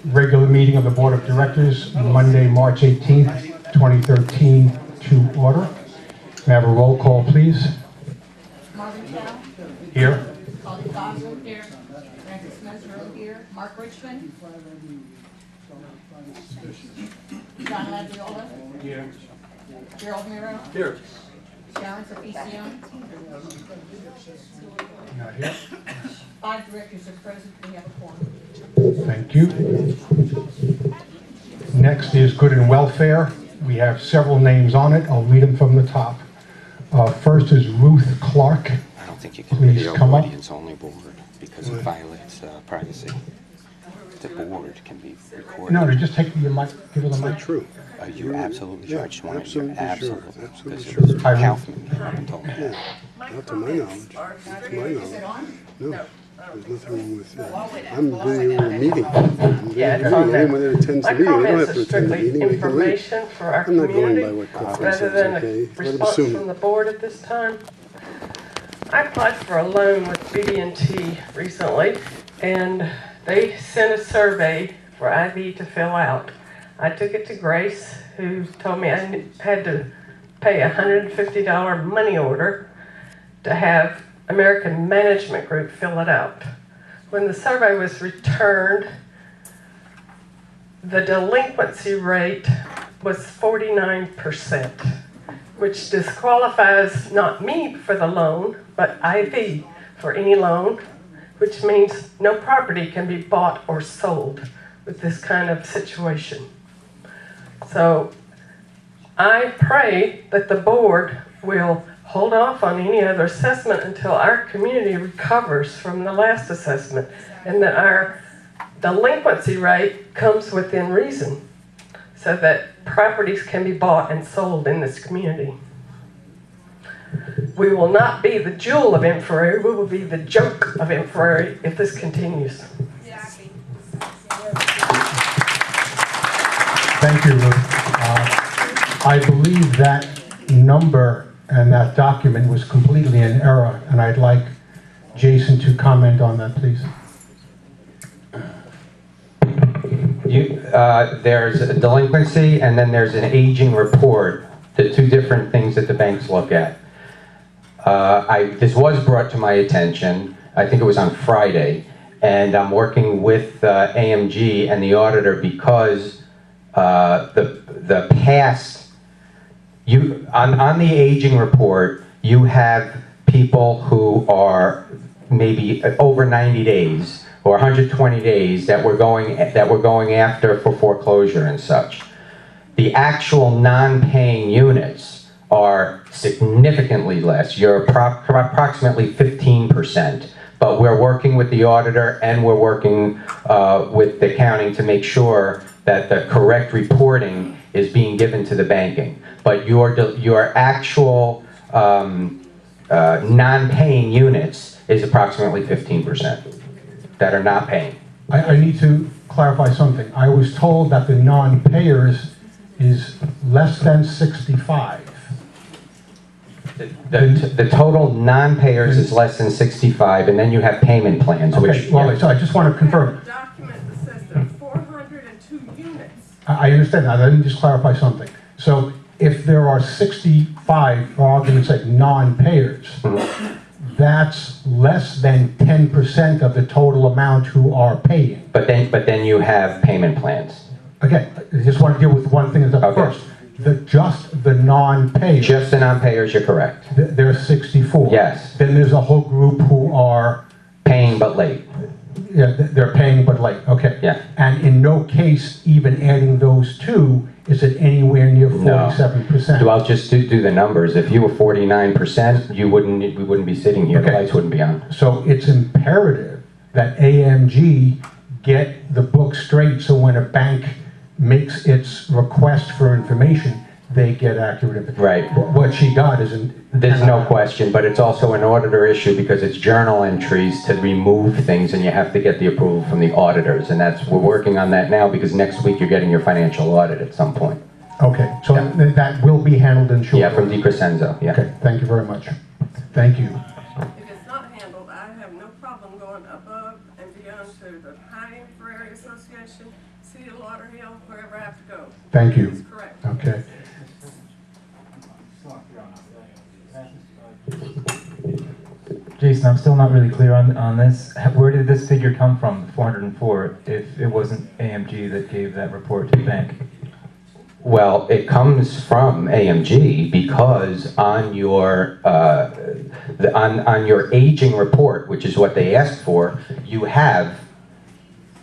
regular meeting of the Board of Directors, Monday, March 18th, 2013, to order. May I have a roll call, please? Marvin Chow. Here. Polly Fossil. Here. Francis Mesro here. Mark Richmond. John Labriola. Here. Gerald Miro. Here. Sharon Saficion. Not here. 5 directors are present. We have a quorum. Thank you. Next is Good and Welfare. We have several names on it. I'll read them from the top. First is Ruth Clark. I don't think you can Please video come up. audience-only board because it violates privacy. The board can be recorded. No, just take the mic, give her the mic. True. Are you absolutely sure? I just want to absolutely sure. absolutely. Absolutely Because sure. it was Kaufman came up and told me that. Not to my knowledge. Not to my Is it knowledge. on? No. There's nothing wrong with that. I'm videoing a meeting. I'm Yeah, it's videoing on there. anyone that attends the My meeting. They don't comments have to are attend the strictly meeting. They can leave. information for our I'm not going by community, what Kaufman rather says, than okay? a Let them response assume from it. the board at this time. I applied for a loan with BB&T recently, and they sent a survey for Ivy to fill out. I took it to Grace, who told me I had to pay a $150 money order to have American Management Group fill it out. When the survey was returned, the delinquency rate was 49%, which disqualifies not me for the loan, but IV for any loan, which means no property can be bought or sold with this kind of situation. So I pray that the board will hold off on any other assessment until our community recovers from the last assessment and that our delinquency rate comes within reason so that properties can be bought and sold in this community. We will not be the jewel of Inverrary, we will be the joke of Inverrary if this continues. Thank you, Ruth. I believe that number and that document was completely in error, and I'd like Jason to comment on that, please. There's a delinquency and then there's an aging report, the two different things that the banks look at. This was brought to my attention, I think it was on Friday, and I'm working with AMG and the auditor because the past, on the aging report, you have people who are maybe over 90 days or 120 days that we're going after for foreclosure and such. The actual non-paying units are significantly less. You're approximately 15%, but we're working with the auditor and we're working with the accounting to make sure that the correct reporting is being given to the banking. But your actual non-paying units is approximately 15% that are not paying. I need to clarify something. I was told that the non-payers is less than 65. The total non-payers is less than 65, and then you have payment plans, Okay, which... well, so I just want to confirm. A document that says there are 402 units. I understand that. Let me just clarify something. So if there are 65, for argument's sake, non-payers, that's less than 10% of the total amount who are paying. But then you have payment plans. Again, I just want to deal with one thing at the first. Just the non-payers. Just the non-payers, you're correct. There's 64. Yes. Then there's a whole group who are... Paying but late. Yeah, they're paying but late. Okay. Yeah. And in no case, even adding those two, is it anywhere near 47%? Well, just do the numbers. If you were 49%, we wouldn't be sitting here. Okay. The lights wouldn't be on. So it's imperative that AMG get the book straight so when a bank makes its request for information, they get accurate information. Right. What she got isn't... There's no question, but it's also an auditor issue because it's journal entries to remove things and you have to get the approval from the auditors. And we're working on that now because next week you're getting your financial audit at some point. Okay, so Yeah. that will be handled in short. Yeah, from DiCrescenzo, yeah. Okay, thank you very much. Thank you. If it's not handled, I have no problem going above and beyond to the High Inverrary Association Station, City of Lauderhill, wherever I have to go. Thank you. That's correct. Okay. Jason, I'm still not really clear on this. Where did this figure come from, 404, if it wasn't AMG that gave that report to the bank? Well, it comes from AMG because on your on your aging report, which is what they asked for, you have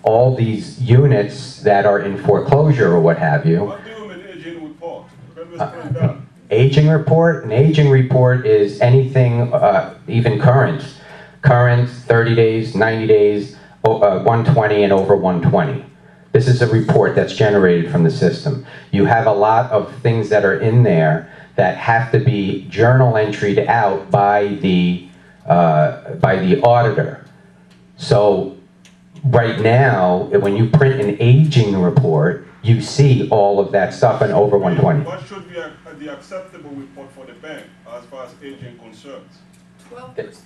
all these units that are in foreclosure or what have you. What do you mean aging report? Can we explain that? Aging report, an aging report is anything even current. Current, 30 days, 90 days, 120 and over 120. This is a report that's generated from the system. You have a lot of things that are in there that have to be journal entered out by the auditor. So right now, when you print an aging report, you see all of that stuff and over 120. What should be the acceptable report for the bank as far as aging concerns? 12%.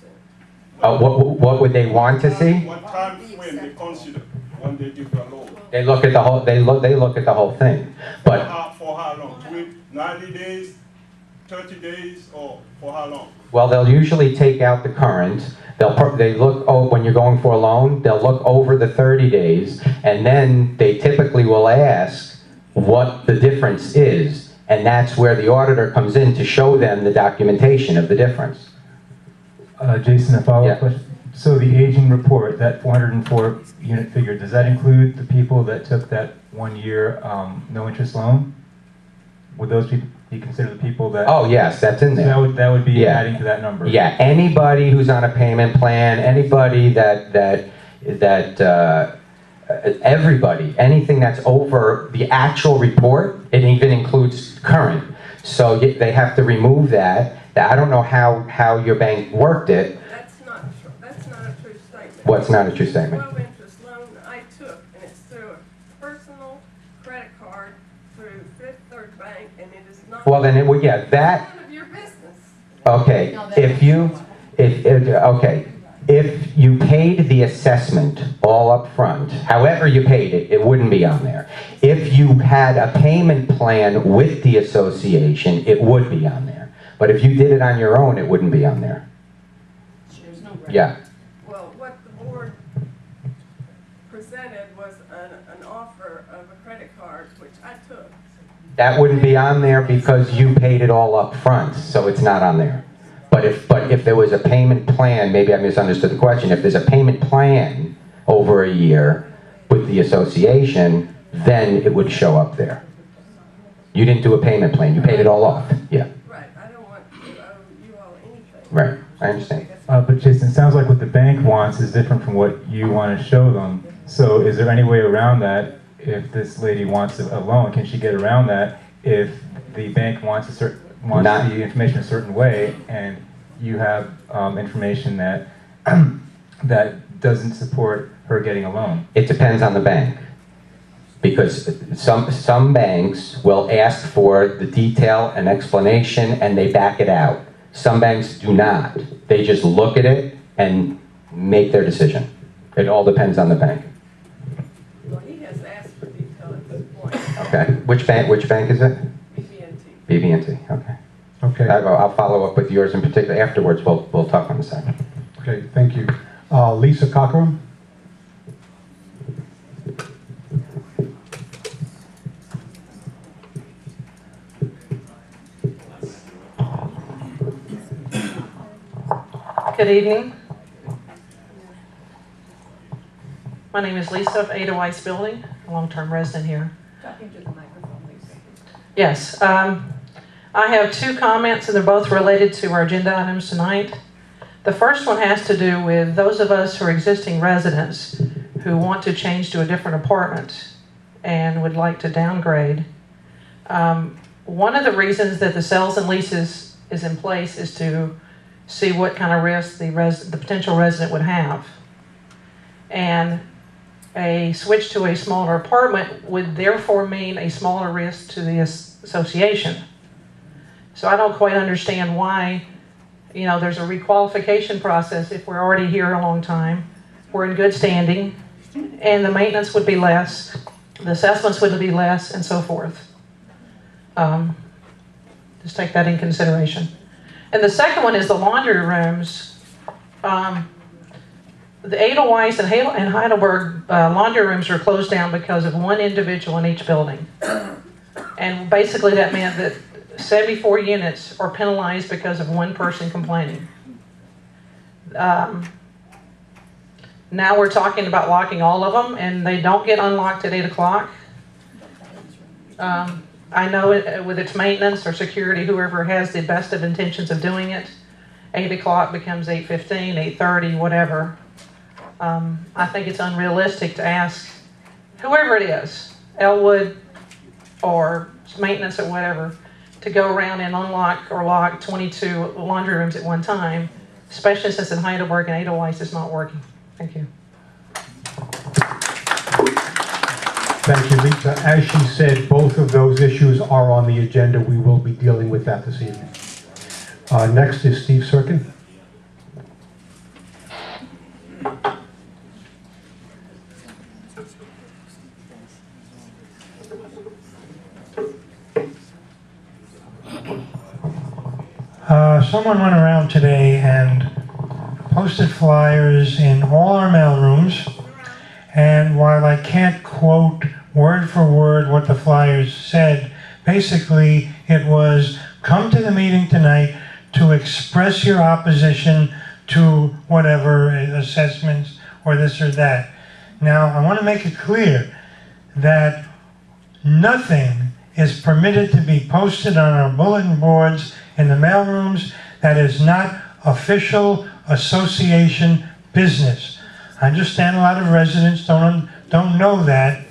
What would they want to see? What time frame they consider when they give you a loan? They look at the whole. They look at the whole thing. But For how long? 90 days, 30 days, or for how long? well, they'll usually take out the current. They look. Oh, when you're going for a loan, they'll look over the 30 days, and then they typically will ask what the difference is, and that's where the auditor comes in to show them the documentation of the difference. Jason, a follow-up Yeah. question. So the aging report, that 404 unit figure, does that include the people that took that 1 year no interest loan? Would those people be considered the people that? Oh yes, that's in So there. that would be Yeah. adding to that number. Yeah, anybody who's on a payment plan, anybody everybody, anything that's over the actual report, it even includes current. So they have to remove that. I don't know how your bank worked it. That's not true. That's not a true statement. What's not a true statement? Low interest loan I took, and it's through a personal credit card through Fifth Third Bank, and it is not. Well, then it would, yeah, that, None of your business. okay, if you paid the assessment all up front, however you paid it, it wouldn't be on there. If you had a payment plan with the association, it would be on there. But if you did it on your own, it wouldn't be on there. Yeah. Well, what the board presented was an offer of a credit card, which I took. That wouldn't be on there because you paid it all up front, so it's not on there. But if there was a payment plan, maybe I misunderstood the question, if there's a payment plan over a year with the association, then it would show up there. You didn't do a payment plan, you paid it all off, yeah. Right, I don't want to owe you all anything. Right, I understand. But Jason, it sounds like what the bank wants is different from what you want to show them. So is there any way around that? If this lady wants a loan, can she get around that if the bank wants the information a certain way, and you have information that that doesn't support her getting a loan? It depends on the bank. Because some banks will ask for the detail and explanation and they back it out. Some banks do not. They just look at it and make their decision. It all depends on the bank. Well, he has asked for detail at this point. Okay. Which bank is it? BB&T. BB&T. Okay. Okay. I'll follow up with yours in particular afterwards. We'll talk on the second. Okay, thank you. Lisa Cockrum? Good evening. My name is Lisa of Ada Weiss Building, a long-term resident here. Talking to the microphone, Lisa. Yes, I have two comments, and they're both related to our agenda items tonight. The first one has to do with those of us who are existing residents who want to change to a different apartment and would like to downgrade. One of the reasons that the sales and leases is in place is to see what kind of risk the potential resident would have. And a switch to a smaller apartment would therefore mean a smaller risk to the association. So I don't quite understand why, there's a requalification process if we're already here a long time. We're in good standing. and the maintenance would be less, the assessments would be less, and so forth. Just take that in consideration. And the second one is the laundry rooms. The Edelweiss and Heidelberg laundry rooms were closed down because of one individual in each building. And basically that meant that 74 units are penalized because of one person complaining. Now we're talking about locking all of them, and they don't get unlocked at 8 o'clock. I know with its maintenance or security, whoever has the best of intentions of doing it, 8 o'clock becomes 8:15, 8:30, whatever. I think it's unrealistic to ask whoever it is, Elwood or maintenance or whatever, to go around and unlock or lock 22 laundry rooms at one time, especially since in Heidelberg and Edelweiss it's not working. Thank you. Thank you, Lisa. As she said, both of those issues are on the agenda. We will be dealing with that this evening. Next is Steve Serkin. Someone went around today and posted flyers in all our mailrooms, and while I can't quote word for word what the flyers said, basically it was, come to the meeting tonight to express your opposition to whatever assessments or this or that. Now, I want to make it clear that nothing is permitted to be posted on our bulletin boards in the mailrooms that is not official association business. I understand a lot of residents don't know that,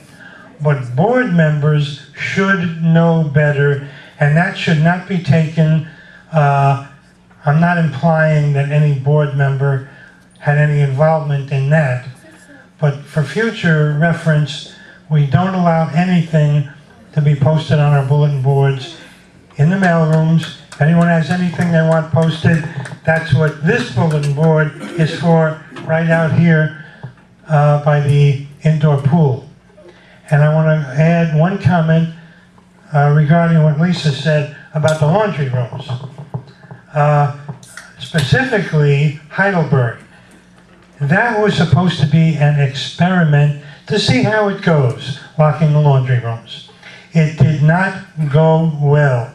but board members should know better, and that should not be taken. I'm not implying that any board member had any involvement in that, but for future reference, we don't allow anything to be posted on our bulletin boards in the mailrooms. If anyone has anything they want posted, that's what this bulletin board is for, right out here by the indoor pool. And I want to add one comment regarding what Lisa said about the laundry rooms. Specifically, Heidelberg. That was supposed to be an experiment to see how it goes, locking the laundry rooms. It did not go well.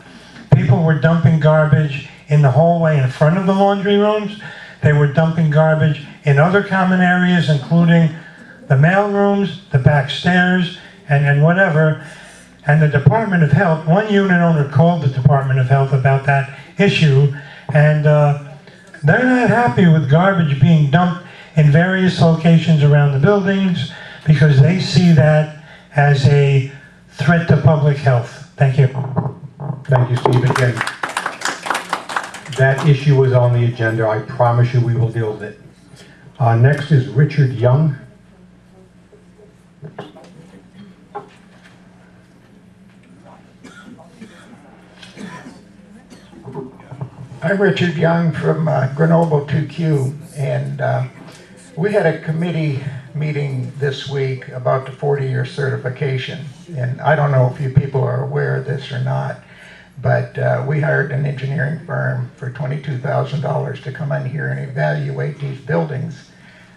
People were dumping garbage in the hallway in front of the laundry rooms. They were dumping garbage in other common areas, including the mail rooms, the back stairs, and whatever. And the Department of Health, one unit owner called the Department of Health about that issue, and they're not happy with garbage being dumped in various locations around the buildings because they see that as a threat to public health. Thank you. Thank you, Steve. Again, that issue was on the agenda. I promise you we will deal with it. Next is Richard Young. I'm Richard Young from Grenoble 2Q, and we had a committee meeting this week about the 40-year certification. And I don't know if you people are aware of this or not, but we hired an engineering firm for $22,000 to come in here and evaluate these buildings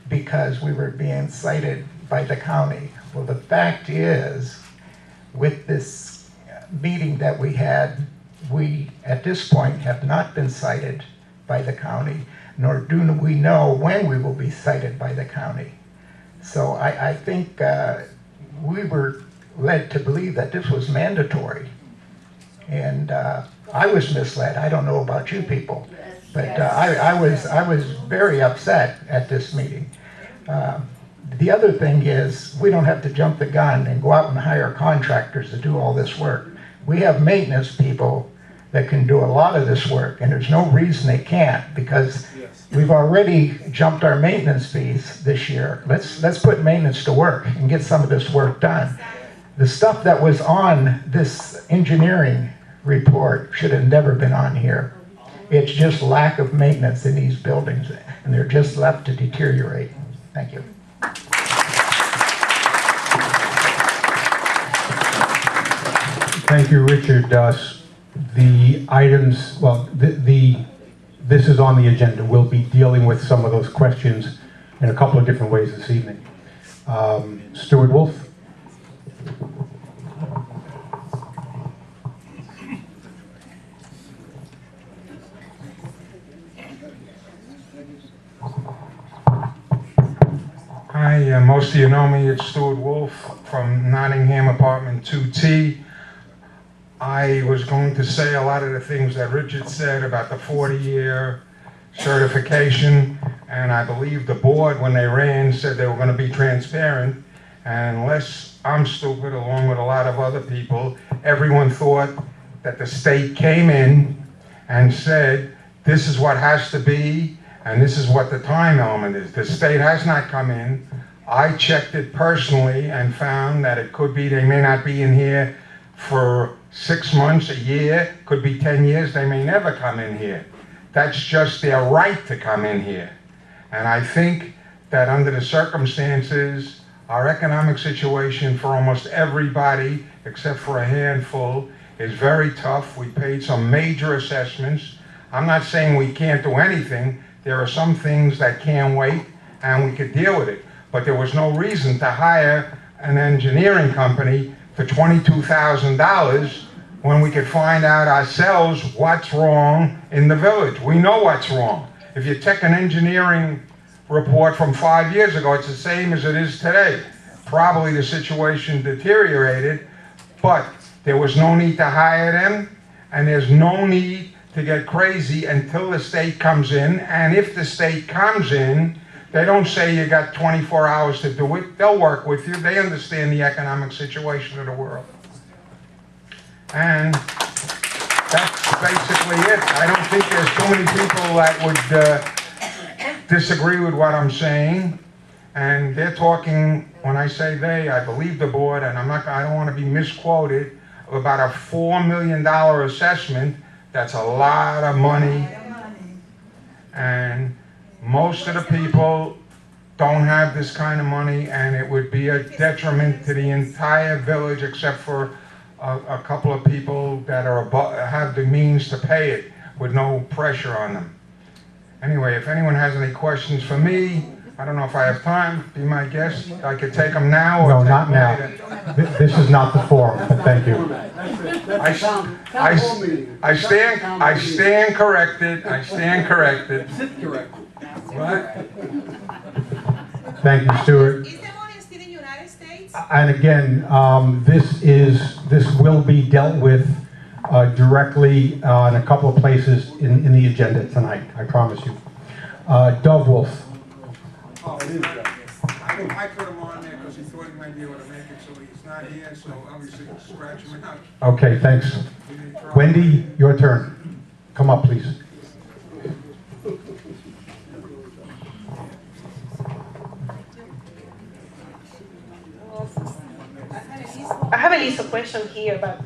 because we were being cited by the county. Well, the fact is, with this meeting that we had, we, at this point, have not been cited by the county, nor do we know when we will be cited by the county. So I think we were led to believe that this was mandatory. And I was misled. I don't know about you people, but I was very upset at this meeting. The other thing is, we don't have to jump the gun and go out and hire contractors to do all this work. We have maintenance people that can do a lot of this work, and there's no reason they can't, because we've already jumped our maintenance fees this year. Let's put maintenance to work and get some of this work done. The stuff that was on this engineering report should have never been on here. It's just lack of maintenance in these buildings, and they're just left to deteriorate. Thank you. Thank you, Richard. The items, well, this is on the agenda. We'll be dealing with some of those questions in a couple of different ways this evening. Stuart Wolf. Hi, most of you know me. It's Stuart Wolf from Nottingham Apartment 2T. I was going to say a lot of the things that Richard said about the 40-year certification, and I believe the board, when they ran, said they were going to be transparent. And unless I'm stupid, along with a lot of other people, everyone thought that the state came in and said, this is what has to be, and this is what the time element is. The state has not come in. I checked it personally and found that it could be they may not be in here for 6 months, a year, could be 10 years, they may never come in here. That's just their right to come in here. And I think that under the circumstances, our economic situation for almost everybody, except for a handful, is very tough. We paid some major assessments. I'm not saying we can't do anything. There are some things that can wait, and we could deal with it. But there was no reason to hire an engineering company for $22,000 when we could find out ourselves what's wrong in the village. We know what's wrong. If you take an engineering report from 5 years ago, it's the same as it is today. Probably the situation deteriorated, but there was no need to hire them, and there's no need to get crazy until the state comes in. And if the state comes in, they don't say you got 24 hours to do it. They'll work with you. They understand the economic situation of the world. And that's basically it. I don't think there's too many people that would disagree with what I'm saying. And they're talking, when I say they, I believe the board, and I don't want to be misquoted, about a $4 million assessment. That's a lot of money. And most of the people don't have this kind of money, and it would be a detriment to the entire village, except for a couple of people that are have the means to pay it with no pressure on them. Anyway, if anyone has any questions for me, I don't know if I have time. Be my guest. I could take them now. Or No, not now. This is not the forum, but thank you. I stand corrected. I stand corrected. What? Thank you, Stuart. Is the money still in the United States? And again, this will be dealt with directly in a couple of places in the agenda tonight. I promise you. Dove Wolf. Oh, it is that. I put him on there because he thought he might be able to make it, so he's not here, so obviously scratch him out. Okay, thanks. Wendy, your turn. Come up, please. I have a list of questions here, but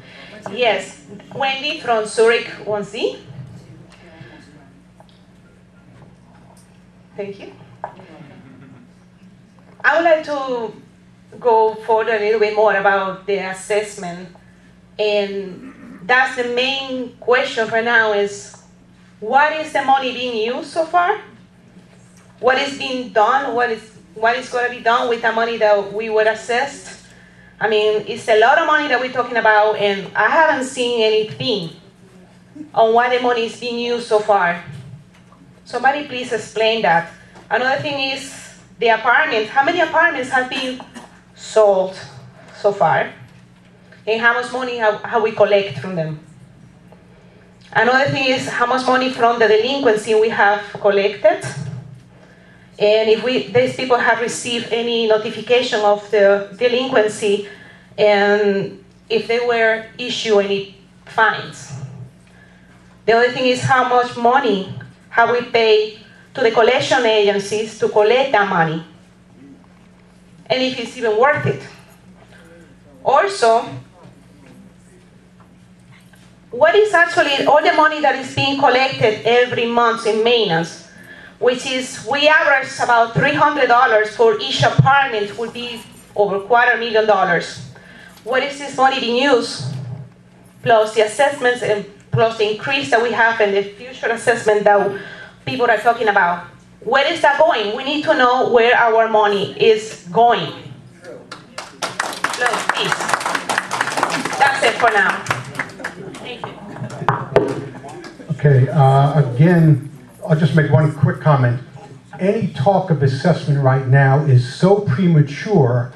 yes, Wendy from Zurich 1C. Thank you. I would like to go further a little bit more about the assessment, and that's the main question for now is, what is the money being used so far? What is being done? What is going to be done with the money that we were assessed? I mean, it's a lot of money that we're talking about, and I haven't seen anything on what the money is being used so far. Somebody please explain that. Another thing is the apartments. How many apartments have been sold so far? And how much money have we collect from them? Another thing is how much money from the delinquency we have collected. And if these people have received any notification of the delinquency, and if they were issued any fines. The other thing is how much money have we paid to the collection agencies to collect that money, and if it's even worth it. Also, what is actually all the money that is being collected every month in maintenance, which is, we average about $300 for each apartment, would be over $250,000. What is this money being used? plus the assessments and plus the increase that we have in the future assessment that people are talking about. Where is that going? We need to know where our money is going. Look, please. That's it for now. Thank you. Okay, again, I'll just make one quick comment. Any talk of assessment right now is so premature.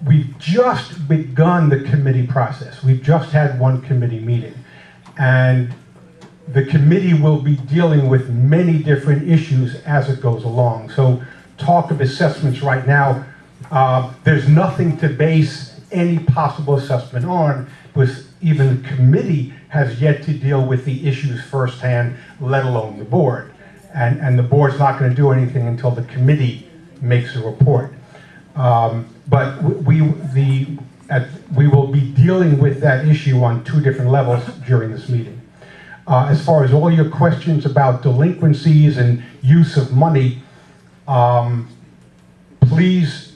We've just begun the committee process. We've just had one committee meeting. And the committee will be dealing with many different issues as it goes along. So talk of assessments right now, there's nothing to base any possible assessment on, because even the committee has yet to deal with the issues firsthand, let alone the board. And the board's not going to do anything until the committee makes a report. But we will be dealing with that issue on two different levels during this meeting. As far as all your questions about delinquencies and use of money, please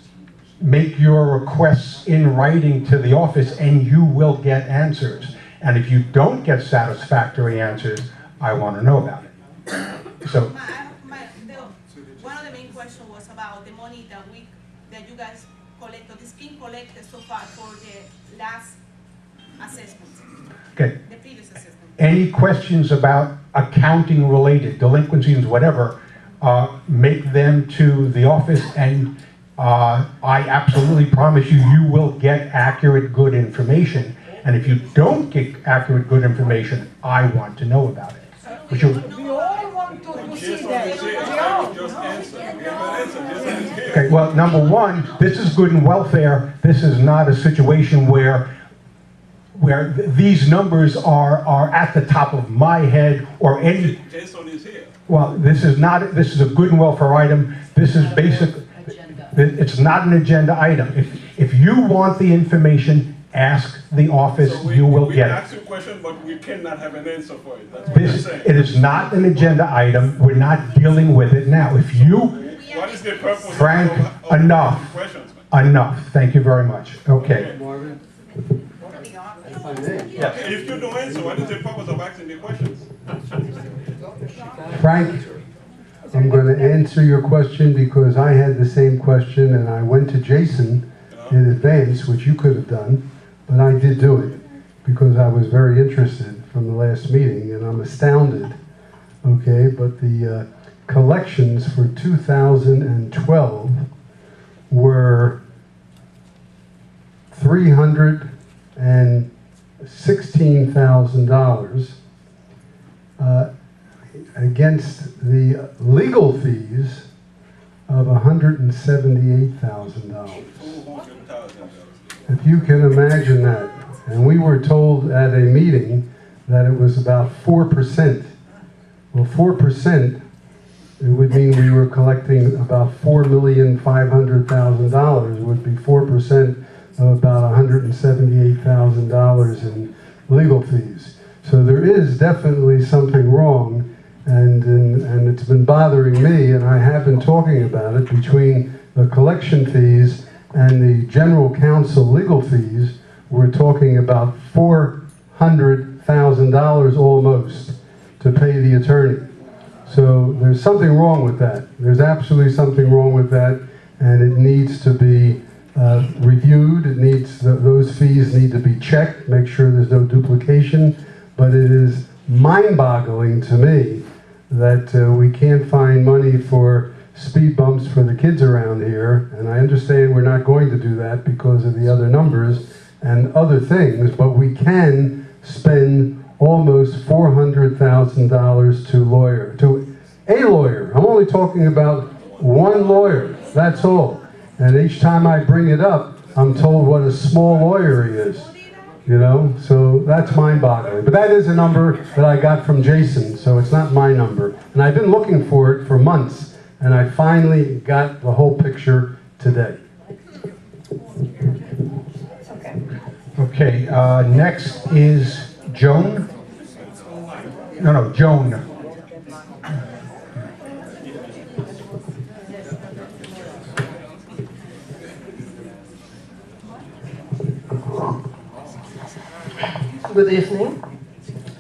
make your requests in writing to the office and you will get answers. And if you don't get satisfactory answers, I want to know about it. So, one of the main questions was about the money that you guys collected, is being collected so far for the last assessment. okay. The previous assessment. Any questions about accounting related, delinquencies, whatever, make them to the office, and I absolutely promise you, you will get accurate, good information. And if you don't get accurate, good information, I want to know about it. But you, We all want to see that. We all. okay, well, number one, this is good and welfare. This is not a situation where these numbers are at the top of my head or any. Jason is here. Well, this is a good and welfare item. This is basic. It's not an agenda item. If you want the information, ask the office, So you will we get ask it. you a question, but we cannot have an answer for it. That's what you're saying. It is not an agenda item. We're not dealing with it now. If you, What is the purpose Frank, of enough. questions, man? Enough. Thank you very much. Okay. Marvin? If I may. If you don't answer, what is the purpose of asking the questions? Frank, I'm going to answer your question because I had the same question and I went to Jason in advance, which you could have done, but I did do it because I was very interested from the last meeting, and I'm astounded. Okay, but the collections for 2012 were $316,000 against the legal fees of $178,000. If you can imagine that. And we were told at a meeting that it was about 4%. Well, 4%, it would mean we were collecting about $4,500,000. It would be 4% of about $178,000 in legal fees. So there is definitely something wrong, and it's been bothering me, and I have been talking about it, between the collection fees and the general counsel legal fees. We're talking about $400,000 almost to pay the attorney. So there's something wrong with that. There's absolutely something wrong with that, and it needs to be reviewed. It needs, those fees need to be checked, make sure there's no duplication. But it is mind-boggling to me that we can't find money for speed bumps for the kids around here. And I understand we're not going to do that because of the other numbers and other things, but we can spend almost $400,000 to a lawyer. I'm only talking about one lawyer, that's all. And each time I bring it up, I'm told what a small lawyer he is. You know, so that's mind-boggling. But that is a number that I got from Jason, so it's not my number. And I've been looking for it for months, and I finally got the whole picture today. Okay, next is Joan. No, Joan. Good evening.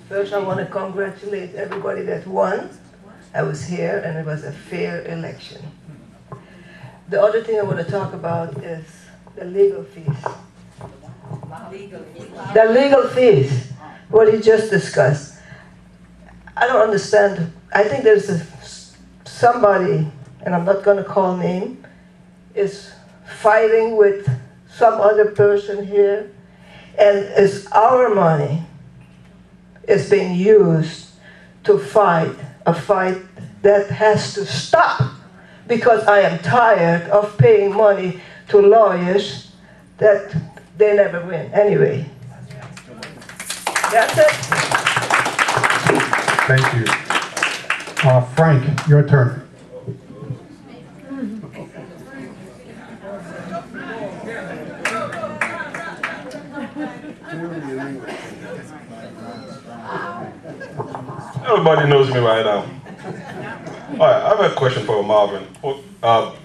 First, I want to congratulate everybody that won. I was here and it was a fair election. The other thing I want to talk about is the legal fees. The legal fees, what he just discussed. I don't understand. I think there's somebody, and I'm not going to call name, is fighting with some other person here, and it's our money is being used to fight a fight that has to stop, because I am tired of paying money to lawyers that they never win. Anyway, that's it. Thank you. Frank, your turn. Everybody knows me right now. All right, I have a question for Marvin.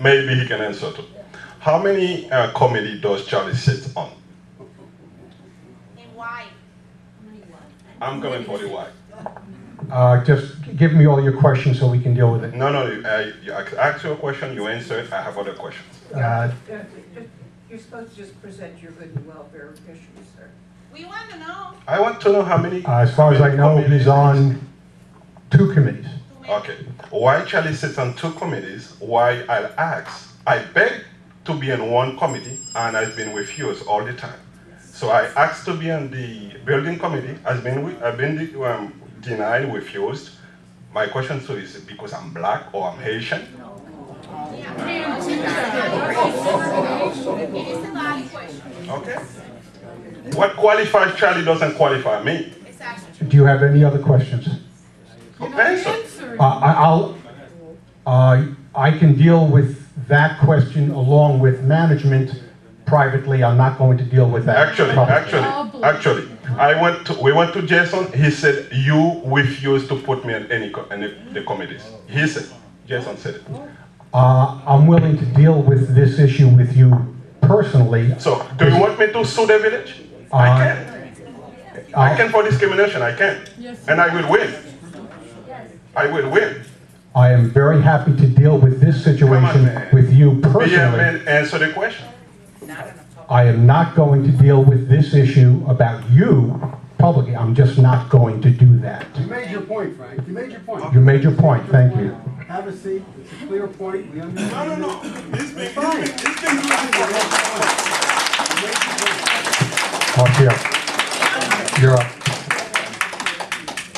Maybe he can answer too. How many committee does Charlie sit on? And why? I'm coming for the why. Just give me all your questions so we can deal with it. No, you ask your question, you answer it, I have other questions. You're supposed to just present your good and welfare issues, sir. We want to know. I want to know how many. As far as I know, he's on 2 committees. Okay. Why Charlie sits on 2 committees? Why I'll ask? I beg to be in 1 committee and I've been refused all the time. So I asked to be on the building committee. I've been denied, refused. My question so is it because I'm black or I'm Haitian? It is a valid question. Okay. What qualifies Charlie doesn't qualify me. Do you have any other questions? Answer. I can deal with that question along with management privately. I'm not going to deal with that. Actually, we went to Jason. He said, you refuse to put me in any the committees. He said, Jason said it. I'm willing to deal with this issue with you personally. So, do you want me to sue the village? I can. I can for discrimination, I can. And I will win. I will win. I am very happy to deal with this situation with you personally. Be a man, answer the question. I am not going to deal with this issue about you publicly. I'm just not going to do that. You made your point, Frank. You made your point. You made your point. Thank you. Have a seat. It's a clear point. We understand. No. It's been You're up.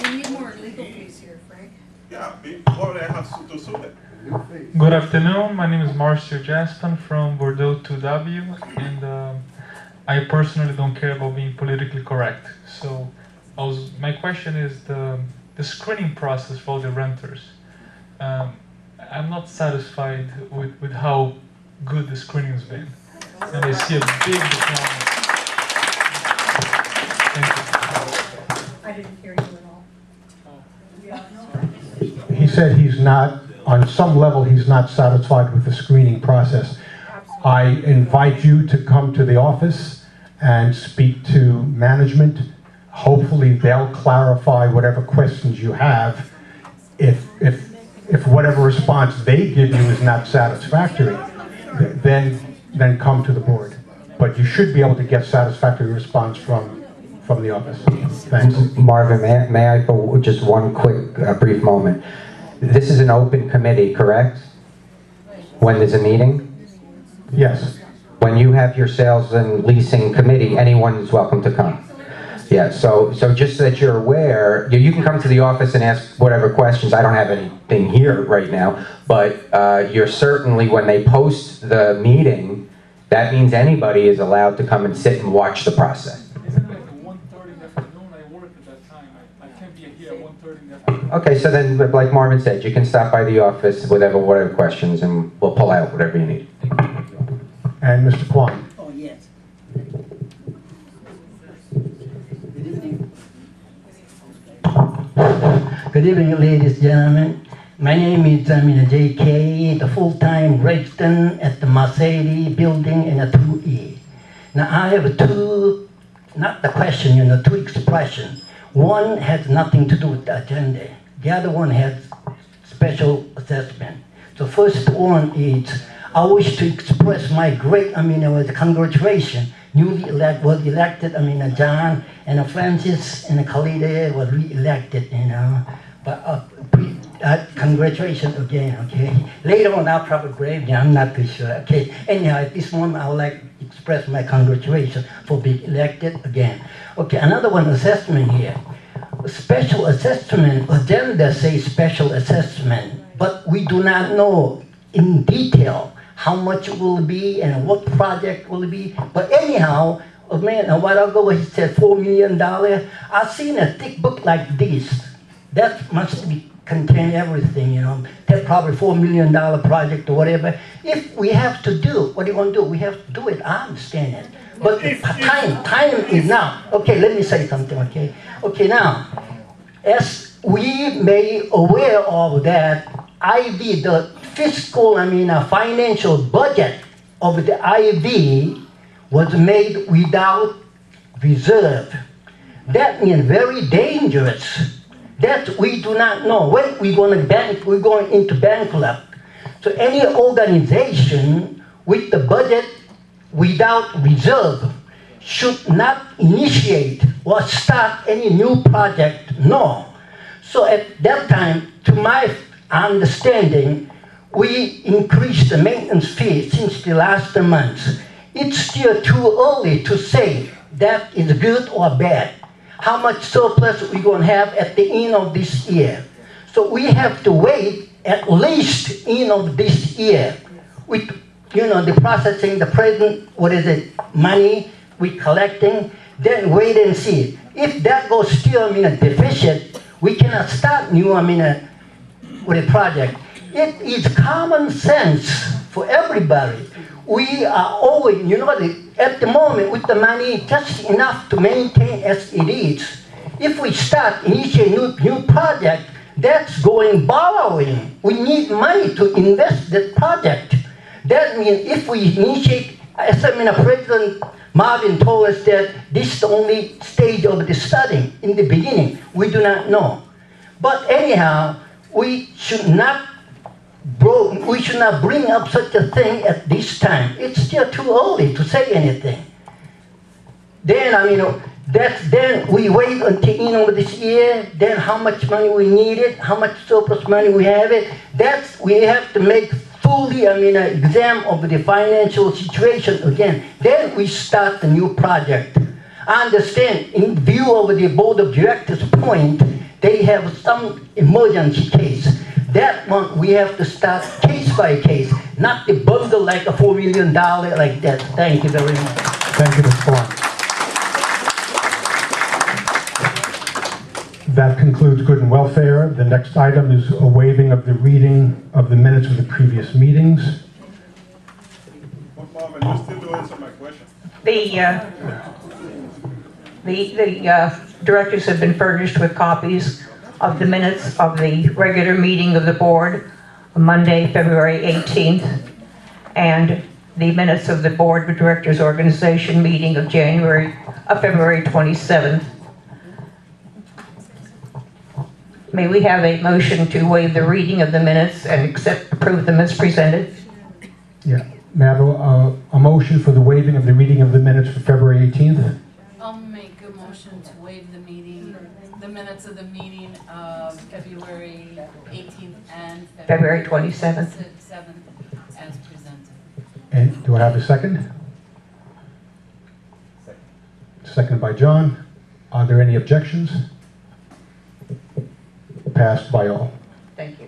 We need more legal fees here, Frank. Yeah, before I have to sue them. Good afternoon, my name is Marcio Jaspan from Bordeaux 2W, and I personally don't care about being politically correct. So my question is the screening process for the renters. I'm not satisfied with how good the screening has been, and I see a big decline. I didn't hear you at all. He said he's not, on some level, he's not satisfied with the screening process. I invite you to come to the office and speak to management. Hopefully they'll clarify whatever questions you have. If whatever response they give you is not satisfactory, then come to the board. But you should be able to get satisfactory response from the office. Thanks. Marvin, may I for just one quick, brief moment? This is an open committee, correct? When there's a meeting? Yes. When you have your sales and leasing committee, anyone is welcome to come. Yeah, so just so that you're aware, you can come to the office and ask whatever questions. I don't have anything here right now, but you're certainly, when they post the meeting, that means anybody is allowed to come and sit and watch the process. Okay, so then, like Marvin said, you can stop by the office with whatever questions, and we'll pull out whatever you need. And Mr. Kwan. Oh, yes. Good evening, ladies and gentlemen. My name is J.K., the full-time resident at the Mercedes building in a 2E. Now, I have 2 not the question, two expressions. One has nothing to do with the agenda. The other one has special assessment. The first one is, I wish to express my great, congratulations. Newly was elected, John and Francis and Khalid was re-elected, But congratulations again, okay? Later on, I'll probably grade you, I'm not too sure, okay? Anyhow, at this moment, I would like to express my congratulations for being elected again. Okay, another one, assessment here. Special assessment, agenda says special assessment, but we do not know in detail how much it will be and what project will it be. But anyhow, a while ago he said $4 million. I've seen a thick book like this. That must be contain everything, That probably $4 million project or whatever. If we have to do, what do you want to do? We have to do it, I understand it. But time is now. Okay, let me say something, okay? Okay, now, as we may aware of that, the fiscal, financial budget of the IV was made without reserve. That means very dangerous. That we do not know when we're going into bankrupt. So any organization with the budget without reserve should not initiate or start any new project, no. So at that time, to my understanding, we increased the maintenance fee since the last month. It's still too early to say that is good or bad. How much surplus we're going to have at the end of this year. So we have to wait at least end of this year with, the processing, the present, money we collecting, then wait and see. If that goes still, deficient, we cannot start new, with a project. It is common sense for everybody. We are owing, at the moment with the money just enough to maintain as it is. If we start initiating new project, that's going borrowing. We need money to invest that project. That means if we initiate, as President Marvin told us that this is the only stage of the study in the beginning. We do not know. But anyhow, we should not bring up such a thing at this time. It's still too early to say anything. Then, then we wait until end of this year, then how much money we needed, how much surplus money we have it. We have to make fully, an exam of the financial situation again. Then we start the new project. I understand, in view of the board of directors' point, they have some emergency case. That one, we have to start case by case, not the bundle like a $4 million like that. Thank you very much. Thank you, Mr. Klein. That concludes good and welfare. The next item is a waiving of the reading of the minutes of the previous meetings. Marvin, you're still to answer my question. The directors have been furnished with copies of the minutes of the regular meeting of the board, Monday, February 18th, and the minutes of the board of directors organization meeting of February 27th. May we have a motion to waive the reading of the minutes and approve them as presented? Yeah. May I have a motion for the waiving of the reading of the minutes for February 18th? I'll make a motion to waive the minutes of the meeting of February 18th and February 27th. As presented. And do I have a second? Second by John. Are there any objections? Passed by all. Thank you.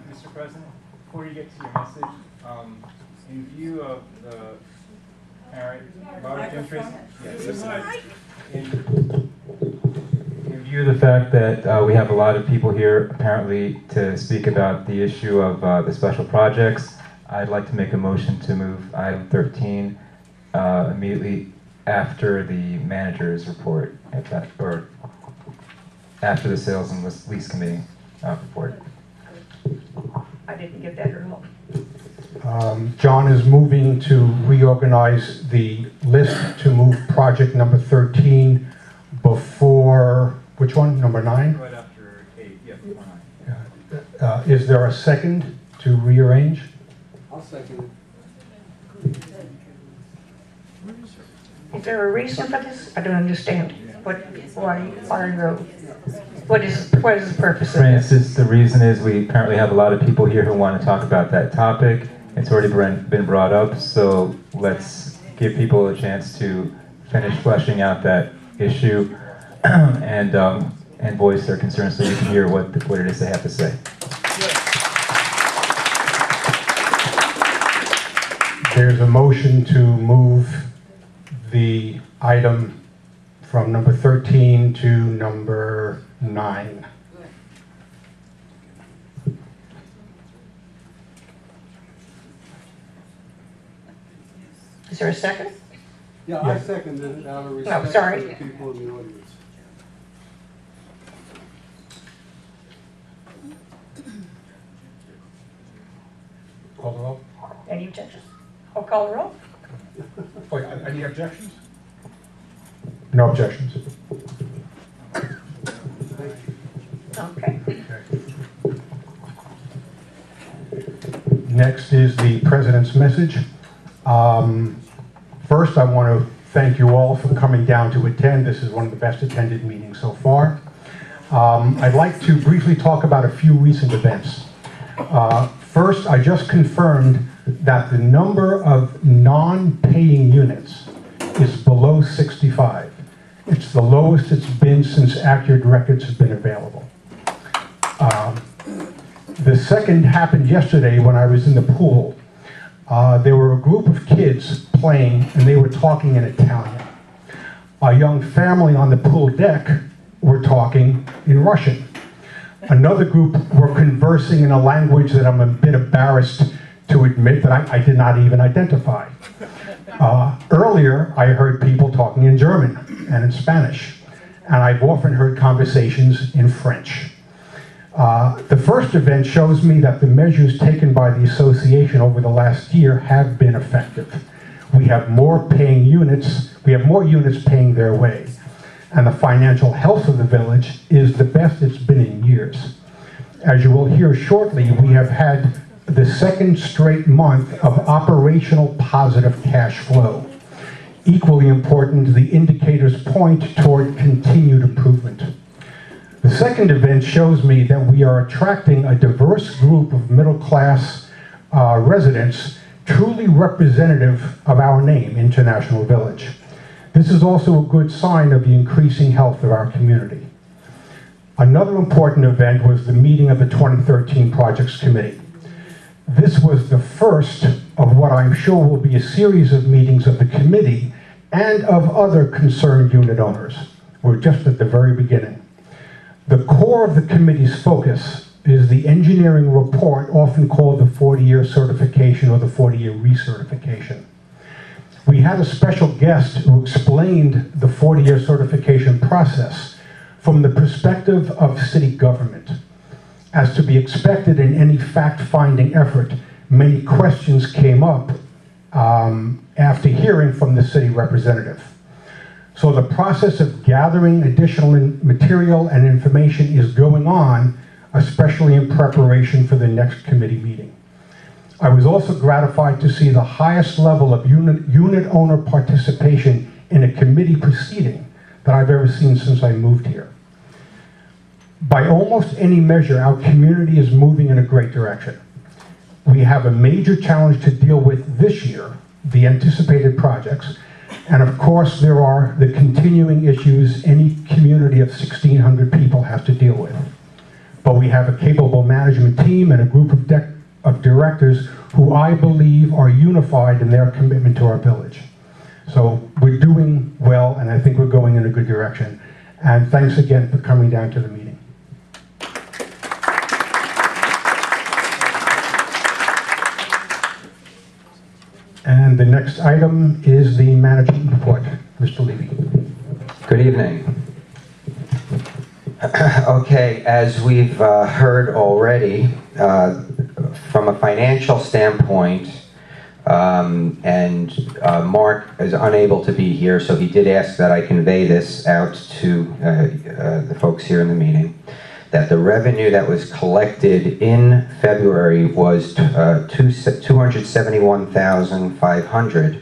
Mr. President, before you get to your message, in view of the parent interest, in view of the fact that we have a lot of people here apparently to speak about the issue of the special projects, I'd like to make a motion to move item 13 immediately after the manager's report, or after the sales and lease committee report. I didn't get that at all. John is moving to reorganize the list to move project number 13 before, which one, number 9? Right after 8, yeah, before 9. Is there a second to rearrange? I'll second Is there a reason for this? I don't understand. What is the purpose of this? Francis, the reason is we apparently have a lot of people here who want to talk about that topic. It's already been brought up, so let's give people a chance to finish fleshing out that issue and voice their concerns so we can hear what it is they have to say. There's a motion to move the item from number 13 to number 9. Is there a second? Yeah, I second it out of respect No, sorry. for the people in the audience. Call the roll. Any objections? I'll call the roll. Wait, any objections? No objections. Okay. Next is the President's message. First, I want to thank you all for coming down to attend. This is one of the best attended meetings so far. I'd like to briefly talk about a few recent events. First, I just confirmed that the number of non-paying units is below 65. It's the lowest it's been since accurate records have been available. The second happened yesterday when I was in the pool. There were a group of kids playing and they were talking in Italian. A young family on the pool deck were talking in Russian. Another group were conversing in a language that I'm a bit embarrassed to admit that I did not even identify. Earlier, I heard people talking in German and in Spanish, and I've often heard conversations in French. The first event shows me that the measures taken by the association over the last year have been effective. We have more paying units, we have more units paying their way, and the financial health of the village is the best it's been in years. As you will hear shortly, we have had the second straight month of operational positive cash flow. Equally important, the indicators point toward continued improvement. The second event shows me that we are attracting a diverse group of middle-class residents truly representative of our name, International Village. This is also a good sign of the increasing health of our community. Another important event was the meeting of the 2013 Projects Committee. This was the first of what I'm sure will be a series of meetings of the committee and of other concerned unit owners. We're just at the very beginning. The core of the committee's focus is the engineering report, often called the 40-year certification or the 40-year recertification. We had a special guest who explained the 40-year certification process from the perspective of city government. As to be expected in any fact-finding effort, many questions came up after hearing from the city representative. So the process of gathering additional material and information is going on, especially in preparation for the next committee meeting. I was also gratified to see the highest level of unit owner participation in a committee proceeding that I've ever seen since I moved here. By almost any measure, our community is moving in a great direction. We have a major challenge to deal with this year, the anticipated projects, and of course there are the continuing issues any community of 1,600 people has to deal with. But we have a capable management team and a group of directors who I believe are unified in their commitment to our village. So we're doing well, and I think we're going in a good direction. And thanks again for coming down to the meeting. And the next item is the management report. Mr. Levy. Good evening. Okay, as we've heard already from from a financial standpoint, Mark is unable to be here, so he did ask that I convey this out to the folks here in the meeting, that the revenue that was collected in February was $271,500,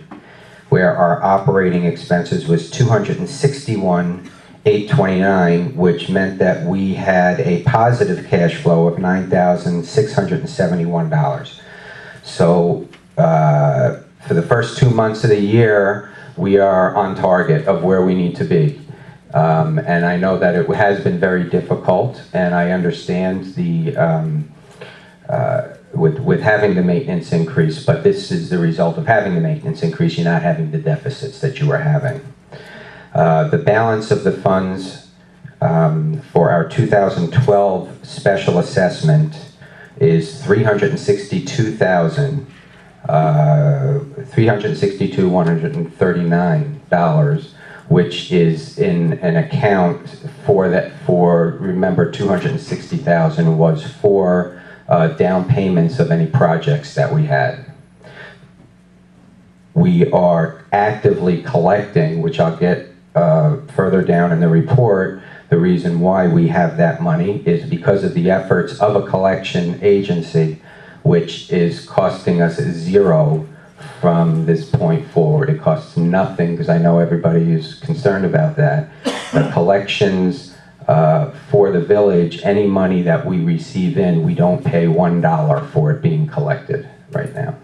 where our operating expenses was $261,829, which meant that we had a positive cash flow of $9,671. So for the first 2 months of the year, we are on target of where we need to be. And I know that it has been very difficult, and I understand the with having the maintenance increase, but this is the result of having the maintenance increase. You're not having the deficits that you were having. The balance of the funds for our 2012 special assessment is $362,139, which is in an account for that. Remember, $260,000 was for down payments of any projects that we had. We are actively collecting, which I'll get further down in the report. The reason why we have that money is because of the efforts of a collection agency, which is costing us zero from this point forward. It costs nothing, because I know everybody is concerned about that. The collections for the village, any money that we receive in, we don't pay $1 for it being collected right now.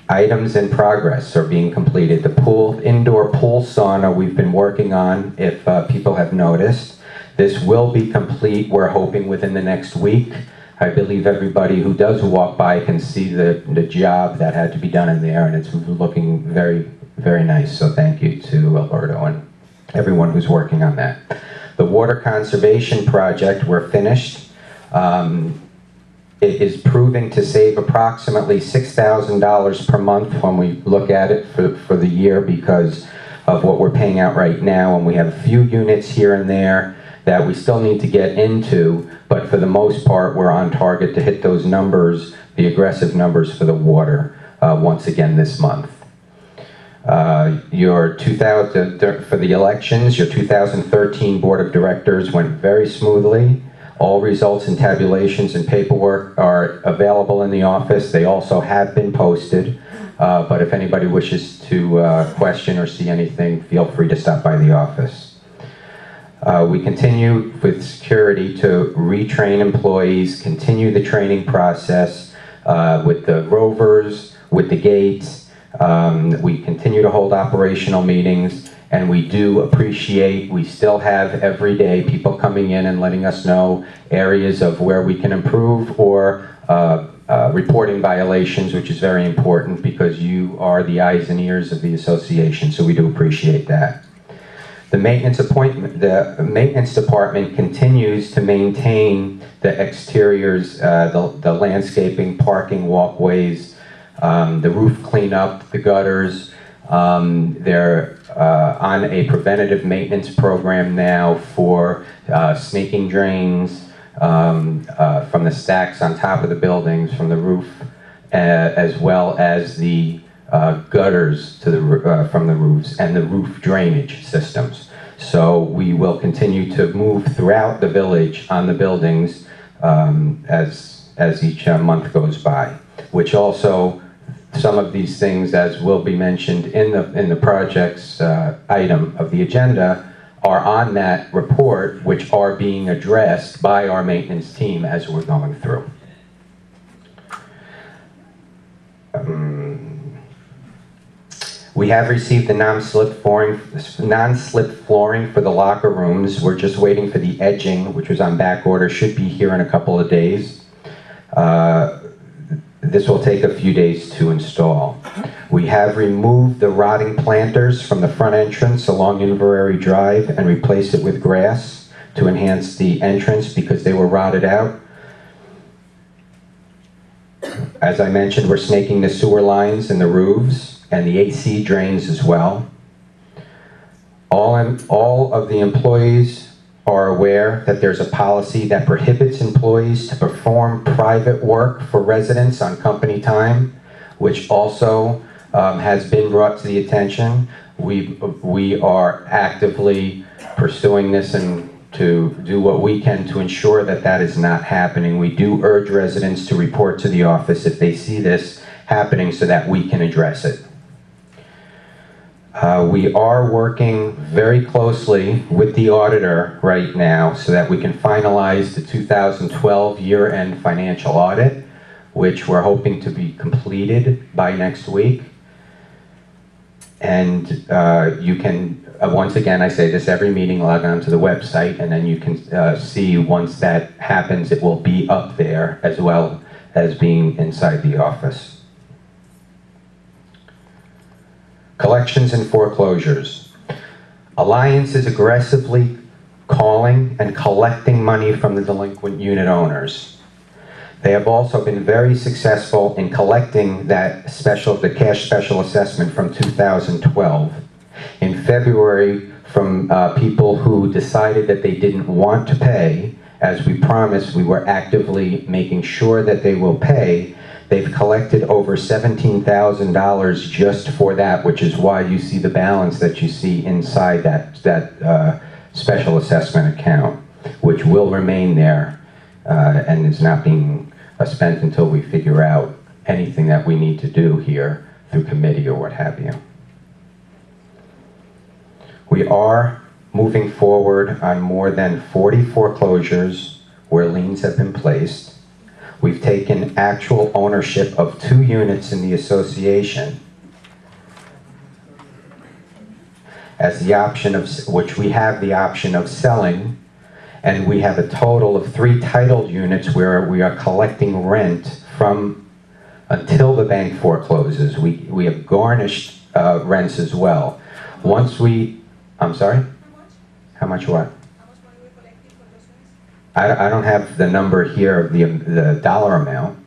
Items in progress are being completed. The indoor pool sauna we've been working on, if people have noticed. This will be complete, we're hoping, within the next week. I believe everybody who does walk by can see the job that had to be done in there, and it's looking very, very nice. So thank you to Alberto and everyone who's working on that. The water conservation project, we're finished. It is proving to save approximately $6,000 per month when we look at it for the year, because of what we're paying out right now, and we have a few units here and there that we still need to get into, but for the most part, we're on target to hit those numbers, the aggressive numbers for the water, once again this month. For the elections, your 2013 Board of Directors went very smoothly. All results and tabulations and paperwork are available in the office. They also have been posted, but if anybody wishes to question or see anything, feel free to stop by the office. We continue with security to retrain employees, continue the training process with the rovers, with the gates. We continue to hold operational meetings, and we do appreciate, we still have every day people coming in and letting us know areas of where we can improve, or reporting violations, which is very important because you are the eyes and ears of the association, so we do appreciate that. The maintenance department continues to maintain the exteriors, the landscaping, parking, walkways, the roof cleanup, the gutters. They're on a preventative maintenance program now for snaking drains from the stacks on top of the buildings, from the roof, as well as the gutters to from the roofs, and the roof drainage systems. So we will continue to move throughout the village on the buildings as each month goes by, which also, some of these things, as will be mentioned in the projects item of the agenda, are on that report, which are being addressed by our maintenance team as we're going through. We have received the non-slip flooring for the locker rooms. We're just waiting for the edging, which was on back order, should be here in a couple of days. This will take a few days to install. We have removed the rotting planters from the front entrance along Inverary Drive and replaced it with grass to enhance the entrance because they were rotted out. As I mentioned, we're snaking the sewer lines and the roofs and the AC drains as well. All of the employees are aware that there's a policy that prohibits employees to perform private work for residents on company time, which also has been brought to the attention. We are actively pursuing this and to do what we can to ensure that that is not happening. We do urge residents to report to the office if they see this happening so that we can address it. We are working very closely with the auditor right now so that we can finalize the 2012 year-end financial audit, which we're hoping to be completed by next week. And you can, once again, I say this every meeting, log on to the website, and then you can see once that happens, it will be up there as well as being inside the office. Collections and foreclosures. Alliance is aggressively calling and collecting money from the delinquent unit owners. They have also been very successful in collecting the cash special assessment from 2012. In February, from people who decided that they didn't want to pay, as we promised, we were actively making sure that they will pay. They've collected over $17,000 just for that, which is why you see the balance that you see inside that special assessment account, which will remain there and is not being spent until we figure out anything that we need to do here through committee or what have you. We are moving forward on more than 40 foreclosures where liens have been placed. We've taken actual ownership of 2 units in the association as the option of, which we have the option of selling, and we have a total of 3 titled units where we are collecting rent from until the bank forecloses. We have garnished rents as well. Once we, I'm sorry? How much what? I don't have the number here of the dollar amount,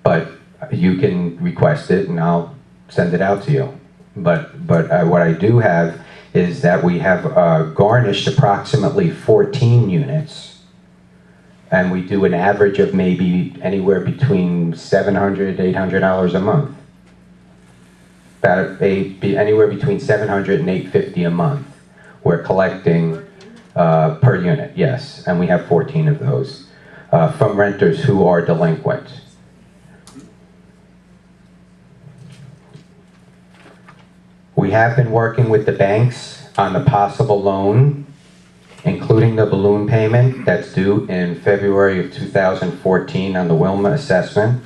but you can request it and I'll send it out to you. But what I do have is that we have garnished approximately 14 units, and we do an average of maybe anywhere between $700 to $800 a month. Anywhere between $700 and $850 a month. We're collecting per unit, yes, and we have 14 of those from renters who are delinquent. We have been working with the banks on the possible loan, including the balloon payment that's due in February of 2014 on the Wilma assessment.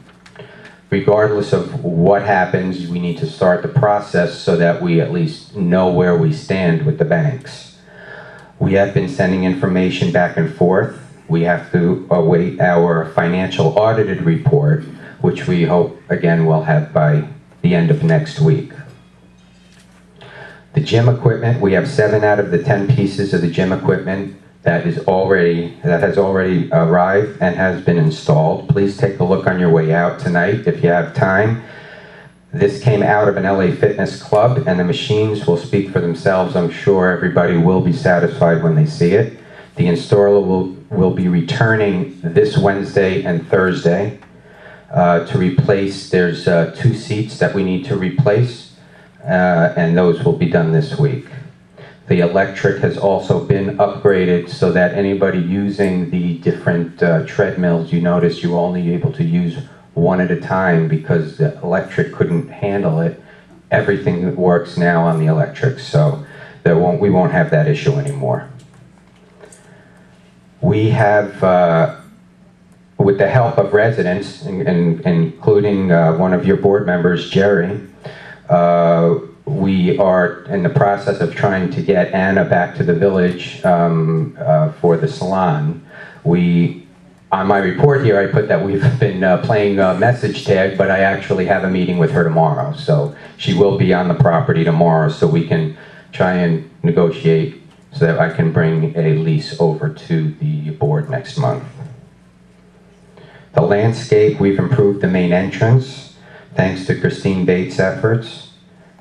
Regardless of what happens, we need to start the process so that we at least know where we stand with the banks. We have been sending information back and forth. We have to await our financial audited report, which we hope, again, we'll have by the end of next week. The gym equipment, we have 7 out of the 10 pieces of the gym equipment that has already arrived and has been installed. Please take a look on your way out tonight if you have time. This came out of an LA Fitness Club, and the machines will speak for themselves. I'm sure everybody will be satisfied when they see it. The installer will be returning this Wednesday and Thursday to replace. There's 2 seats that we need to replace, and those will be done this week. The electric has also been upgraded so that anybody using the different treadmills, you notice you're only able to use one at a time because the electric couldn't handle it. Everything works now on the electric, so we won't have that issue anymore. We have, with the help of residents, including one of your board members, Jerry, we are in the process of trying to get Anna back to the village for the salon. On my report here, I put that we've been playing message tag, but I actually have a meeting with her tomorrow. So she will be on the property tomorrow, so we can try and negotiate so that I can bring a lease over to the board next month. The landscape, we've improved the main entrance, thanks to Christine Bates' efforts,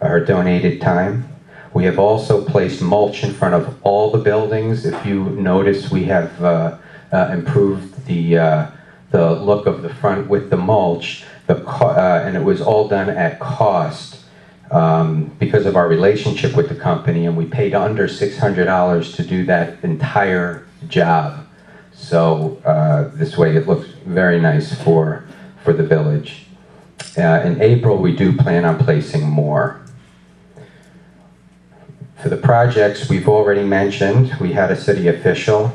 her donated time. We have also placed mulch in front of all the buildings. If you notice, we have improved the look of the front with the mulch, and it was all done at cost because of our relationship with the company, and we paid under $600 to do that entire job. So this way it looks very nice for the village. In April, we do plan on placing more. For the projects we've already mentioned, we had a city official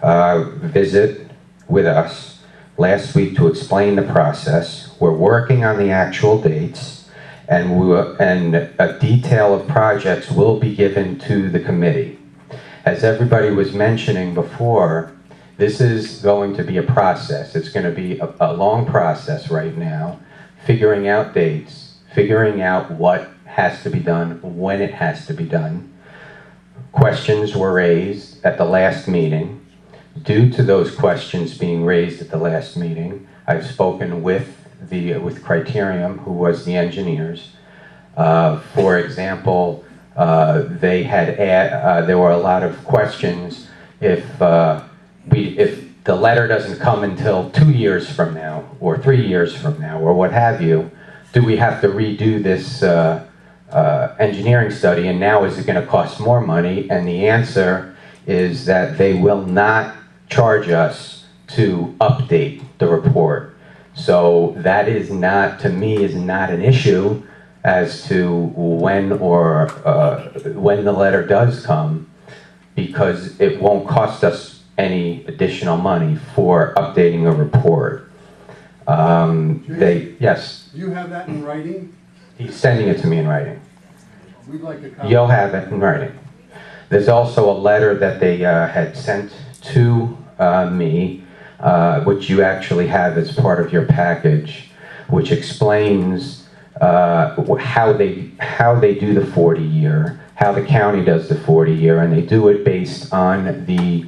visit with us last week to explain the process. We're working on the actual dates, and a detail of projects will be given to the committee. As everybody was mentioning before, this is going to be a process. It's going to be a long process right now, figuring out dates, figuring out what has to be done, when it has to be done. Questions were raised at the last meeting. Due to those questions being raised at the last meeting, I've spoken with Criterium, who was the engineers. For example, there were a lot of questions if the letter doesn't come until 2 years from now, or 3 years from now, or what have you, do we have to redo this engineering study, and now is it going to cost more money? And the answer is that they will not charge us to update the report. So that is not, to me, is not an issue as to when the letter does come, because it won't cost us any additional money for updating a report. Yes? Do you have that in writing? He's sending it to me in writing. We'd like a copy. You'll have it in writing. There's also a letter that they had sent to me, which you actually have as part of your package, which explains how they do the 40-year, how the county does the 40-year, and they do it based on the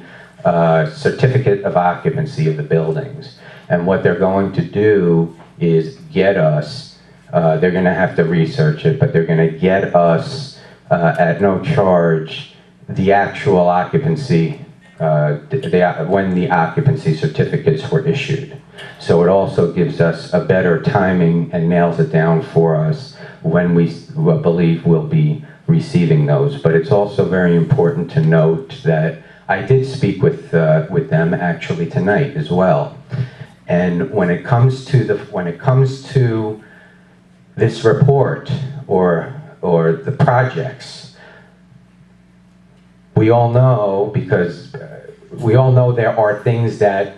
certificate of occupancy of the buildings. And what they're going to do is get us, they're going to have to research it, but they're going to get us at no charge the actual occupancy, when the occupancy certificates were issued. So it also gives us a better timing and nails it down for us when we believe we'll be receiving those. But it's also very important to note that I did speak with them actually tonight as well. And when it comes to this report or the projects, we all know, because we all know there are things that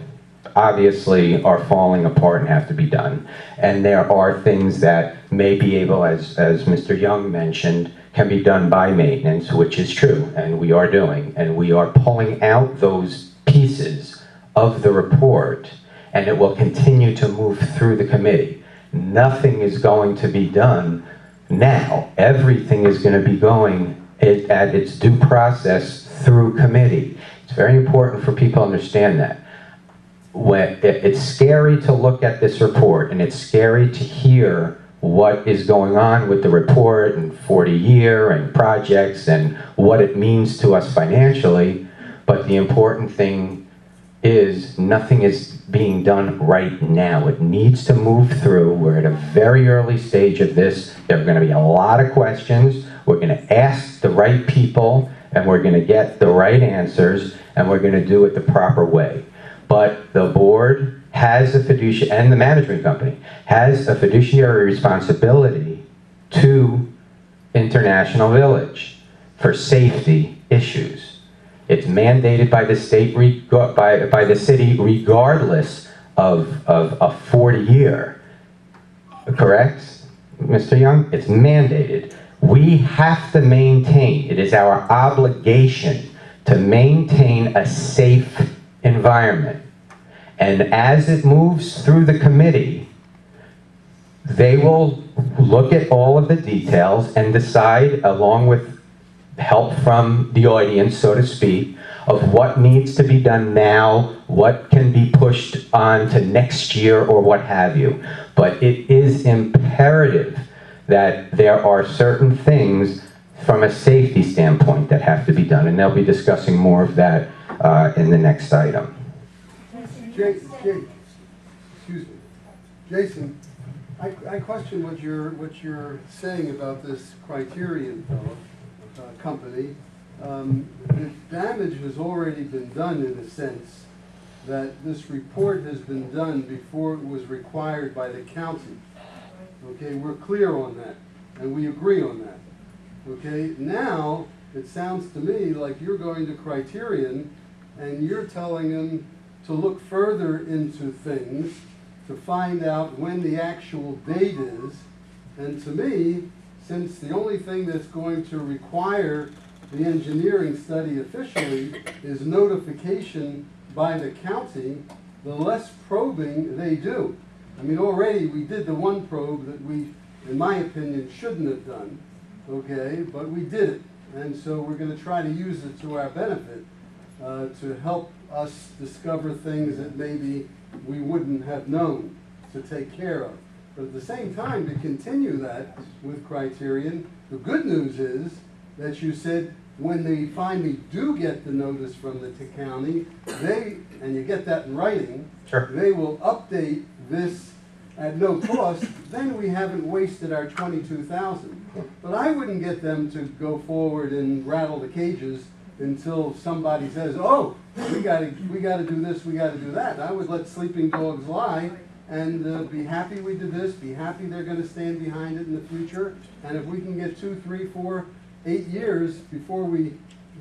obviously are falling apart and have to be done. And there are things that may be able, as Mr. Young mentioned, can be done by maintenance, which is true, and we are doing. And we are pulling out those pieces of the report, and it will continue to move through the committee. Nothing is going to be done now. Everything is going to be going at its due process through committee. It's very important for people to understand that. It's scary to look at this report, and it's scary to hear what is going on with the report and 40-year and projects and what it means to us financially, but the important thing is nothing is being done right now. It needs to move through. We're at a very early stage of this. There are going to be a lot of questions. We're going to ask the right people, and we're going to get the right answers, and we're going to do it the proper way. But the board has a fiduciary, and the management company has a fiduciary responsibility to International Village for safety issues. It's mandated by the state, by the city, regardless of a 40-year. Correct, Mr. Young? It's mandated. We have to maintain, it is our obligation to maintain a safe environment. And as it moves through the committee, they will look at all of the details and decide, along with help from the audience, so to speak, of what needs to be done now, what can be pushed on to next year, or what have you. But it is imperative that there are certain things from a safety standpoint that have to be done, and they'll be discussing more of that in the next item. Excuse me. Jason, I question what you're saying about this Criterion company. The damage has already been done in a sense that this report has been done before it was required by the county. Okay, we're clear on that, and we agree on that. Okay, now it sounds to me like you're going to Criterion and you're telling them to look further into things to find out when the actual date is. And to me, since the only thing that's going to require the engineering study officially is notification by the county, the less probing they do. I mean, already we did the one probe that we, in my opinion, shouldn't have done, okay, but we did it. And so we're going to try to use it to our benefit to help us discover things that maybe we wouldn't have known to take care of. But at the same time, to continue that with Criterion, the good news is that you said when they finally do get the notice from the county, and you get that in writing, sure, they will update this at no cost. Then we haven't wasted our $22,000. But I wouldn't get them to go forward and rattle the cages until somebody says, "Oh, we got to do this, we got to do that." I would let sleeping dogs lie and be happy we did this, be happy they're going to stand behind it in the future. And if we can get 2, 3, 4, 8 years before we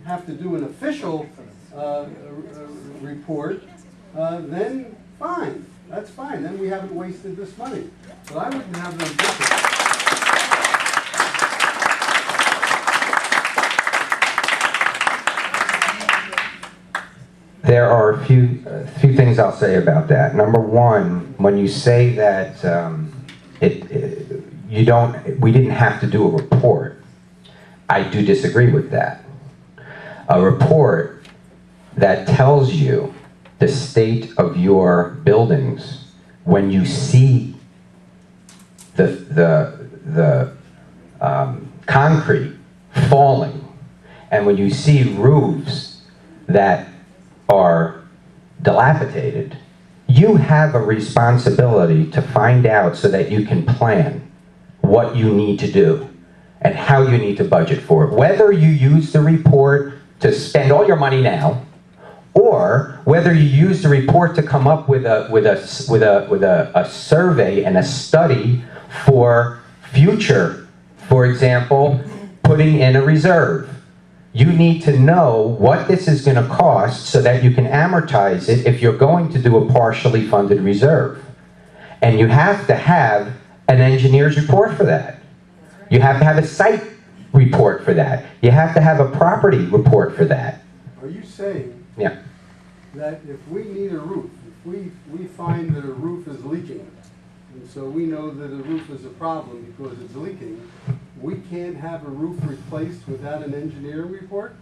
have to do an official report, then fine. That's fine. Then we haven't wasted this money. But I wouldn't have them do it. There are a few things I'll say about that. Number one, when you say that we didn't have to do a report, I do disagree with that. A report that tells you the state of your buildings when you see the concrete falling, and when you see roofs that are dilapidated, you have a responsibility to find out so that you can plan what you need to do and how you need to budget for it. Whether you use the report to spend all your money now, or whether you use the report to come up with a survey and a study for future, for example, putting in a reserve. You need to know what this is going to cost so that you can amortize it if you're going to do a partially funded reserve. And you have to have an engineer's report for that. You have to have a site report for that. You have to have a property report for that. Are you saying that if we need a roof, if we find that a roof is leaking, and so we know that a roof is a problem because it's leaking, we can't have a roof replaced without an engineering report?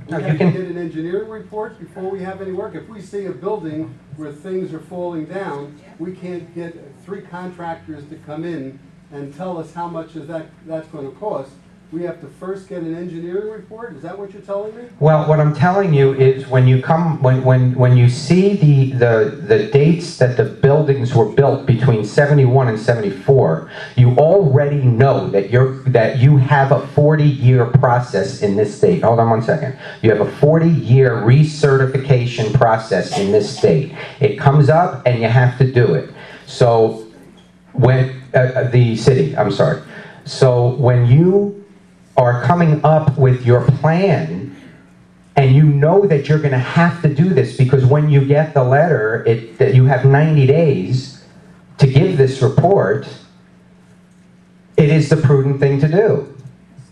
We have to get an engineering report before we have any work. If we see a building where things are falling down, we can't get 3 contractors to come in and tell us how much that's going to cost. We have to first get an engineering report? Is that what you're telling me? Well, what I'm telling you is when you see the dates that the buildings were built between 71 and 74, you already know that you have a 40-year process in this state. Hold on one second. You have a 40-year recertification process in this state. It comes up and you have to do it. So when the city, I'm sorry. So when you are coming up with your plan, and you know that you're going to have to do this because when you get the letter, that you have 90 days to give this report, it is the prudent thing to do.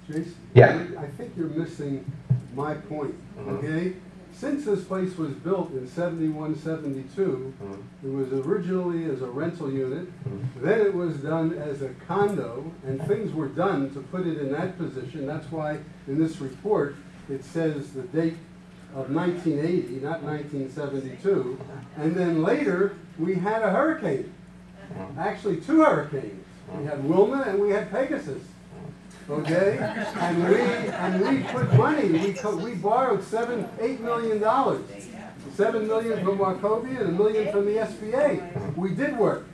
Jason, yeah. I think you're missing my point, okay? Since this place was built in 71, 72, it was originally as a rental unit, then it was done as a condo, and things were done to put it in that position. That's why in this report it says the date of 1980, not 1972. And then later we had a hurricane, actually 2 hurricanes. We had Wilma and we had Pegasus. okay? And we put money, we borrowed $8 million. $7 million from Wachovia and $1 million from the SBA. We did work.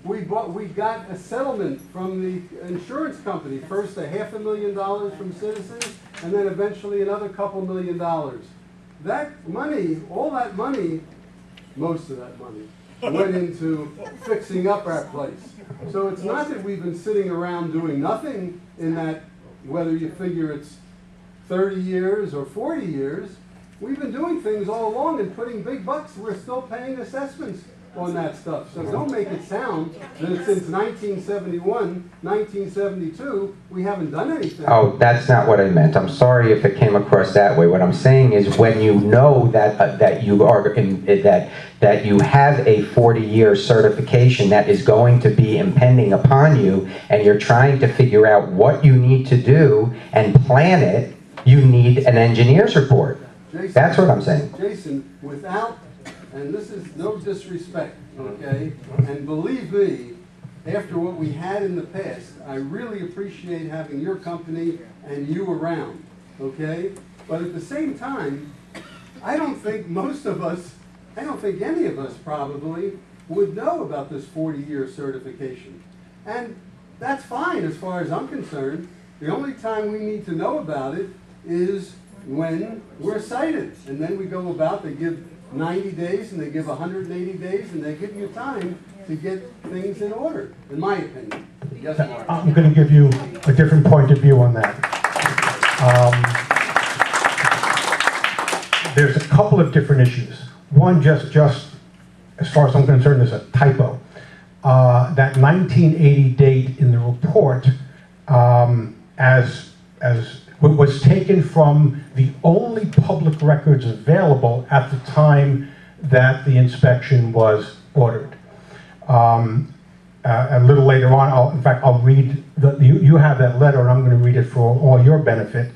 We got a settlement from the insurance company. First $500,000 from Citizens, and then eventually another couple $1 million. That money, all that money, most of that money, went into fixing up our place. So it's not that we've been sitting around doing nothing in that, whether you figure it's 30 years or 40 years, we've been doing things all along and putting big bucks. We're still paying assessments on that stuff. So don't make it sound that since 1971, 1972, we haven't done anything. Oh, that's not what I meant. I'm sorry if it came across that way. What I'm saying is when you know that that you have a 40-year certification that is going to be impending upon you, and you're trying to figure out what you need to do and plan it, you need an engineer's report. Jason, that's what I'm saying. Jason, without, and this is no disrespect, okay, and believe me, after what we had in the past, I really appreciate having your company and you around, okay? But at the same time, I don't think most of us, I don't think any of us probably would know about this 40-year certification. And that's fine as far as I'm concerned. The only time we need to know about it is when we're cited. And then we go about, they give 90 days and they give 180 days and they give you time to get things in order, in my opinion. Yes, Mark? I'm going to give you a different point of view on that. There's a couple of different issues. One, just as far as I'm concerned, is a typo. That 1980 date in the report, as was taken from the only public records available at the time that the inspection was ordered. A little later on, in fact, I'll read, you have that letter and I'm going to read it for all your benefit.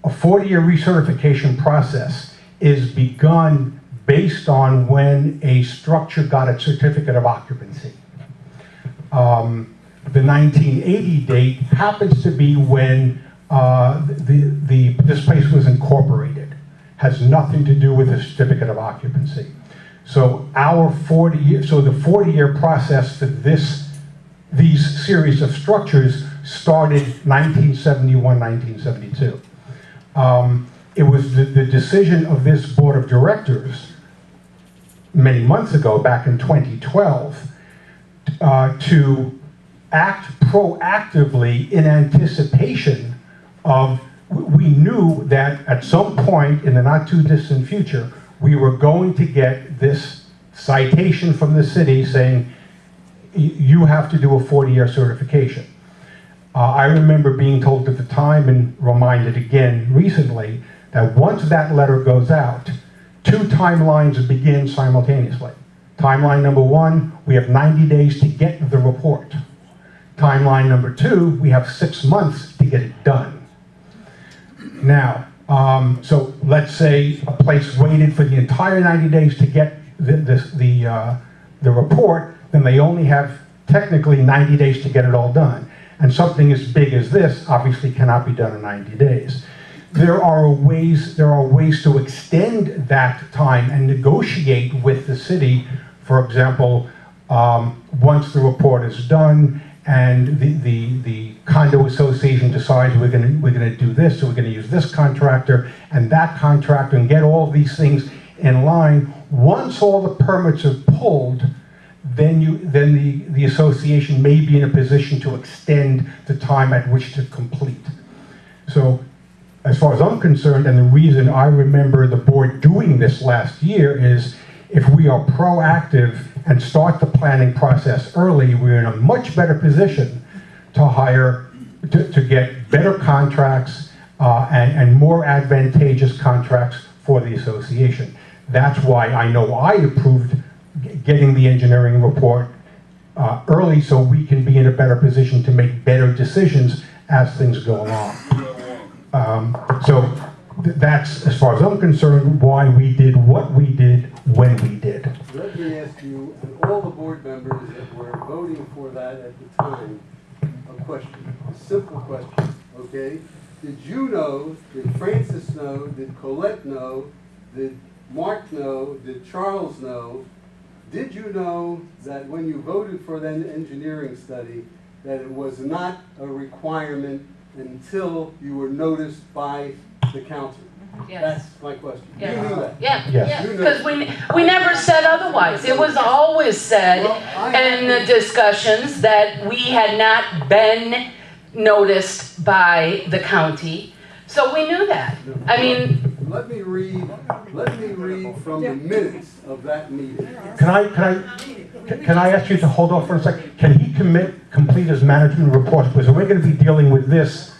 A 40-year recertification process is begun based on when a structure got its certificate of occupancy. The 1980 date happens to be when this place was incorporated. Has nothing to do with the certificate of occupancy. So the 40-year process for these series of structures started 1971, 1972. It was the decision of this board of directors many months ago, back in 2012, to act proactively in anticipation of, we knew that at some point in the not too distant future, we were going to get this citation from the city saying, you have to do a 40-year certification. I remember being told at the time, and reminded again recently, that once that letter goes out, 2 timelines begin simultaneously. Timeline number 1, we have 90 days to get the report. Timeline number 2, we have 6 months to get it done. Now, so let's say a place waited for the entire 90 days to get the report, then they only have technically 90 days to get it all done. And something as big as this obviously cannot be done in 90 days. There are ways to extend that time and negotiate with the city. For example, once the report is done and the condo association decides we're going to do this, so we're going to use this contractor and that contractor and get all these things in line. Once all the permits are pulled, then the association may be in a position to extend the time at which to complete. So, as far as I'm concerned, and the reason I remember the board doing this last year is, if we are proactive and start the planning process early, we're in a much better position to get better contracts and more advantageous contracts for the association. That's why I know I approved getting the engineering report early, so we can be in a better position to make better decisions as things go along. That's, as far as I'm concerned, why we did what we did when we did. Let me ask you, and all the board members that were voting for that at the time, question, a simple question, okay? Did you know, did Francis know, did Colette know, did Mark know, did Charles know, did you know that when you voted for that engineering study, that it was not a requirement until you were noticed by the council? Yes. That's my question. Yes. You knew that? Yeah, Yes. You knew because that. we never said otherwise. It was always said in the discussions that we had not been noticed by the county, so we knew that. I mean, let me read from the minutes of that meeting. Can I ask you to hold off for a second? Can he complete his management report? Because we're going to be dealing with this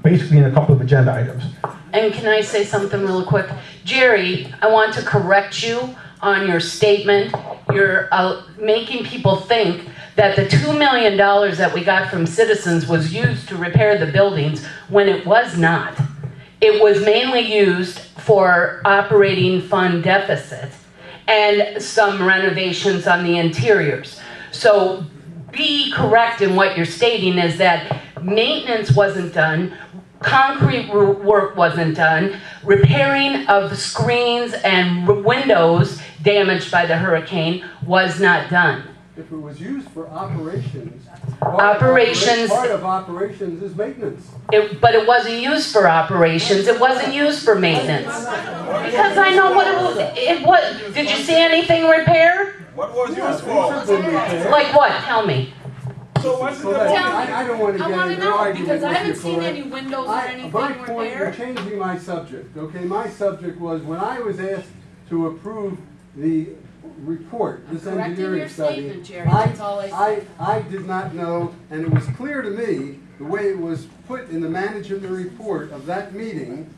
basically in a couple of agenda items. and can I say something real quick? Jerry, I want to correct you on your statement. You're making people think that the $2 million that we got from citizens was used to repair the buildings when it was not. It was mainly used for operating fund deficit and some renovations on the interiors. So be correct in what you're stating is that maintenance wasn't done, concrete work wasn't done, repairing of screens and windows damaged by the hurricane was not done. If it was used for operations, part of operations is maintenance. But it wasn't used for operations. It wasn't used for maintenance. Because I know what it was. Did you see anything repaired? What was used for? Like what? Tell me. So what's the I don't want to I get wanna into know, argument because I with haven't you, seen Colette. any windows or anything My point, you're repaired. changing my subject, okay? My subject was when I was asked to approve the report, this Correcting engineering your study, statement, Jerry, that's all I said. I did not know, and it was clear to me, the way it was put in the management report of that meeting,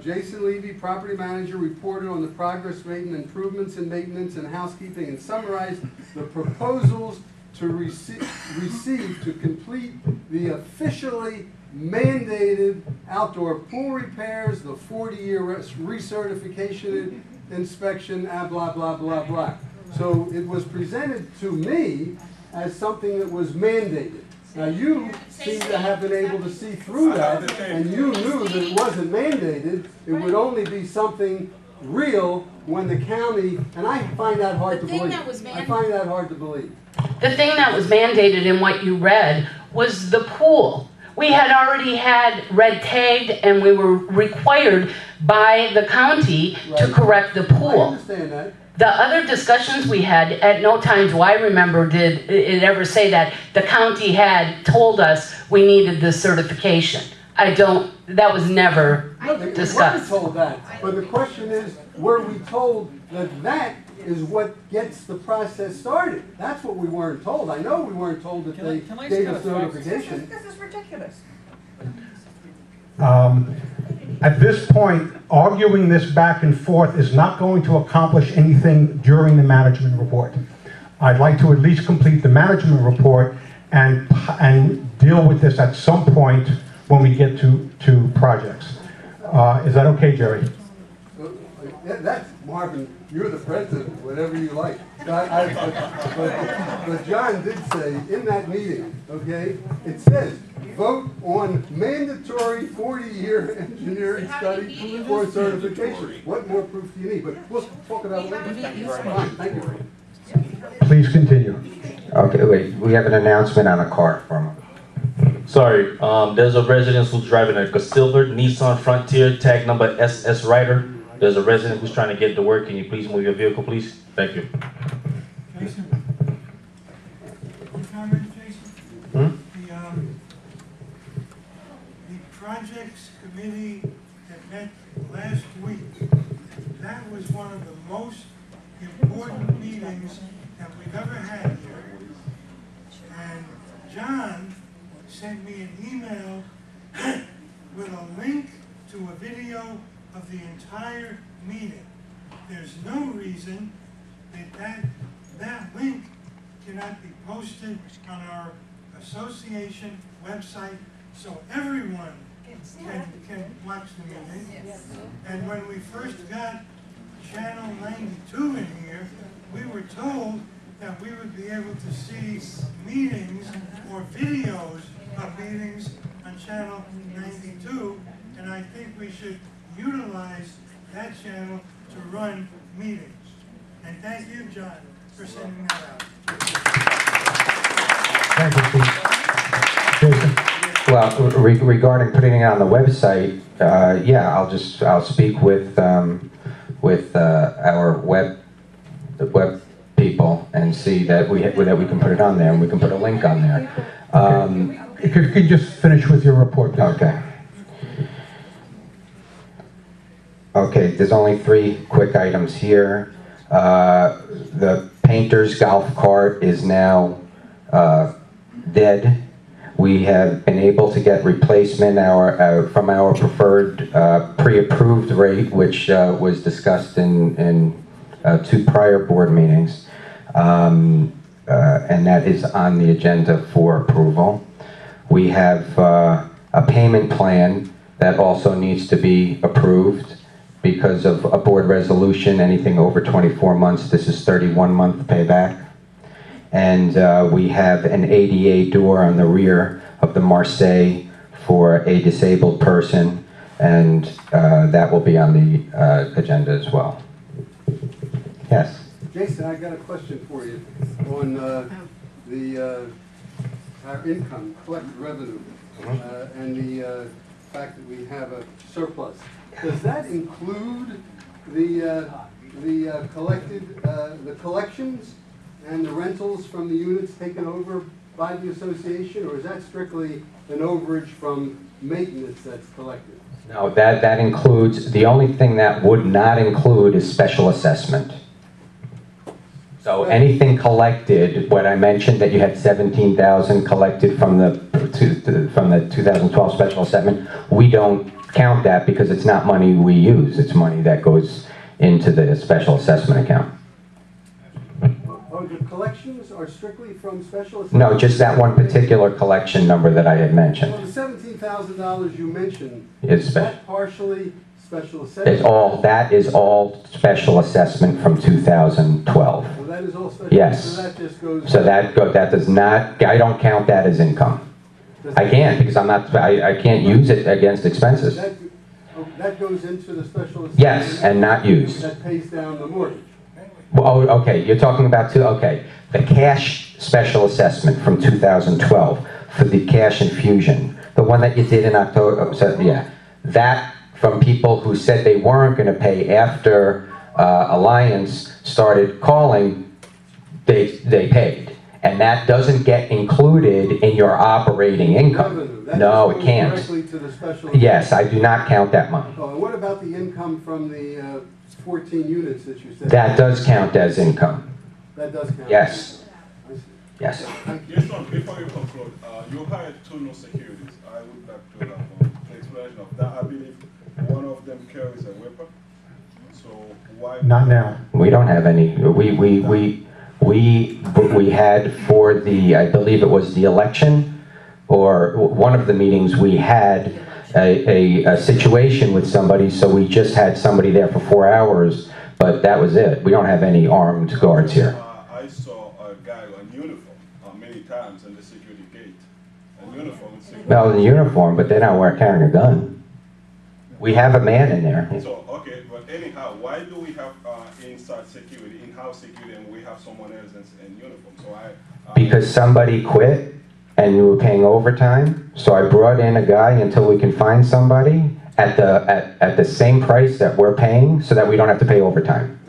Jason Levy, property manager, reported on the progress made in improvements in maintenance and housekeeping and summarized the proposals to receive to complete the officially mandated outdoor pool repairs, the 40-year recertification inspection, blah, blah, blah, blah. So it was presented to me as something that was mandated. Now you seem to have been able to see through that, and you knew that it wasn't mandated. It would only be something real when the county, and I find that hard to believe. I find that hard to believe. The thing that was mandated in what you read was the pool. We had already had red tagged and we were required by the county to correct the pool. I understand that. The other discussions we had, at no time do I remember did it ever say that the county had told us we needed this certification. That was never discussed. We weren't told that, but the question is, were we told that that is what gets the process started? That's what we weren't told. I know we weren't told that they gave us notification. This is ridiculous. At this point, arguing this back and forth is not going to accomplish anything during the management report. I'd like to at least complete the management report and deal with this at some point when we get to projects. Is that okay, Jerry? That's, Marvin, you're the president, whatever you like. But John did say in that meeting, okay, it says, vote on mandatory 40-year engineering study for certification. What more proof do you need? But we'll talk about it later. Fine, thank you. Please continue. Okay, wait, we have an announcement on a car from him. Sorry, there's a resident who's driving a silver Nissan Frontier, tag number SS Rider. There's a resident who's trying to get to work. Can you please move your vehicle, please? Thank you. The projects committee that met last week, that was one of the most important meetings that we've ever had here. And John sent me an email with a link to a video of the entire meeting. There's no reason that link cannot be posted on our association website so everyone can watch the meeting. And when we first got Channel 92 in here, we were told that we would be able to see meetings or videos of meetings on channel 92, and I think we should utilize that channel to run meetings. And thank you, John, for sending that out. Thank you, Steve. Jason? Well, regarding putting it on the website, yeah, I'll speak with our web people and see that we can put it on there, and we can put a link on there. If you could just finish with your report, please. Okay. Okay, there's only 3 quick items here. The painter's golf cart is now dead. We have been able to get replacement from our preferred pre-approved rate, which was discussed in 2 prior board meetings, and that is on the agenda for approval. We have a payment plan that also needs to be approved because of a board resolution. Anything over 24 months, this is 31-month payback. And we have an ADA door on the rear of the Marseille for a disabled person, and that will be on the agenda as well. Yes? Jason, I got a question for you on our income, collected revenue, and the fact that we have a surplus. Does that include the collections and the rentals from the units taken over by the association, or is that strictly an overage from maintenance that's collected? No, that includes, the only thing that would not include is special assessment. So anything collected, what I mentioned that you had 17,000 collected from the 2012 special assessment, we don't count that because it's not money we use. It's money that goes into the special assessment account. Oh, the collections are strictly from special assessment? No, just that one particular collection number that I had mentioned. Well, the $17,000 you mentioned, Is is that partially special assessment? that is all special assessment from 2012. Well, that is all special? Yes. So that just goes... So that does not, I don't count that as income. I can't, because I can't use it against expenses. That goes into the special assessment? Yes, and not used. That pays down the mortgage? Oh, okay, you're talking about the cash special assessment from 2012 for the cash infusion, the one that you did in October, yeah, that from people who said they weren't going to pay after Alliance started calling, they paid. And that doesn't get included in your operating income. No, it can't. Directly to the special... Yes, I do not count that money. Oh, and what about the income from the 14 units that you said? That does count as income. That does count? Yes. Yes. Yes, John, before you conclude, you hired 2 new securities. I would like to have an explanation of that. I believe one of them carries a weapon. So why... Not now. We don't have any. We had for the, I believe it was the election, or one of the meetings, we had a situation with somebody, so we just had somebody there for 4 hours, but that was it. We don't have any armed guards here. I saw a guy in uniform many times in the security gate. In uniform. Well, in uniform, but they're not carrying a gun. We have a man in there. So, okay, but anyhow, why do we have inside security, in-house security, and we have someone else in uniform? So Because somebody quit and we were paying overtime, so I brought in a guy until we can find somebody at the same price that we're paying, so that we don't have to pay overtime.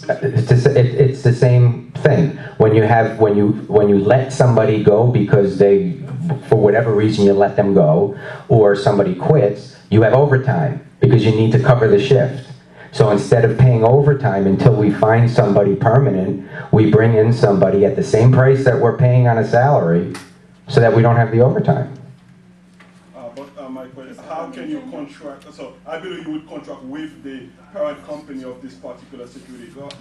It's the same thing. When you let somebody go because they, for whatever reason, you let them go, or somebody quits, you have overtime because you need to cover the shift. So instead of paying overtime until we find somebody permanent, we bring in somebody at the same price that we're paying on a salary, so that we don't have the overtime. But my question is, how can you contract? So I believe you would contract with the parent company of this particular security guard.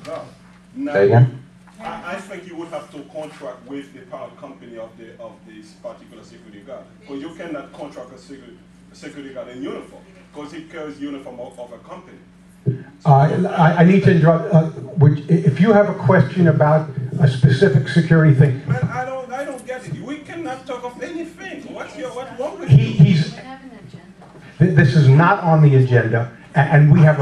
Now, Say again? I think you would have to contract with the parent company of this particular security guard, because you cannot contract a security guard in uniform, because he carries uniform of a company. I need to interrupt. If you have a question about a specific security thing, Man, I don't get it. We cannot talk of anything. What's wrong with you? This is not on the agenda, and we have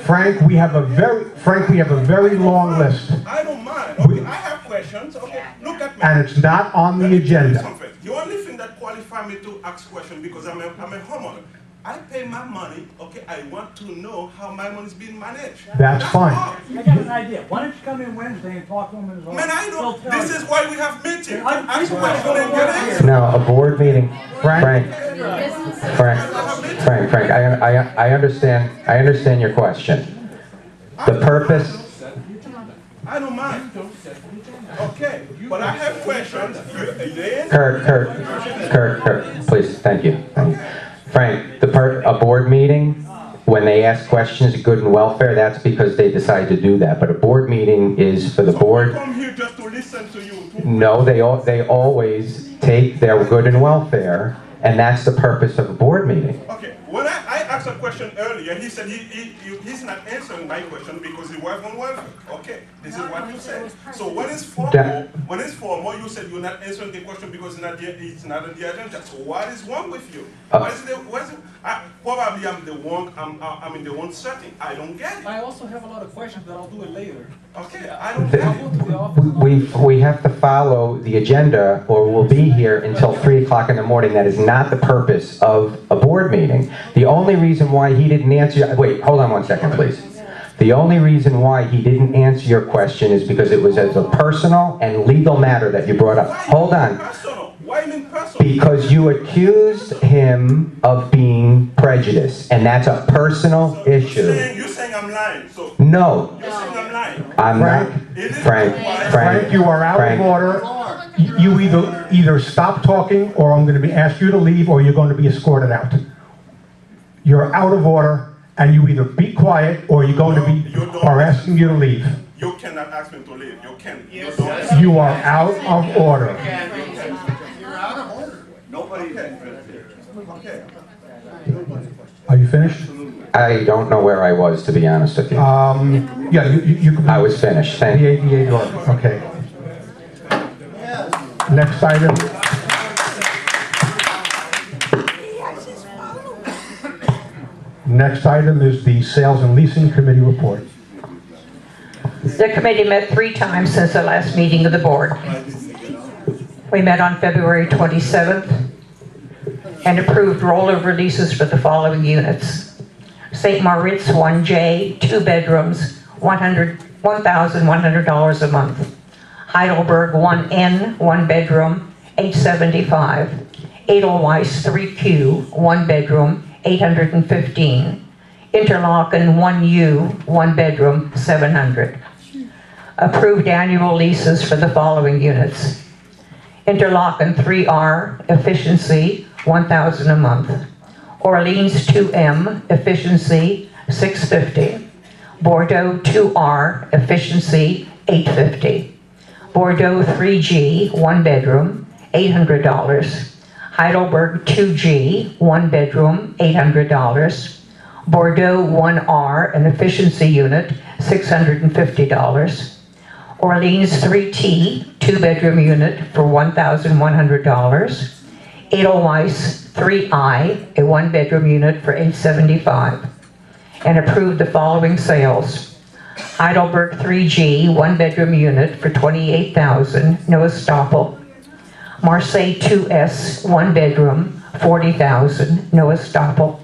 Frank, we have a very long list. I don't mind. Okay, I have questions. Okay, look at me. And it's not on the agenda. The only thing that qualifies me to ask questions because I'm a homeowner. I pay my money, okay, I want to know how my money is being managed. That's fine. all. I got an idea. Why don't you come in Wednesday and talk to him in his office? Man, I know. He'll tell This you. is why we have meetings. Ask questions and get answers. Now, a board meeting, Frank, I understand your question. The purpose, I don't mind. Okay, but I have questions. Kurt, please, thank you. Frank, a board meeting, when they ask questions of good and welfare, that's because they decide to do that. But a board meeting is for the board. Come here just to listen to you. No, they always take their good and welfare, and that's the purpose of a board meeting. Okay, when I asked a question earlier, he said he's not answering my question because he was on welfare. Okay, this is what you said. So when it's formal, you said you're not answering the question because it's not on the agenda. So what is wrong with you? Probably I'm in the one setting. I don't get it. I also have a lot of questions, but I'll do it later. Okay, I don't get it. I'll go to the office. We have to follow the agenda, or we'll be here until 3 o'clock in the morning. That is not the purpose of a board meeting. The only reason why he didn't answer, wait, hold on 1 second, please. The only reason why he didn't answer your question is because it was as a personal and legal matter that you brought up. Hold on. Why you mean personal? Because you accused him of being prejudiced, and that's a personal issue. You're saying I'm lying. So No. you're saying I'm lying. I'm not. Frank, you are out of order. You either stop talking, or I'm going to ask you to leave, or you're going to be escorted out. You're out of order, and you either be quiet, or you're going to be, or asking you to leave. You cannot ask me to leave. You can. You are out of order. You're out of order. Nobody. Okay. Are you finished? I don't know where I was, to be honest with you. Yeah, you can. I was finished. Thank you. The ADA door. Okay. Next item. Next item is the Sales and Leasing Committee report. The committee met 3 times since the last meeting of the board. We met on February 27th and approved rollover leases for the following units. St. Moritz 1J, 2 bedrooms, $1,100 a month. Heidelberg 1N, 1 bedroom, $875. Edelweiss 3Q, 1 bedroom, $815. Interlaken 1U, 1 bedroom, $700. Approved annual leases for the following units. Interlaken 3R, efficiency, $1,000 a month. Orleans 2M, efficiency, $650. Bordeaux 2R, efficiency, $850. Bordeaux 3G, 1 bedroom, $800. Heidelberg 2G, 1 bedroom, $800. Bordeaux 1R, an efficiency unit, $650. Orleans 3T, 2 bedroom unit for $1,100. Edelweiss 3I, a 1 bedroom unit for $875. And approved the following sales. Heidelberg 3G, 1 bedroom unit for $28,000, no estoppel. Marseille 2S, 1 bedroom, $40,000, no estoppel.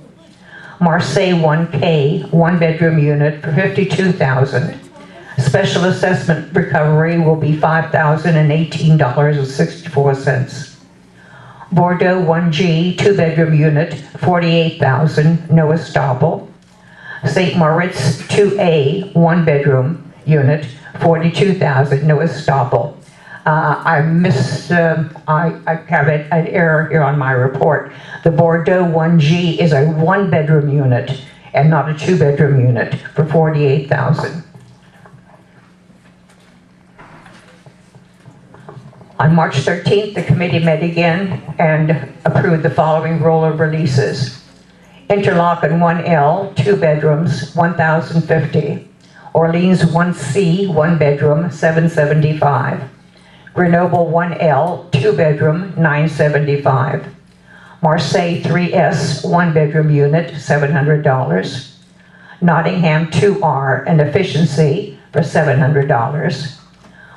Marseille 1K, 1 bedroom unit for $52,000. Special assessment recovery will be $5,018.64. Bordeaux 1G, 2 bedroom unit, $48,000, no estoppel. St. Moritz 2A, 1 bedroom unit, $42,000, no estoppel. I have an error here on my report. The Bordeaux 1G is a 1 bedroom unit and not a 2 bedroom unit for $48,000. On March 13th, the committee met again and approved the following rollover leases. Interlaken 1L, 2 bedrooms, $1,050. Orleans 1C, 1 bedroom, $775. Grenoble 1L, 2 bedroom, $975. Marseille 3S, 1 bedroom unit, $700. Nottingham 2R, an efficiency, for $700.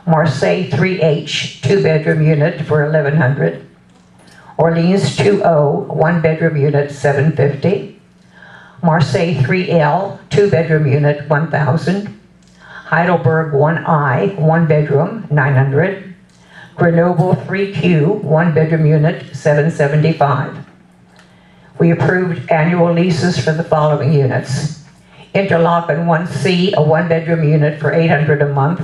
Marseille 3H, 2 bedroom unit, for $1,100. Orleans 2O, 1 bedroom unit, $750. Marseille 3L, 2 bedroom unit, $1,000. Heidelberg 1I, 1 bedroom, $900. Grenoble 3Q, 1 bedroom unit, $775. We approved annual leases for the following units. Interlaken 1C, a 1 bedroom unit for $800 a month.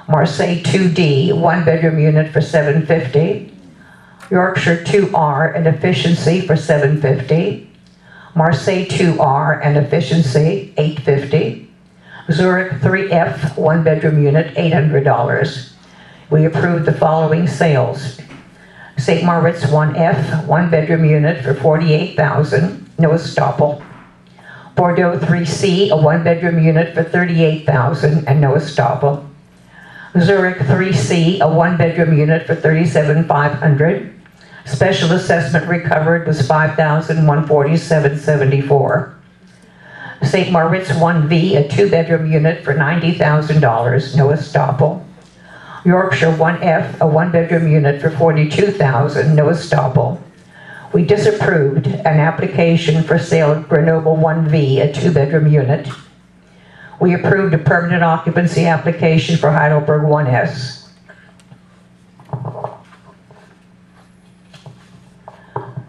Marseille 2D, 1 bedroom unit for $750. Yorkshire 2R, an efficiency, for $750. Marseille 2R, an efficiency, $850. Zurich 3F, 1 bedroom unit, $800. We approved the following sales. St. Moritz 1F, 1 bedroom unit for $48,000, no estoppel. Bordeaux 3C, a 1 bedroom unit for $38,000 and no estoppel. Zurich 3C, a 1 bedroom unit for $37,500. Special assessment recovered was $5,147.74. St. Moritz 1V, a 2 bedroom unit for $90,000, no estoppel. Yorkshire 1F, a 1 bedroom unit for $42,000, no estoppel. We disapproved an application for sale of Grenoble 1V, a 2 bedroom unit. We approved a permanent occupancy application for Heidelberg 1S.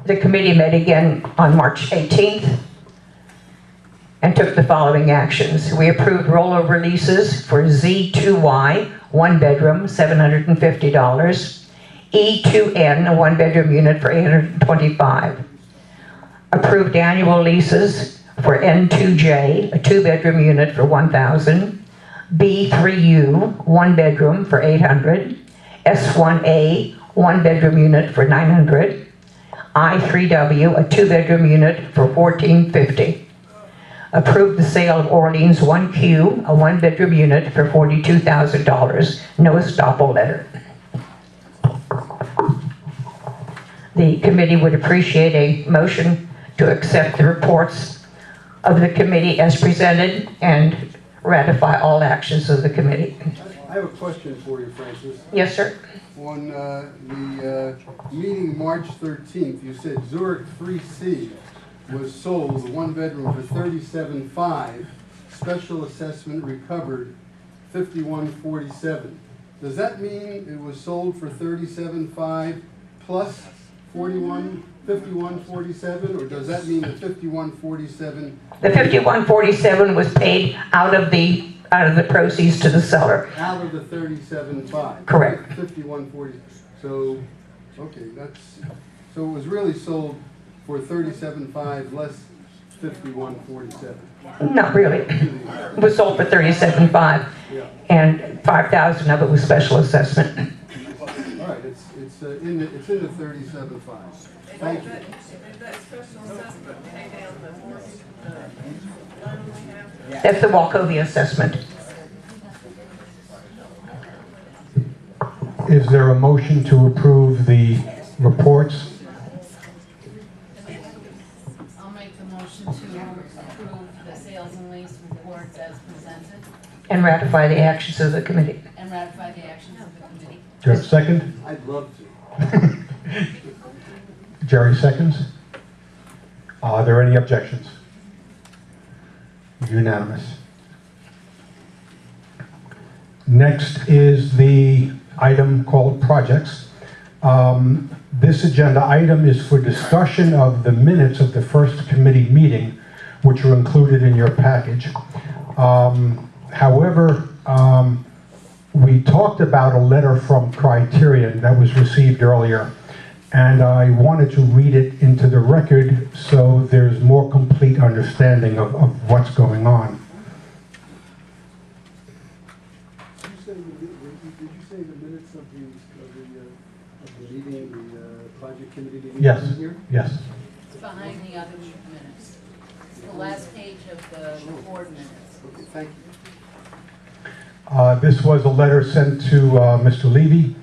The committee met again on March 18th and took the following actions. We approved rollover leases for Z2Y, 1 bedroom, $750. E2N, a 1 bedroom unit for $825. Approved annual leases for N2J, a 2 bedroom unit for $1,000. B3U, 1 bedroom for $800. S1A, 1 bedroom unit for $900. I3W, a 2 bedroom unit for $1,450. Approved the sale of Orleans 1Q, a 1 bedroom unit for $42,000, no estoppel letter. The committee would appreciate a motion to accept the reports of the committee as presented and ratify all actions of the committee. I have a question for you, Francis. Yes, sir. On the meeting March 13th, you said Zurich 3C was sold, the 1 bedroom, for $37,500. Special assessment recovered $51,47. Does that mean it was sold for $37,500 plus $51,47, or does that mean the $51,47? The $51,47 was paid out of the proceeds to the seller. Out of the $37,500. Correct. $51,47. So, okay, so it was really sold for $37,500 less $51,47. Not really. It was sold for $37,500, and $5,000 of it was special assessment. All right, it's in the $37,500. Thank you. That's the Wachovia assessment. Is there a motion to approve the reports? I'll make the motion to approve the sales and lease reports as presented. And ratify the actions of the committee. And ratify the actions of the committee. Do you have a second? I'd love to. Jerry seconds. Are there any objections? Unanimous. Next is the item called projects. This agenda item is for discussion of the minutes of the first committee meeting, which are included in your package. However, we talked about a letter from Criterion that was received earlier, and I wanted to read it into the record so there's more complete understanding of what's going on. Did you say the minutes of the meeting, the project committee meeting? Yes, Here? yes. It's behind the other minutes. the last page of the board minutes. Okay, thank you. This was a letter sent to Mr. Levy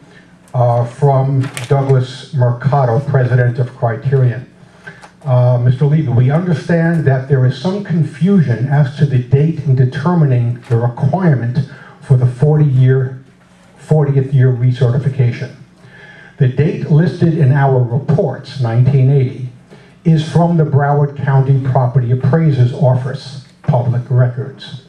from Douglas Mercado, president of Criterion. Mr. Levy, we understand that there is some confusion as to the date in determining the requirement for the 40th year recertification. The date listed in our reports, 1980, is from the Broward County Property Appraiser's Office, Public Records.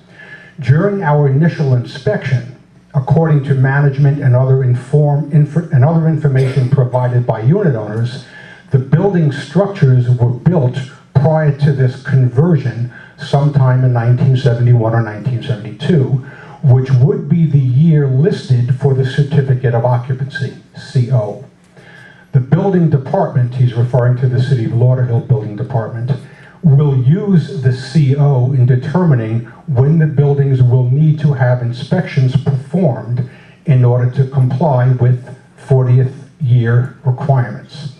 During our initial inspection, according to management and other information provided by unit owners, the building structures were built prior to this conversion sometime in 1971 or 1972, which would be the year listed for the Certificate of Occupancy, CO. The building department, he's referring to the City of Lauderhill Building Department, will use the CO in determining when the buildings will need to have inspections performed in order to comply with 40th year requirements.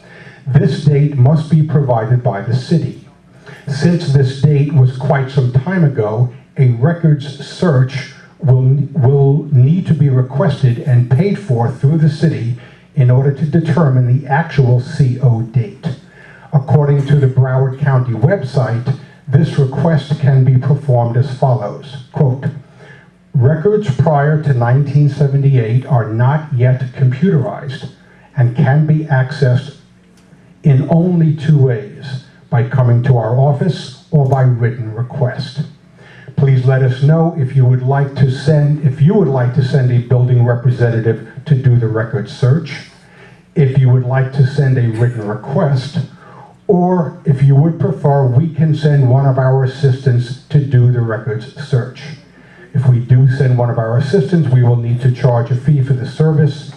This date must be provided by the city. Since this date was quite some time ago, a records search will need to be requested and paid for through the city in order to determine the actual CO date. According to the Broward County website, this request can be performed as follows, quote, records prior to 1978 are not yet computerized and can be accessed in only two ways, by coming to our office or by written request. Please let us know if you would like to send a building representative to do the record search, if you would like to send a written request, or if you would prefer, we can send one of our assistants to do the records search. If we do send one of our assistants, we will need to charge a fee for the service.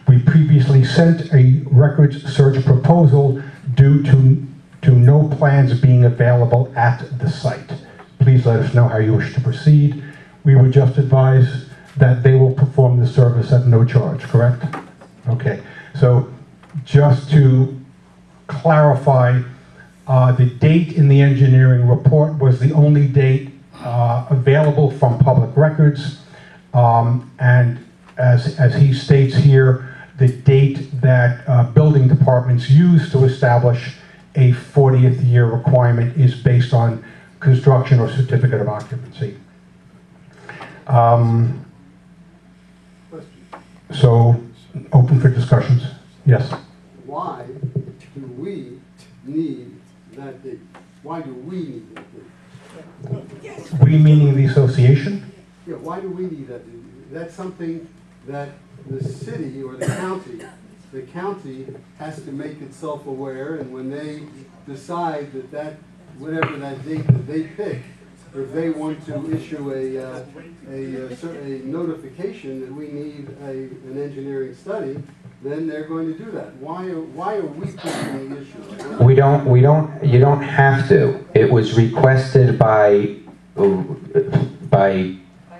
We previously sent a records search proposal due to no plans being available at the site. Please let us know how you wish to proceed. We would just advise that they will perform the service at no charge, correct? Okay, so just to clarify, the date in the engineering report was the only date available from public records, and as he states here, the date that building departments use to establish a 40th year requirement is based on construction or certificate of occupancy. So, open for discussions. Yes? Why do we need that date? Why do we need that date? We meaning the association? Yeah, why do we need that date? That's something that the city or the county has to make itself aware, and when they decide that whatever that date that they pick, if they want to issue a notification that we need an engineering study, then they're going to do that. Why are we pushing the issue? You don't have to. It was requested by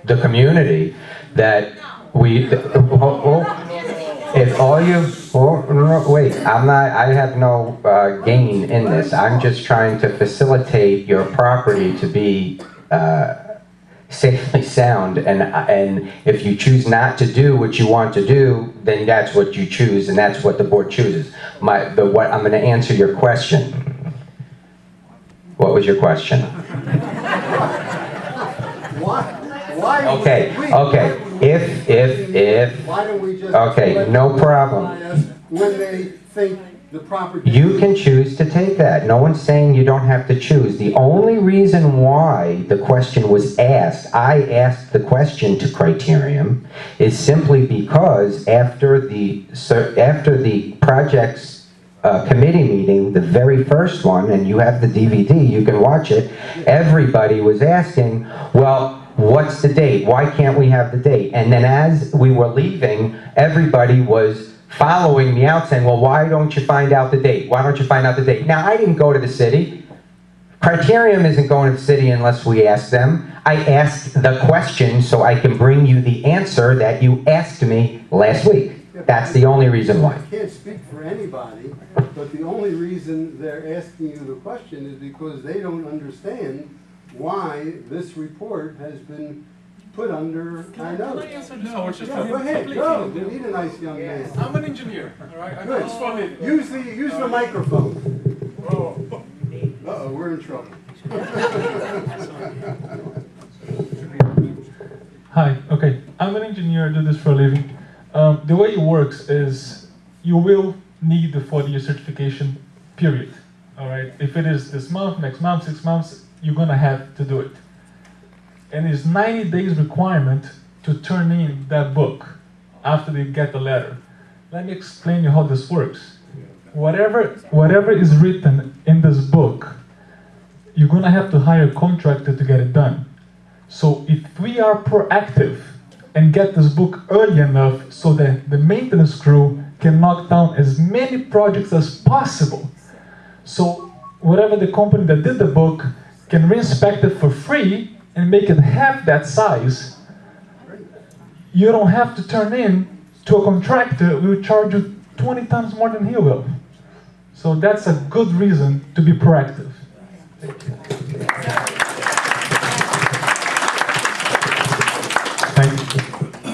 the community that if all you, wait, I have no gain in this. I'm just trying to facilitate your property to be safely sound, and if you choose not to do what you want to do, then that's what you choose, and that's what the board chooses. I'm going to answer your question. What was your question? Why okay. Why don't we just okay, no problem. When they think the proper You can choose to take that. No one's saying you don't have to choose. The only reason why the question was asked, I asked the question to Criterion, is simply because after the project's committee meeting, the very first one, and you have the DVD, you can watch it, everybody was asking, well, what's the date? Why can't we have the date? And then as we were leaving, everybody was following me out saying, well, why don't you find out the date? Why don't you find out the date? Now, I didn't go to the city. Criterion isn't going to the city unless we ask them. I asked the question so I can bring you the answer that you asked me last week. That's the only reason why. I can't speak for anybody, but the only reason they're asking you the question is because they don't understand why this report has been put under our notice. No, it's just Go ahead, go. We need a nice young man. I'm an engineer, all right? I do this for a living. Use the microphone. Uh-oh, we're in trouble. Hi, okay. I'm an engineer, I do this for a living. The way it works is you will need the 40-year certification, period. All right? If it is this month, next month, 6 months, you're gonna have to do it. And it's 90 days requirement to turn in that book after they get the letter. Let me explain you how this works. Whatever is written in this book, you're gonna have to hire a contractor to get it done. So if we are proactive and get this book early enough so that the maintenance crew can knock down as many projects as possible, so whatever the company that did the book can re-inspect it for free and make it half that size, you don't have to turn in to a contractor who will charge you 20 times more than he will. So that's a good reason to be proactive.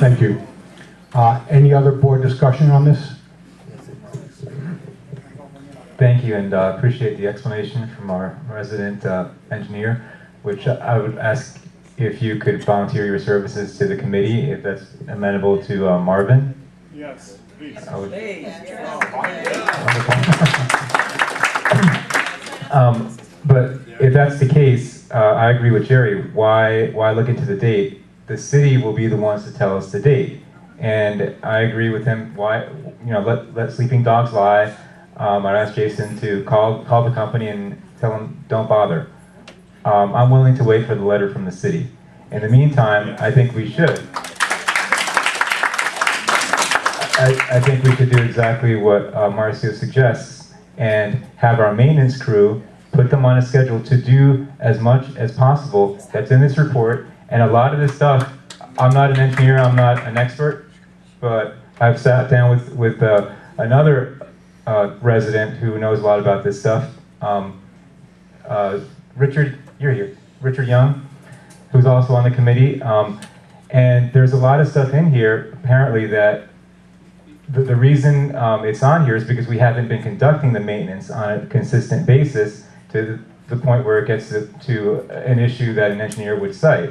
Thank you. Any other board discussion on this? Thank you, and appreciate the explanation from our resident engineer, which I would ask if you could volunteer your services to the committee, if that's amenable to Marvin. Yes, please. But if that's the case, I agree with Jerry. Why look into the date? The city will be the ones to tell us the date, and I agree with him. Why, let sleeping dogs lie. I'd ask Jason to call the company and tell them don't bother. I'm willing to wait for the letter from the city. In the meantime, I think we should. I think we could do exactly what Marcio suggests and have our maintenance crew put them on a schedule to do as much as possible that's in this report. And a lot of this stuff, I'm not an engineer, I'm not an expert, but I've sat down with another resident who knows a lot about this stuff. Richard, you're here. Richard Young, who's also on the committee. And there's a lot of stuff in here, apparently, that the reason it's on here is because we haven't been conducting the maintenance on a consistent basis to the point where it gets to an issue that an engineer would cite.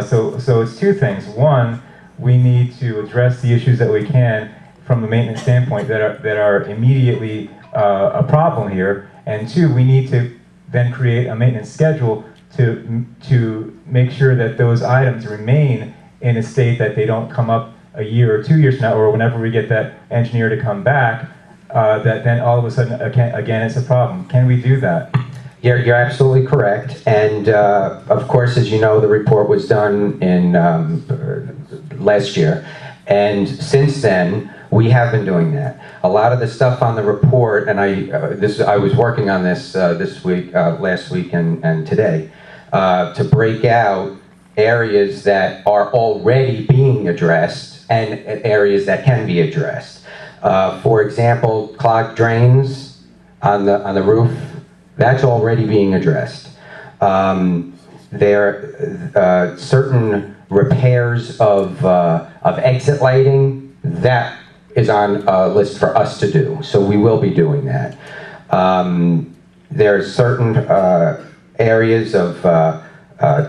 So it's two things. One, we need to address the issues that we can from the maintenance standpoint that are immediately a problem here. And two, we need to then create a maintenance schedule to make sure that those items remain in a state that they don't come up a year or 2 years from now, or whenever we get that engineer to come back, that then all of a sudden, again, it's a problem. Can we do that? You're absolutely correct. And of course, as you know, the report was done in last year. And since then, we have been doing that. A lot of the stuff on the report, and I was working on this this week, last week, and today, to break out areas that are already being addressed and areas that can be addressed. For example, clogged drains on the roof. That's already being addressed. There are certain repairs of exit lighting. That is on a list for us to do, so we will be doing that. There are certain areas of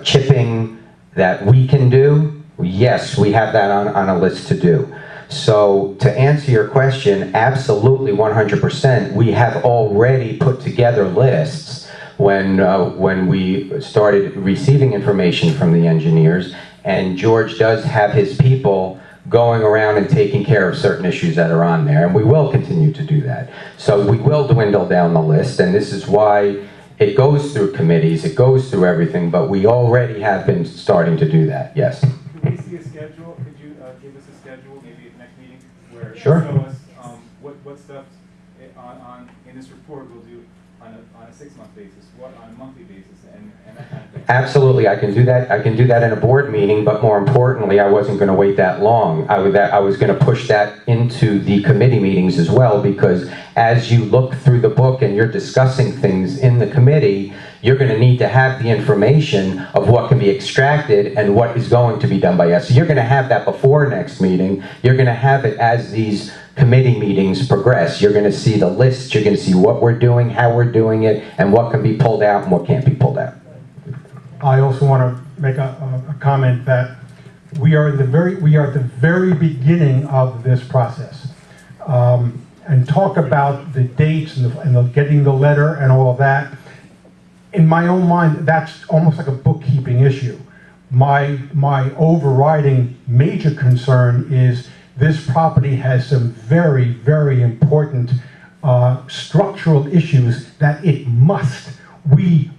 chipping that we can do. Yes, we have that on a list to do. So to answer your question, absolutely 100%, we have already put together lists when we started receiving information from the engineers, and George does have his people going around and taking care of certain issues that are on there, and we will continue to do that. So we will dwindle down the list, and this is why it goes through committees, it goes through everything, but we already have been starting to do that, yes. Could we see a schedule? Could you give us a schedule, maybe at the next meeting, where Sure. you show us what stuff in this report we'll do on a 6-month basis, what on a monthly basis, and that kind of thing. Absolutely, I can do that. I can do that in a board meeting, but more importantly, I wasn't going to wait that long. I was going to push that into the committee meetings as well, because as you look through the book and you're discussing things in the committee, you're going to need to have the information of what can be extracted and what is going to be done by us. So you're going to have that before next meeting. You're going to have it as these committee meetings progress. You're going to see the lists, you're going to see what we're doing, how we're doing it, and what can be pulled out and what can't be pulled out. I also want to make a comment that we are at the very beginning of this process, and talk about the dates and the getting the letter and all of that. In my own mind, that's almost like a bookkeeping issue. My overriding major concern is this property has some very, very important structural issues that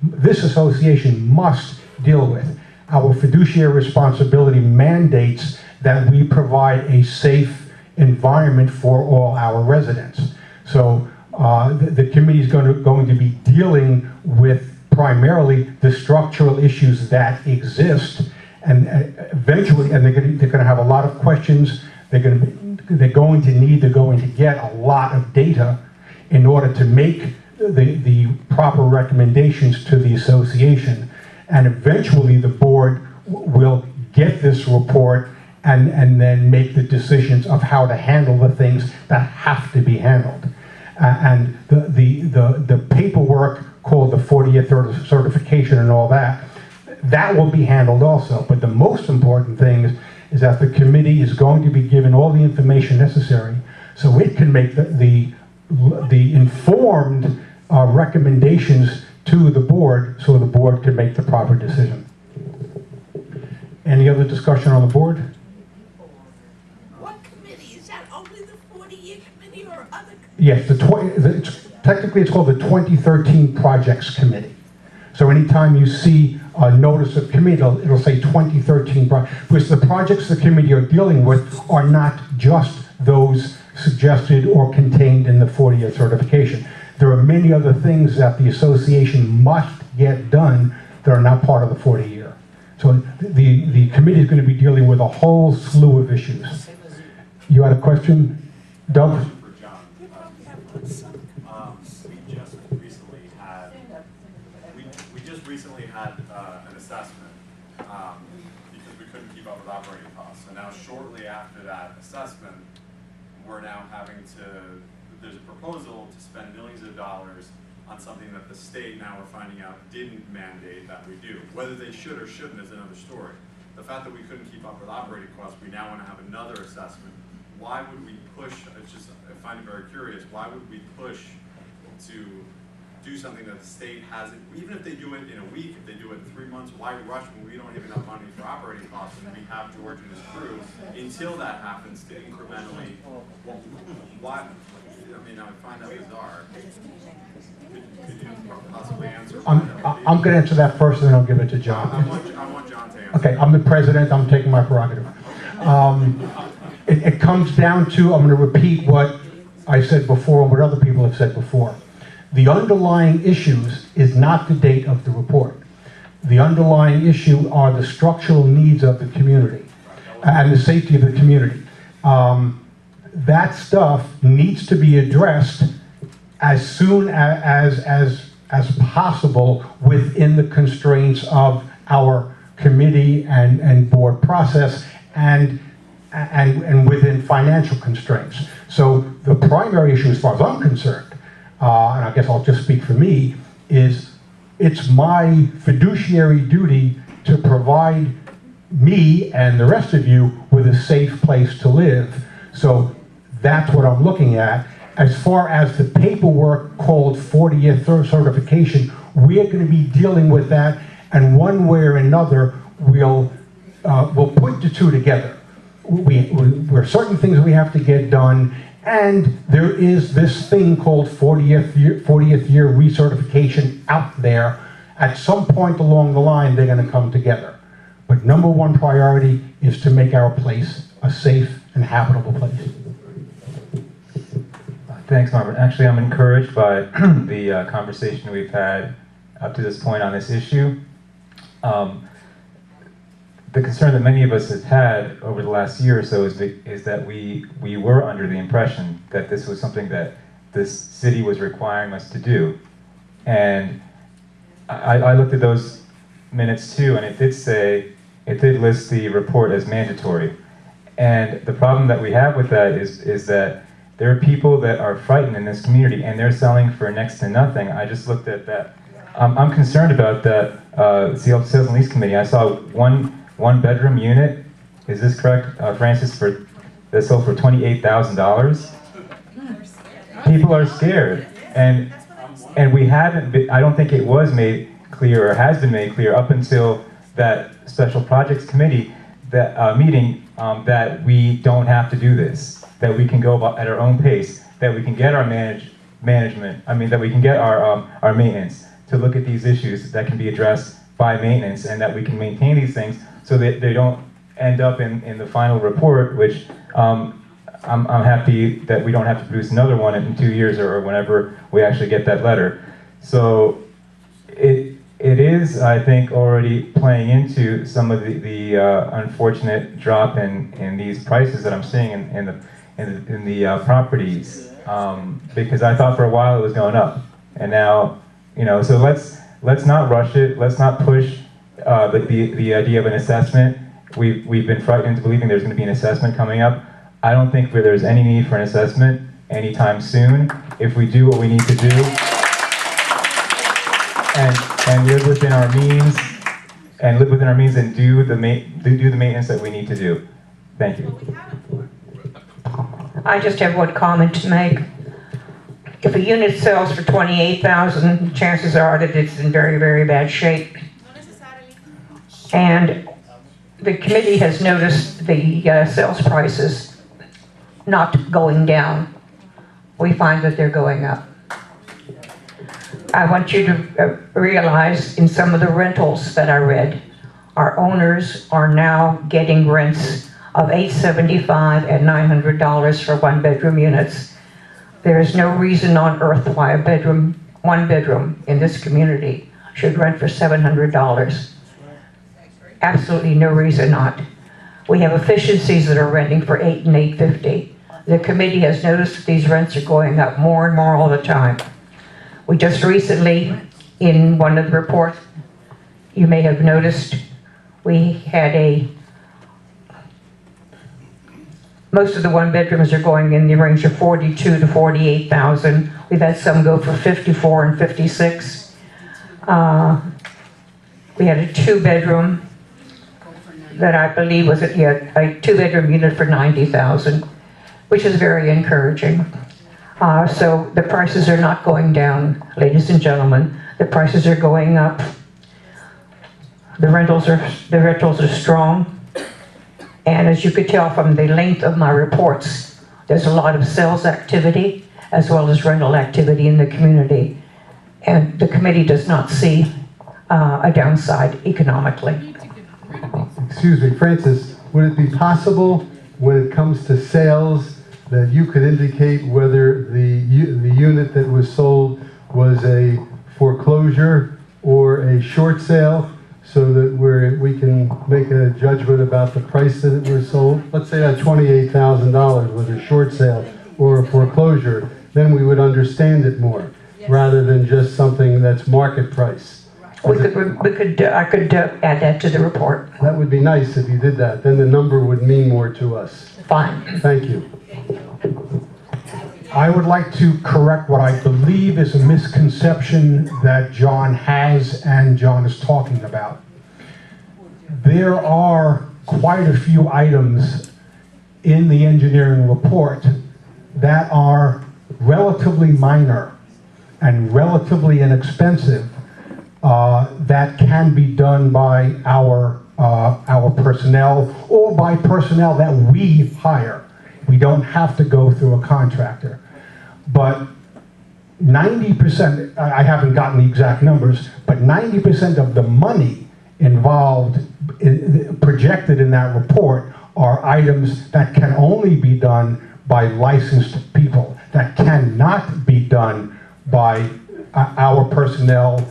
this association must deal with. Our fiduciary responsibility mandates that we provide a safe environment for all our residents. So the committee is going to be dealing with primarily the structural issues that exist, and eventually, and they're going to have a lot of questions. They're going to get a lot of data in order to make the proper recommendations to the association, and eventually the board will get this report and then make the decisions of how to handle the things that have to be handled. And the paperwork called the 40th certification and all that, that will be handled also. But the most important thing is that the committee is going to be given all the information necessary so it can make the informed recommendations to the board, so the board can make the proper decision. Any other discussion on the board? What committee? Is that only the 40-year committee or other committees? Yes, technically it's called the 2013 Projects Committee. So anytime you see a notice of committee, it'll say 2013 because the projects the committee are dealing with are not just those suggested or contained in the 40th certification. There are many other things that the association must get done that are not part of the 40-year. So the committee is going to be dealing with a whole slew of issues. You had a question, Doug? We just recently had an assessment because we couldn't keep up with operating costs. So now shortly after that assessment, we're now there's a proposal to spend millions of dollars on something that the state, now we're finding out, didn't mandate that we do. Whether they should or shouldn't is another story. The fact that we couldn't keep up with operating costs, we now want to have another assessment. Why would we push, I find it very curious, why would we push to do something that the state hasn't, even if they do it in a week, if they do it in 3 months, why rush when we don't even have money for operating costs and we have George and his crew until that happens to incrementally, why, I mean, I find that bizarre. Could you possibly answer? I'm going to answer that first and then I'll give it to John. I want John to answer. Okay, I'm the president, I'm taking my prerogative. It comes down to, I'm going to repeat what I said before and what other people have said before. The underlying issues is not the date of the report. The underlying issue are the structural needs of the community and the safety of the community. That stuff needs to be addressed as soon as possible within the constraints of our committee and board process and within financial constraints. So the primary issue, as far as I'm concerned, and I guess I'll just speak for me, is it's my fiduciary duty to provide me and the rest of you with a safe place to live. So that's what I'm looking at. As far as the paperwork called 40th certification, we're going to be dealing with that, and one way or another, we'll put the two together. There are certain things we have to get done, and there is this thing called 40th year recertification out there. At some point along the line, they're going to come together. But number one priority is to make our place a safe and habitable place. Thanks, Margaret. Actually, I'm encouraged by the conversation we've had up to this point on this issue. The concern that many of us have had over the last year or so is that we were under the impression that this was something that this city was requiring us to do. And I looked at those minutes too, and it did list the report as mandatory. And the problem that we have with that is that there are people that are frightened in this community, and they're selling for next to nothing. I just looked at that. I'm concerned about that Sales and Lease Committee. I saw one bedroom unit. Is this correct, Francis? That sold for $28,000. People are scared, and we haven't been, I don't think it was made clear or has been made clear up until that Special Projects Committee meeting that we don't have to do this, that we can go about at our own pace, that we can get our management, that we can get our maintenance to look at these issues that can be addressed by maintenance, and that we can maintain these things so that they don't end up in the final report, which I'm happy that we don't have to produce another one in 2 years or whenever we actually get that letter. So it is, I think, already playing into some of the unfortunate drop in these prices that I'm seeing in the properties, because I thought for a while it was going up, and now, so let's not rush it. Let's not push the idea of an assessment. We've been frightened into believing there's going to be an assessment coming up. I don't think there's any need for an assessment anytime soon. If we do what we need to do and live within our means, and do the maintenance that we need to do. Thank you. I just have one comment to make. If a unit sells for $28,000, chances are that it's in very, very bad shape. And the committee has noticed the sales prices not going down. We find that they're going up. I want you to realize in some of the rentals that I read, our owners are now getting rents of $875 and $900 for one-bedroom units. There is no reason on earth why one bedroom in this community should rent for $700. Absolutely no reason not. We have efficiencies that are renting for $800 and $850. The committee has noticed that these rents are going up more and more all the time. We just recently, in one of the reports, you may have noticed, we had most of the one bedrooms are going in the range of $42,000 to $48,000. We've had some go for $54,000 and $56,000. We had a two-bedroom that I believe was a two-bedroom unit for $90,000, which is very encouraging. So the prices are not going down, ladies and gentlemen. The prices are going up. The rentals are strong. And as you could tell from the length of my reports, there's a lot of sales activity as well as rental activity in the community. And the committee does not see a downside economically. Excuse me, Francis, would it be possible when it comes to sales that you could indicate whether the unit that was sold was a foreclosure or a short sale, so that we can make a judgment about the price that it was sold? Let's say that $28,000 was a short sale or a foreclosure, then we would understand it more, rather than just something that's market price. I could add that to the report. That would be nice if you did that. Then the number would mean more to us. Fine. Thank you. I would like to correct what I believe is a misconception that John has and John is talking about. There are quite a few items in the engineering report that are relatively minor and relatively inexpensive that can be done by our personnel or by personnel that we hire. We don't have to go through a contractor. But 90%, I haven't gotten the exact numbers, but 90% of the money involved, projected in that report, are items that can only be done by licensed people. that cannot be done by our personnel,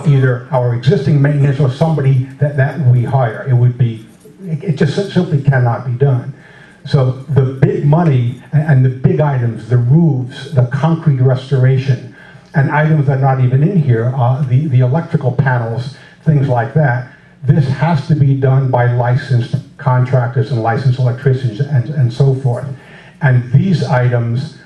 either our existing maintenance or somebody that we hire. It just simply cannot be done. So the big money and the big items, the roofs, the concrete restoration, and items that are not even in here, the electrical panels, things like that, this has to be done by licensed contractors and licensed electricians and so forth. And these items,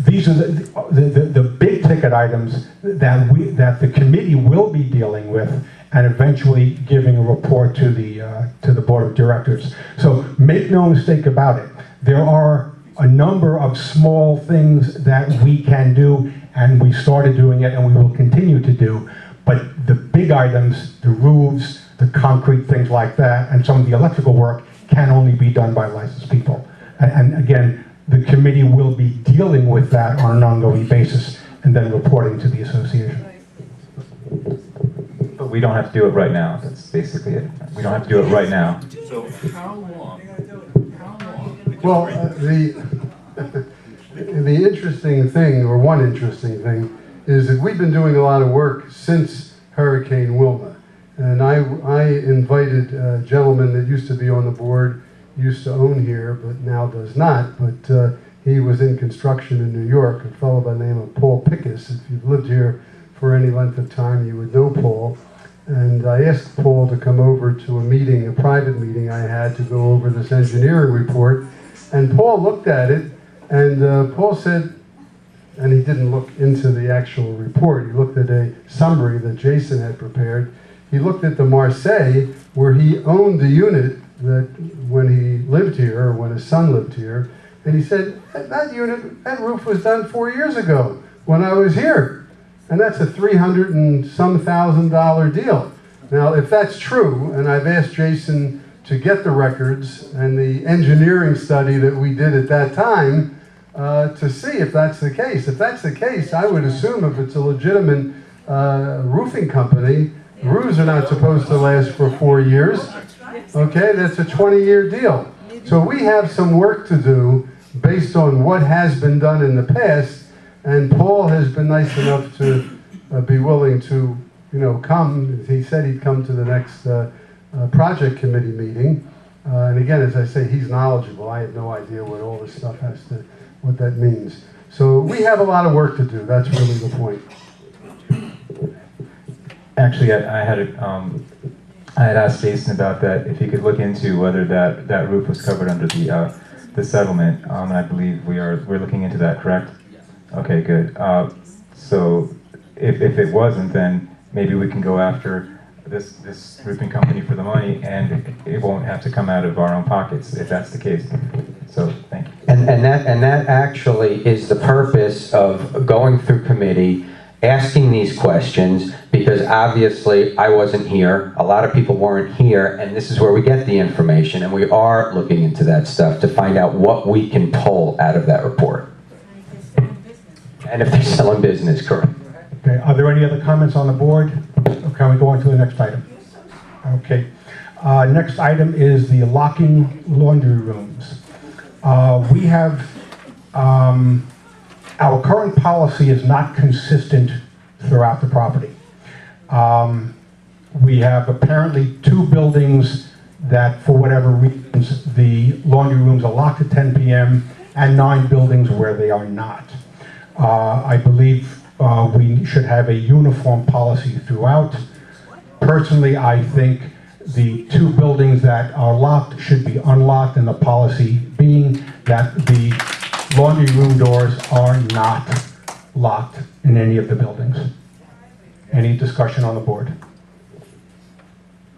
these are the big ticket items that the committee will be dealing with and eventually giving a report to the board of directors. So make no mistake about it. There are a number of small things that we can do, and we started doing it and we will continue to do. But the big items, the roofs, the concrete, things like that, and some of the electrical work can only be done by licensed people. And again, the committee will be dealing with that on an ongoing basis and then reporting to the association. But we don't have to do it right now. That's basically it. We don't have to do it right now. So how long? Well, the interesting thing, or one interesting thing, is that we've been doing a lot of work since Hurricane Wilma. And I invited a gentleman that used to be on the board, used to own here, but now does not. But he was in construction in New York, a fellow by the name of Paul Pickus. If you've lived here for any length of time, you would know Paul. And I asked Paul to come over to a meeting, a private meeting I had, to go over this engineering report. And Paul looked at it, and Paul said, and he didn't look into the actual report, he looked at a summary that Jason had prepared. He looked at the Marseille, where he owned the unit that when he lived here, or when his son lived here, and he said, that unit, that roof was done 4 years ago when I was here. And that's a $300 and some thousand deal. Now, if that's true, and I've asked Jason to get the records and the engineering study that we did at that time to see if that's the case. If that's the case, I would assume if it's a legitimate roofing company, roofs are not supposed to last for 4 years. Okay, that's a 20-year deal. So we have some work to do based on what has been done in the past, and Paul has been nice enough to be willing to, come. He said he'd come to the next project committee meeting. And again, as I say, he's knowledgeable. I have no idea what all this stuff what that means. So we have a lot of work to do. That's really the point. Actually, I had asked Jason about that, if he could look into whether that roof was covered under the settlement, and I believe we're looking into that, correct? Okay, good. So if it wasn't, then maybe we can go after this roofing company for the money, and it won't have to come out of our own pockets if that's the case. So thank you. And that actually is the purpose of going through committee, asking these questions, because obviously I wasn't here, a lot of people weren't here, and this is where we get the information, and we are looking into that stuff to find out what we can pull out of that report. And if they're still in business, correct. Okay, are there any other comments on the board? Or can we go on to the next item? Okay. Next item is the locking laundry rooms. We have, our current policy is not consistent throughout the property. We have apparently 2 buildings that, for whatever reasons, the laundry rooms are locked at 10 p.m. and 9 buildings where they are not. I believe we should have a uniform policy throughout. Personally, I think the 2 buildings that are locked should be unlocked, and the policy being that the laundry room doors are not locked in any of the buildings. Any discussion on the board?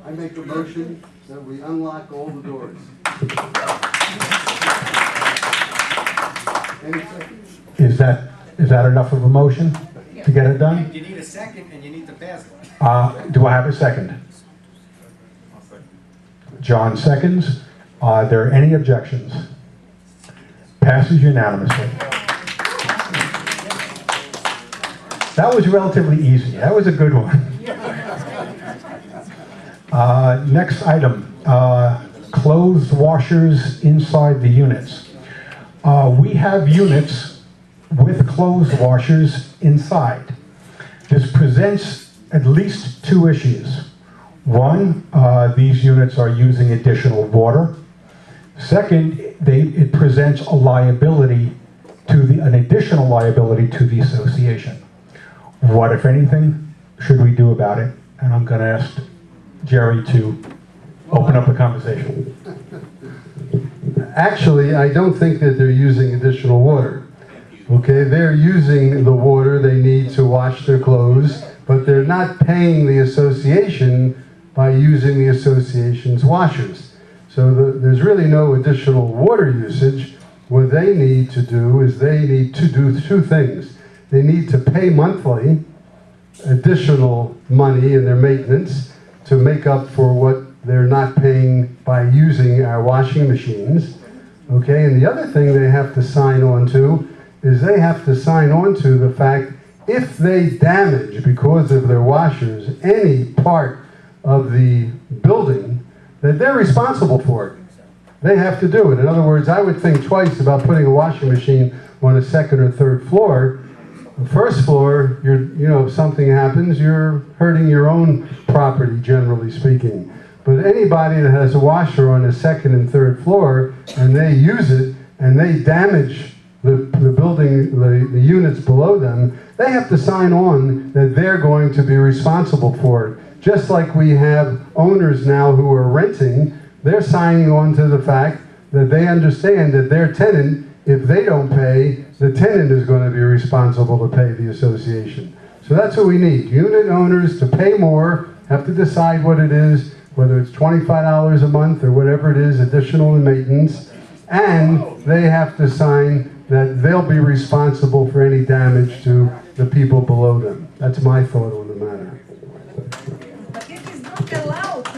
I make a motion that we unlock all the doors. Any seconds? Is that enough of a motion to get it done? You need a second and you need to pass it. Do I have a second? John seconds. Are there any objections? Passes unanimously. That was relatively easy. That was a good one. Next item, clothes washers inside the units. We have units with clothes washers inside. This presents at least two issues. One, these units are using additional water. Second, it presents a liability an additional liability to the association. What, if anything, should we do about it? And I'm going to ask Jerry to open up the conversation. Actually, I don't think that they're using additional water. Okay, they're using the water they need to wash their clothes, but they're not paying the association by using the association's washers. So there's really no additional water usage. What they need to do is they need to do two things. They need to pay monthly additional money in their maintenance to make up for what they're not paying by using our washing machines. Okay, and the other thing they have to sign on to is they have to sign on to the fact if they damage, because of their washers, any part of the building, that they're responsible for it. They have to do it. In other words, I would think twice about putting a washing machine on a second or third floor. The first floor, if something happens, you're hurting your own property, generally speaking. But anybody that has a washer on the second and third floor, and they use it, and they damage the building, the units below them, they have to sign on that they're going to be responsible for it. Just like we have owners now who are renting, they're signing on to the fact that they understand that their tenant, if they don't pay, the tenant is going to be responsible to pay the association. So that's what we need. Unit owners to pay more, have to decide what it is, whether it's $25 a month or whatever it is, additional in maintenance, and they have to sign that they'll be responsible for any damage to the people below them. That's my thought on the matter. But it is not allowed to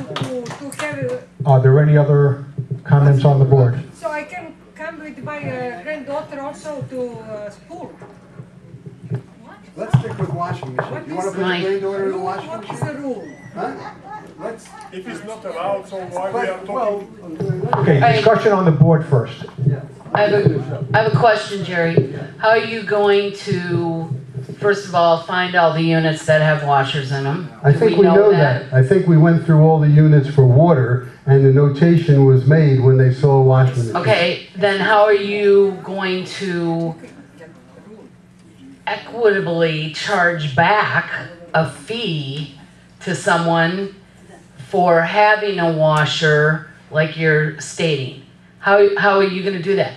have... Are there any other comments on the board? So I can come with my granddaughter also to school. Let's stick with washing machine. You want to put your granddaughter in the washing machine? What is the rule? Huh? If it's not allowed, so why we are talking? Okay, discussion on the board first. I have a question, Jerry. How are you going to, first of all, find all the units that have washers in them? I think we know that. I think we went through all the units for water, and the notation was made when they saw a washing machine. Okay, then how are you going to equitably charge back a fee to someone for having a washer like you're stating? How are you going to do that?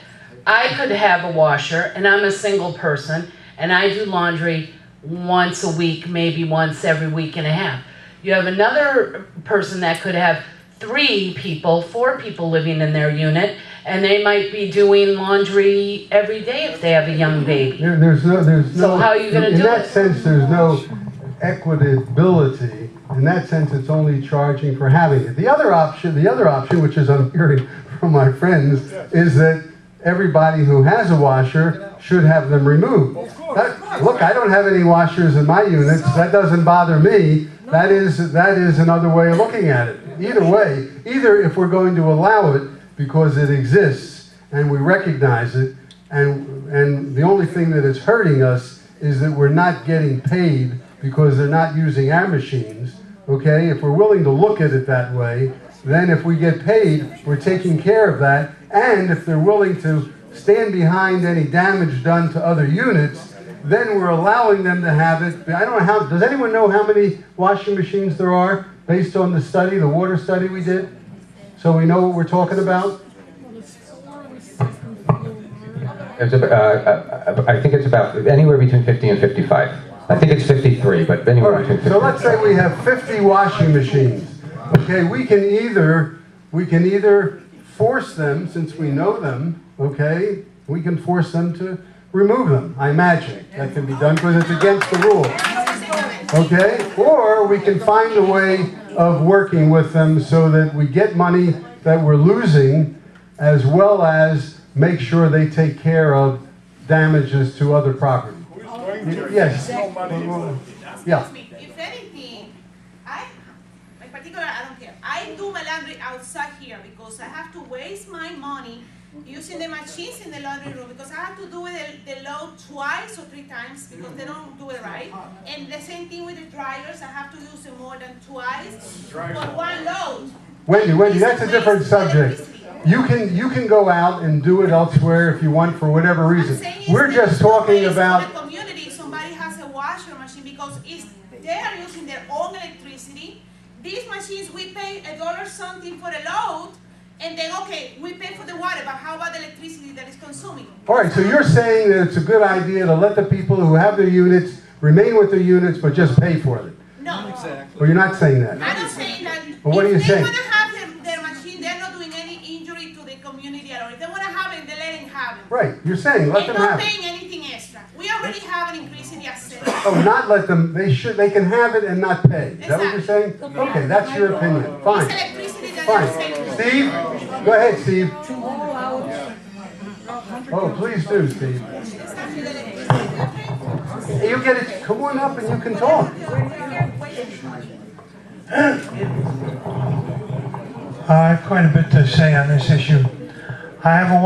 I could have a washer, and I'm a single person, and I do laundry once a week, maybe once every week and a half. You have another person that could have 3 people, 4 people living in their unit, and they might be doing laundry every day if they have a young baby. There's no. So how are you going to do it? In that sense, there's no equitability. In that sense, it's only charging for having it. The other option, which is I'm hearing from my friends, is that everybody who has a washer should have them removed. Look, I don't have any washers in my units. That doesn't bother me. That is another way of looking at it. Either way, either if we're going to allow it because it exists and we recognize it, and the only thing that is hurting us is that we're not getting paid because they're not using our machines. Okay, if we're willing to look at it that way, then if we get paid, we're taking care of that. And if they're willing to stand behind any damage done to other units, then we're allowing them to have it. I don't know how, does anyone know how many washing machines there are based on the study, the water study we did? So we know what we're talking about? I think it's about anywhere between 50 and 55. I think it's 53, but anywhere between 50. So let's say we have 50 washing machines. Okay, we can either force them, since we know them, okay, we can force them to remove them, I imagine. That can be done because it's against the rule. Okay, or we can find a way of working with them so that we get money that we're losing, as well as make sure they take care of damages to other property. Yes. Yeah. If anything, in particular, I don't care. I do my laundry outside here because I have to waste my money using the machines in the laundry room, because I have to do the load twice or 3 times because they don't do it right. And the same thing with the dryers, I have to use it more than twice for one load. Wendy, that's a different subject. You can go out and do it elsewhere if you want for whatever reason. We're just talking about. In the community, somebody has a washer machine because they are using their own electricity. These machines, we pay $1 something for a load, and then, okay, we pay for the water, but how about the electricity that is consuming? All right, so you're saying that it's a good idea to let the people who have their units remain with their units, but just pay for them? No. Exactly. Or you're not saying that? I'm not saying that. Well, what are you saying? If they want to have their machine, they're not doing any injury to the community at all. If they want to have it, they let it have it. Right, you're saying let them have And it. not paying anything extra. We already have an increase in the asset. Oh, not let them, they can have it and not pay. Is that what you're saying? Okay, that's your opinion. Fine. Fine. Steve? Go ahead, Steve. Oh, please do, Steve. You get it, come on up and you can talk. I have quite a bit to say on this issue. I have a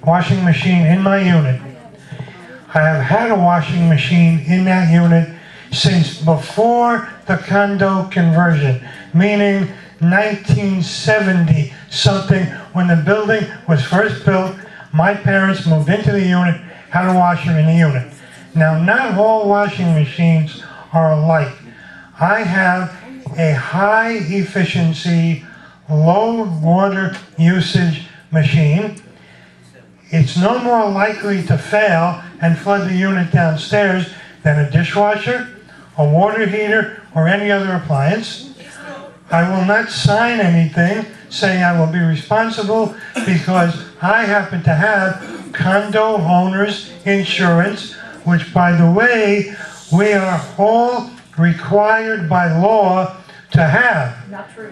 washing machine in my unit. I have had a washing machine in that unit since before the condo conversion, meaning 1970 something, when the building was first built. My parents moved into the unit, had a washer in the unit. Now, not all washing machines are alike. I have a high efficiency, low water usage machine. It's no more likely to fail and flood the unit downstairs than a dishwasher, a water heater, or any other appliance. I will not sign anything saying I will be responsible because I happen to have condo owners insurance, which, by the way, we are all required by law to have. Not true.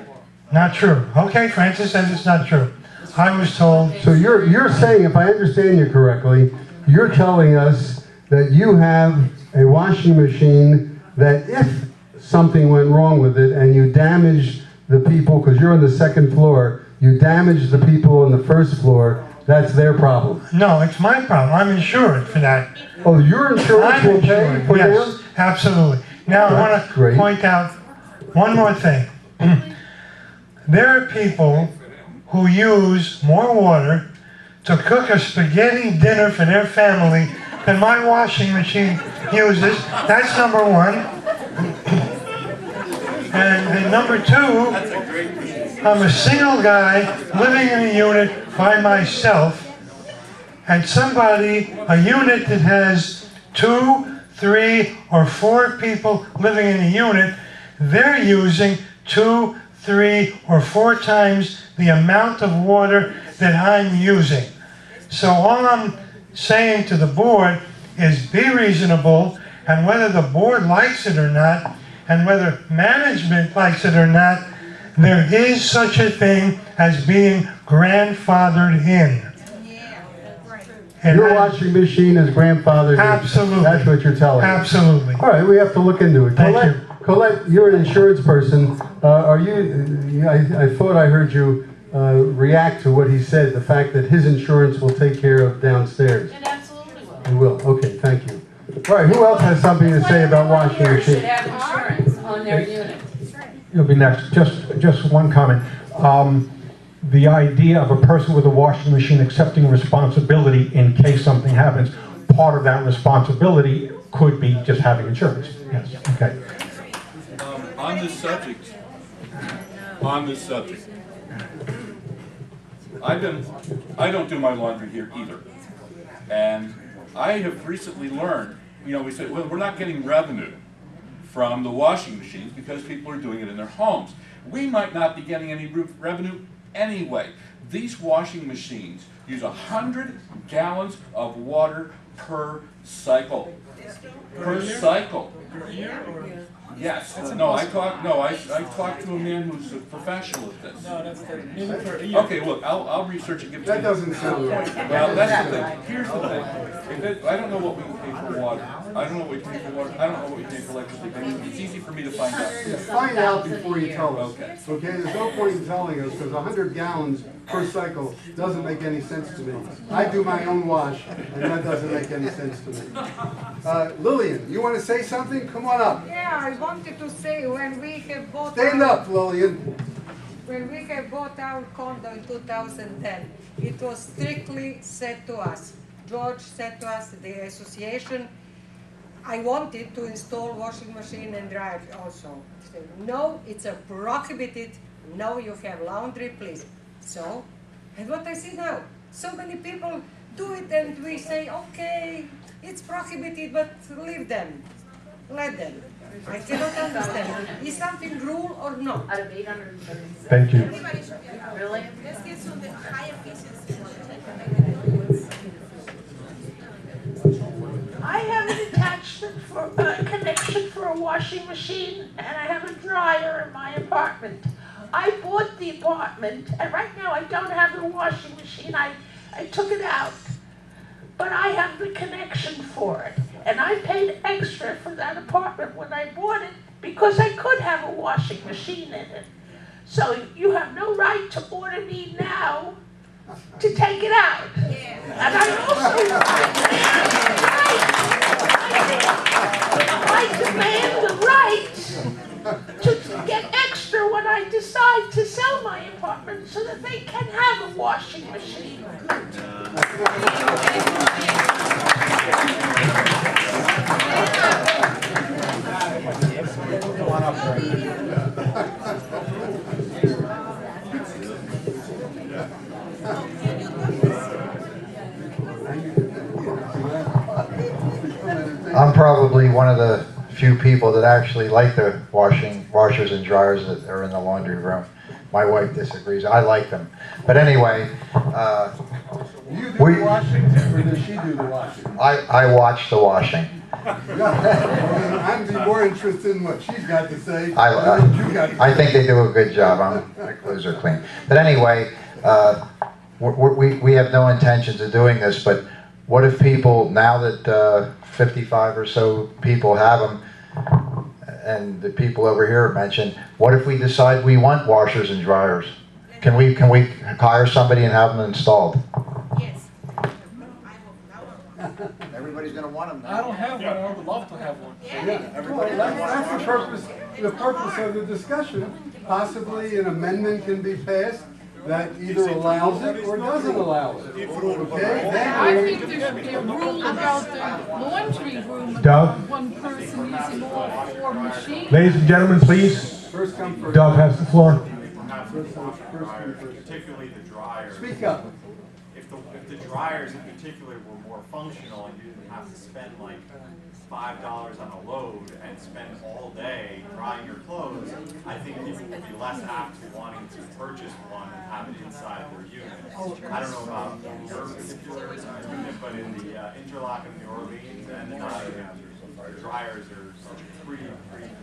Not true. Okay, Francis says it's not true. I was told. So you're saying, if I understand you correctly, you're telling us that you have a washing machine that if something went wrong with it and you damaged the people, because you're on the second floor, you damaged the people on the first floor, that's their problem. No, it's my problem. I'm insured for that. Oh, your insurance will pay for yes, absolutely. Now, I want to point out one more thing. There are people who use more water to cook a spaghetti dinner for their family than my washing machine uses. That's number one. And number two, I'm a single guy living in a unit by myself, and a unit that has 2, 3, or 4 people living in a unit, they're using 2, 3, or 4 times the amount of water that I'm using. So all I'm saying to the board is be reasonable, and whether the board likes it or not, and whether management likes it or not, there is such a thing as being grandfathered in. Your washing machine is grandfathered. Absolutely. That's what you're telling me. Absolutely. All right, we have to look into it. Thank you. Colette, you're an insurance person. Are you? I thought I heard you react to what he said, the fact that his insurance will take care of downstairs. It absolutely will. It will. Okay, thank you. All right, who else has something to say about washing Should machines? have insurance on their unit. You'll be next. Just one comment. The idea of a person with a washing machine accepting responsibility in case something happens, part of that responsibility could be just having insurance. Yes. Okay. On this subject, I don't do my laundry here either, and I have recently learned. We say, well, we're not getting revenue from the washing machines because people are doing it in their homes. We might not be getting any revenue anyway. These washing machines use 100 gallons of water per cycle. Per cycle. Yes. No, I talked to a man who's a professional at this. No, that's the Okay, look, I'll research and give it to you. That doesn't sound right. Well, that's the thing. Here's the thing. I don't know what we can pay for water. I don't know what we pay for water, I don't know what we pay for electricity, but it's easy for me to find out. Yeah, find out before you tell us. Okay. Okay, there's no point in telling us, because 100 gallons per cycle doesn't make any sense to me. I do my own wash, and that doesn't make any sense to me. Lillian, you want to say something? Come on up. Yeah, I wanted to say when we have bought Stand up, Lillian. When we have bought our condo in 2010, it was strictly said to us, George said to us, the association, I wanted to install washing machine and dryer also. He said, no, it's a prohibited, no, you have laundry, please. So, and what I see now, so many people do it and we say, okay, it's prohibited, but leave them, let them. I cannot understand. Is something rule or not? Out of 836. Thank you. Everybody should be allowed. Really? Let's get something high efficiency. I have an attachment for a connection for a washing machine, and I have a dryer in my apartment. I bought the apartment, and right now I don't have the washing machine. I took it out, but I have the connection for it, and I paid extra for that apartment when I bought it because I could have a washing machine in it. So you have no right to order me now to take it out. And I also I demand the right to get extra when I decide to sell my apartment so that they can have a washing machine. I'm probably one of the few people that actually like the washers and dryers that are in the laundry room. My wife disagrees. I like them. But anyway, You do the washing, or does she do the washing? I watch the washing. I'm more interested in what she's got to say. I think they do a good job. My clothes are clean. But anyway, we have no intentions of doing this, but what if people, now that 55 or so people have them, and the people over here mentioned, what if we decide we want washers and dryers? Can we hire somebody and have them installed? Yes. Everybody's gonna want them now. I don't have one, I would love to have one. Well, that's the purpose of the discussion. Possibly an amendment can be passed that either allows it or doesn't allow it. Okay? I think there should be a rule about the laundry room, Doug? about one person using all four machines. Ladies and gentlemen, please. First come first. Doug has the floor. Particularly the dryers. Speak up. If the dryers in particular were more functional and you didn't have to spend like $5 on a load and spend all day drying your clothes, I think people would be less apt to wanting to purchase one and have it inside their unit. I don't know about your particular unit, but in the Interlochen, New Orleans, and the Nottingham, the dryers are pretty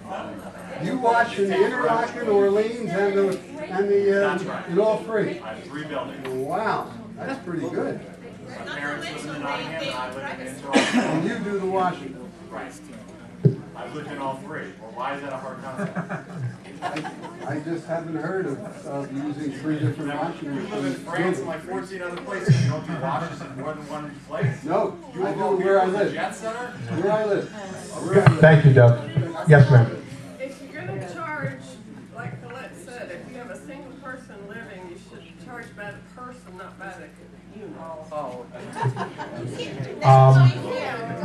better. You watch in the Interlochen, Orleans, and in all three? I have 3 buildings. Wow, that's pretty good. My parents live in the Nottingham and I live in Interlochen. And you do the washing. Right. I've lived in all 3. Well, why is that a hard concept? I just haven't heard of using 3 different washing You machines. live in France and like 14 other places. You don't do washes in more than one place? No, You I will do go where here I to the live. Jet Center? Where I live. Thank you, Doug. Yes, ma'am. If you're gonna charge, like Colette said, if you have a single person living, you should charge by the person, not by the unit.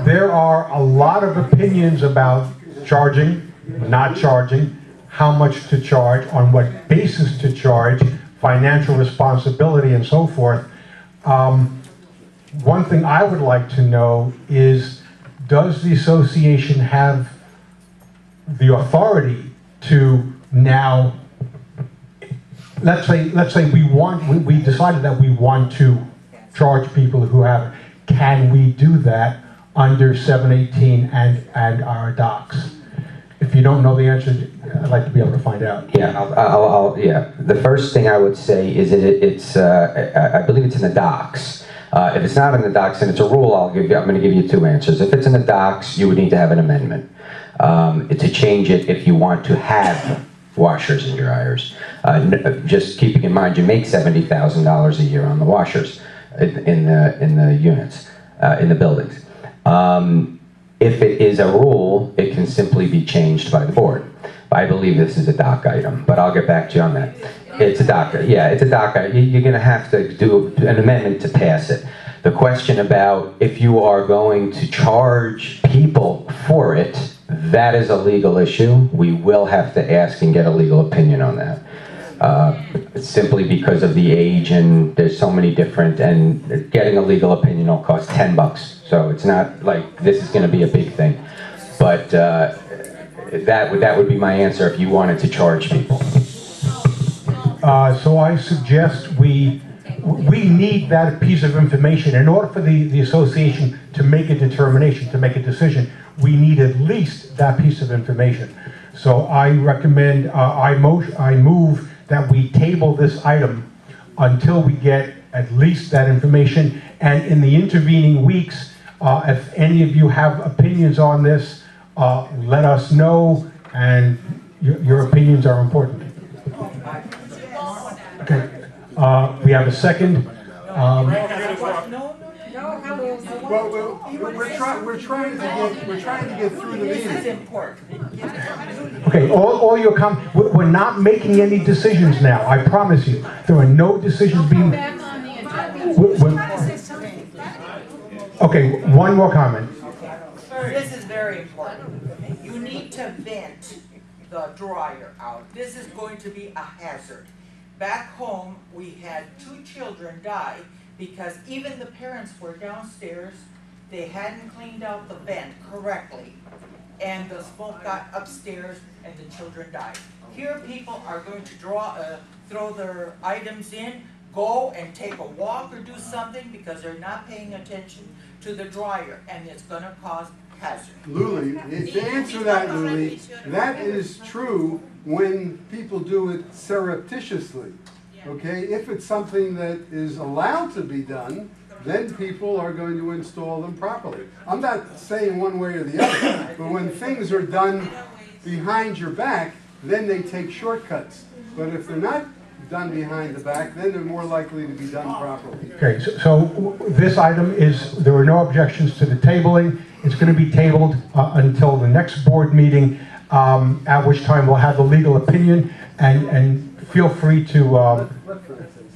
There are a lot of opinions about charging, not charging, how much to charge, on what basis to charge, financial responsibility, and so forth. One thing I would like to know is, does the association have the authority to now, let's say we decided that we want to charge people who have it. Can we do that under 718 and our docs? If you don't know the answer, I'd like to be able to find out. Yeah, yeah. The first thing I would say is that it's, I believe it's in the docs. If it's not in the docks and it's a rule, I'm going to give you two answers. If it's in the docks, you would need to have an amendment to change it if you want to have washers and dryers. Just keeping in mind, you make $70,000 a year on the washers in the units, in the buildings. If it is a rule, it can simply be changed by the board. I believe this is a dock item, but I'll get back to you on that. It's a dock, yeah, it's a dock item. You're going to have to do an amendment to pass it. The question about if you are going to charge people for it, that is a legal issue. We will have to ask and get a legal opinion on that. Simply because of the age, and there's so many different, and getting a legal opinion will cost $10. So it's not like this is going to be a big thing. But that would be my answer if you wanted to charge people. So I suggest we need that piece of information. In order for the association to make a determination, to make a decision, we need at least that piece of information. So I recommend, I move that we table this item until we get at least that information. And in the intervening weeks, if any of you have opinions on this, let us know, and your opinions are important. Okay, we have a second. Well, we're trying to get through the meeting. This is important. Okay, all your we're not making any decisions now, I promise you. There are no decisions being... Okay, one more comment. This is very important. You need to vent the dryer out. This is going to be a hazard. Back home, we had 2 children die because even the parents were downstairs, they hadn't cleaned out the vent correctly, and the smoke got upstairs and the children died. Here people are going to throw their items in, go and take a walk or do something because they're not paying attention to the dryer, and it's going to cause hazard. Luli, to answer that, Luli, that is true when people do it surreptitiously. Okay, if it's something that is allowed to be done, then people are going to install them properly. I'm not saying one way or the other, but when things are done behind your back, then they take shortcuts. But if they're not done behind the back, then they're more likely to be done properly. Okay, so this item is, there are no objections to the tabling. It's going to be tabled until the next board meeting, at which time we'll have the legal opinion, and feel free to...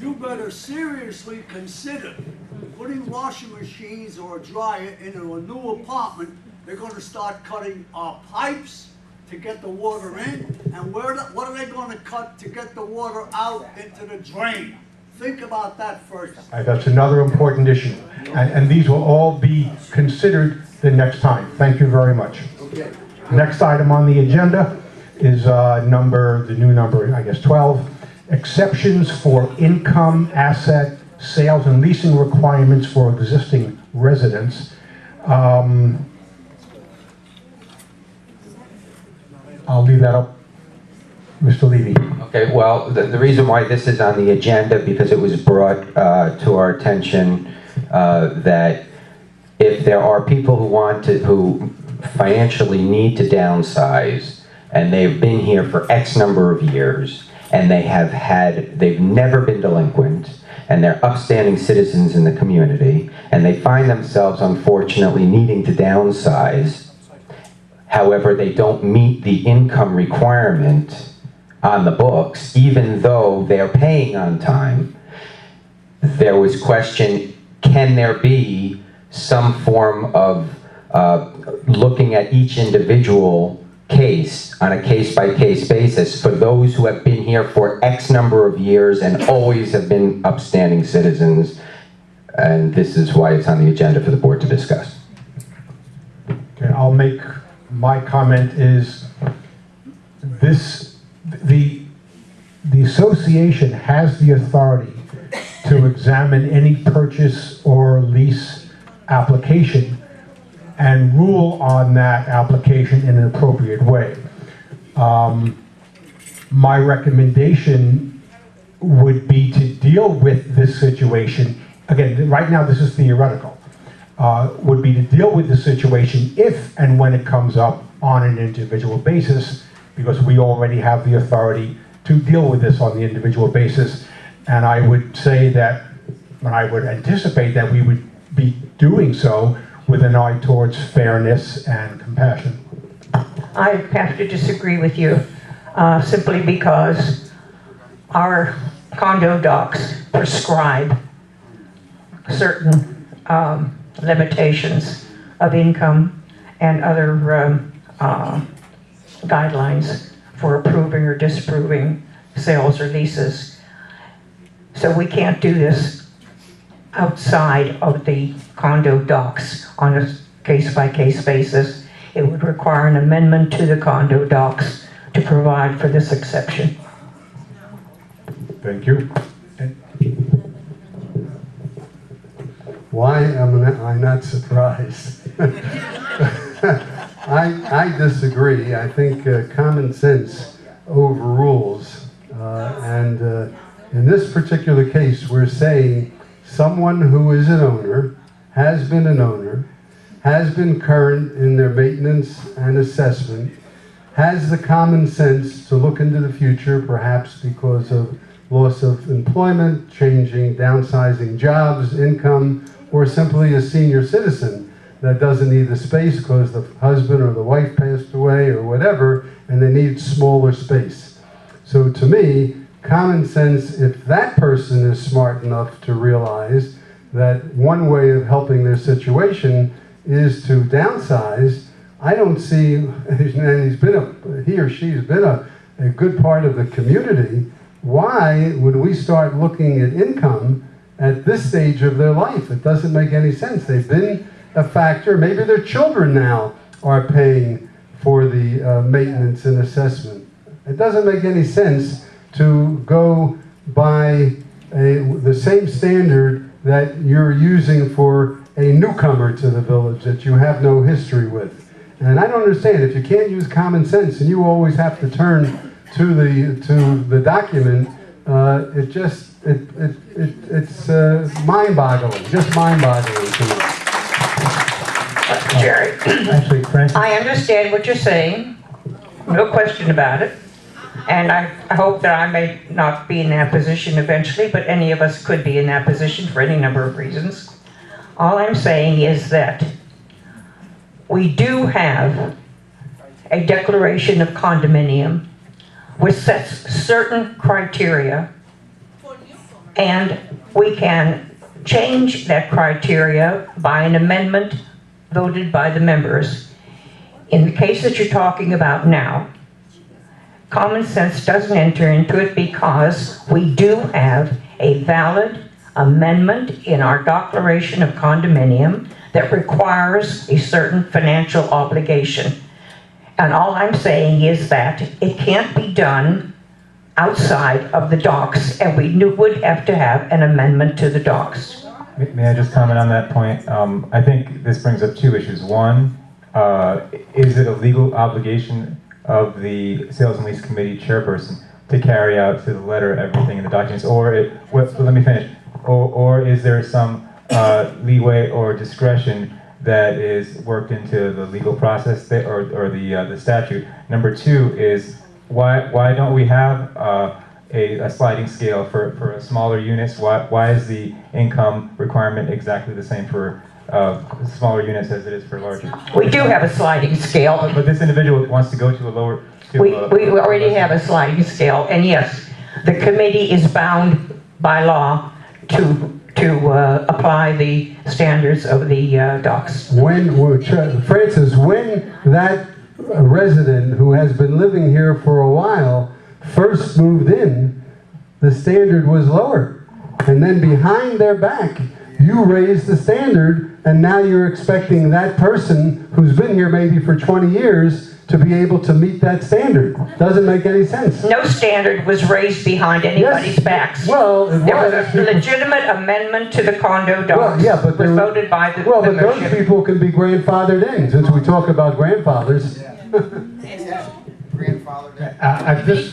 You better seriously consider putting washing machines or a dryer in a new apartment. They're going to start cutting pipes to get the water in, and what are they going to cut to get the water out into the drain? Think about that first. That's another important issue, and these will all be considered the next time. Thank you very much. Okay. Next item on the agenda is the new number, I guess, 12. Exceptions for income, asset, sales, and leasing requirements for existing residents. I'll leave that up, Mr. Levy. Okay, well, the reason why this is on the agenda, because it was brought to our attention that if there are people who financially need to downsize, and they've been here for X number of years, and they've never been delinquent, and they're upstanding citizens in the community, and they find themselves unfortunately needing to downsize. However, they don't meet the income requirement on the books, even though they're paying on time. There was question, can there be some form of looking at each individual case on a case-by-case basis for those who have been here for X number of years and always have been upstanding citizens, and this is why it's on the agenda for the board to discuss. Okay, I'll make my comment is the association has the authority to examine any purchase or lease application and rule on that application in an appropriate way. My recommendation would be to deal with this situation again, right now this is theoretical, would be to deal with the situation if and when it comes up on an individual basis, because we already have the authority to deal with this on the individual basis. And I would say that, and I would anticipate that we would be doing so with an eye towards fairness and compassion. I have to disagree with you, simply because our condo docs prescribe certain limitations of income and other guidelines for approving or disapproving sales or leases. So we can't do this outside of the condo docs on a case-by-case basis. It would require an amendment to the condo docs to provide for this exception. Thank you. Why am I not surprised? I disagree. I think common sense overrules. In this particular case, we're saying someone who is an owner, has been an owner, has been current in their maintenance and assessment, has the common sense to look into the future, perhaps because of loss of employment, changing, downsizing jobs, income, or simply a senior citizen that doesn't need the space because the husband or the wife passed away or whatever, and they need smaller space. So to me, common sense, if that person is smart enough to realize that one way of helping their situation is to downsize, I don't see, and he or she has been a good part of the community, why would we start looking at income at this stage of their life? It doesn't make any sense. They've been a factor. Maybe their children now are paying for the maintenance and assessment. It doesn't make any sense to go by the same standard that you're using for a newcomer to the village that you have no history with. And I don't understand, if you can't use common sense and you always have to turn to the document, it's mind-boggling, just mind-boggling to me. Jerry, Actually, Francis, I understand what you're saying, no question about it. And I hope that I may not be in that position eventually, but any of us could be in that position for any number of reasons. All I'm saying is that we do have a declaration of condominium which sets certain criteria, and we can change that criteria by an amendment voted by the members. In the case that you're talking about now, common sense doesn't enter into it because we do have a valid amendment in our declaration of condominium that requires a certain financial obligation. And all I'm saying is that it can't be done outside of the docs, and we would have to have an amendment to the docs. may I just comment on that point? I think this brings up two issues. One, is it a legal obligation of the Sales and Lease Committee chairperson to carry out to the letter everything in the documents, or let me finish, or is there some leeway or discretion that is worked into the legal process there, or the statute? Number two is, why don't we have a sliding scale for smaller units? Why is the income requirement exactly the same for smaller units as it is for larger? We do have a sliding scale. But this individual wants to go to a lower... We already have a sliding scale, and yes, the committee is bound by law to apply the standards of the docs. Francis, when that resident who has been living here for a while first moved in, the standard was lower. And then behind their back, you raised the standard, and now you're expecting that person who's been here maybe for 20 years to be able to meet that standard. Doesn't make any sense. No standard was raised behind anybody's backs. Well, there was a legitimate amendment to the condo docs. Well, yeah, but was voted by the but membership. those people can be grandfathered in, since we talk about grandfathers. Make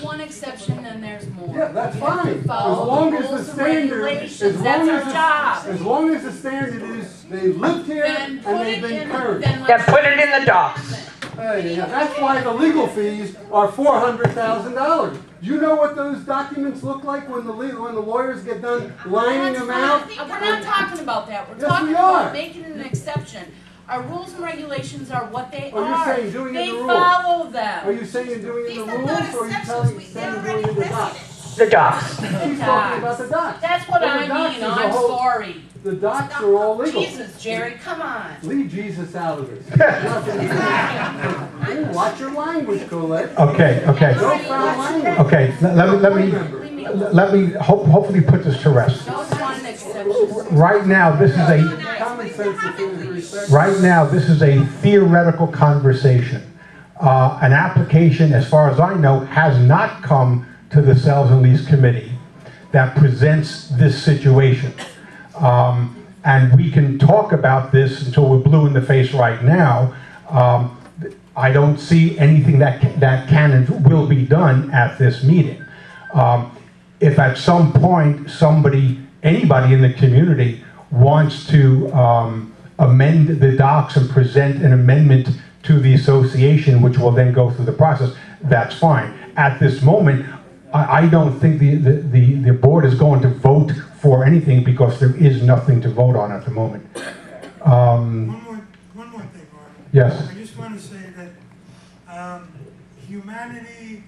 one exception and there's more. Yeah, that's fine. As Follow long the as the rules and standard, regulations, that's our job. as long as the standard is they've lived here and they've been current. Yeah, put it in the docs. Hey, yeah, that's why the legal fees are $400,000. Do you know what those documents look like when the lawyers get done lining them out? We're not talking about that. We're Yes, talking we about are. making an exception. Our rules and regulations are what they Are you are. saying doing it in They the rules? follow them. Are you saying you're doing it in the rules, or are you saying doing it in the docs? The docs. She's talking about the docs. That's what Well, I the docs mean. is a I'm whole- sorry. The docs are all legal. Jesus, Jerry, come on. Leave Jesus out of this. Ooh, watch your language, Colette. Okay, okay. No foul language. Okay, let me hopefully put this to rest. Those one exception. Right now, this is a Common sense is respect. Right now, this is a theoretical conversation. An application, as far as I know, has not come to the Sales and Lease Committee that presents this situation. And we can talk about this until we're blue in the face right now. I don't see anything that can and will be done at this meeting. If at some point anybody in the community wants to amend the docs and present an amendment to the association, which will then go through the process, that's fine. At this moment, I don't think the board is going to vote for anything because there is nothing to vote on at the moment. One more thing, Mark. Yes. I just want to say that humanity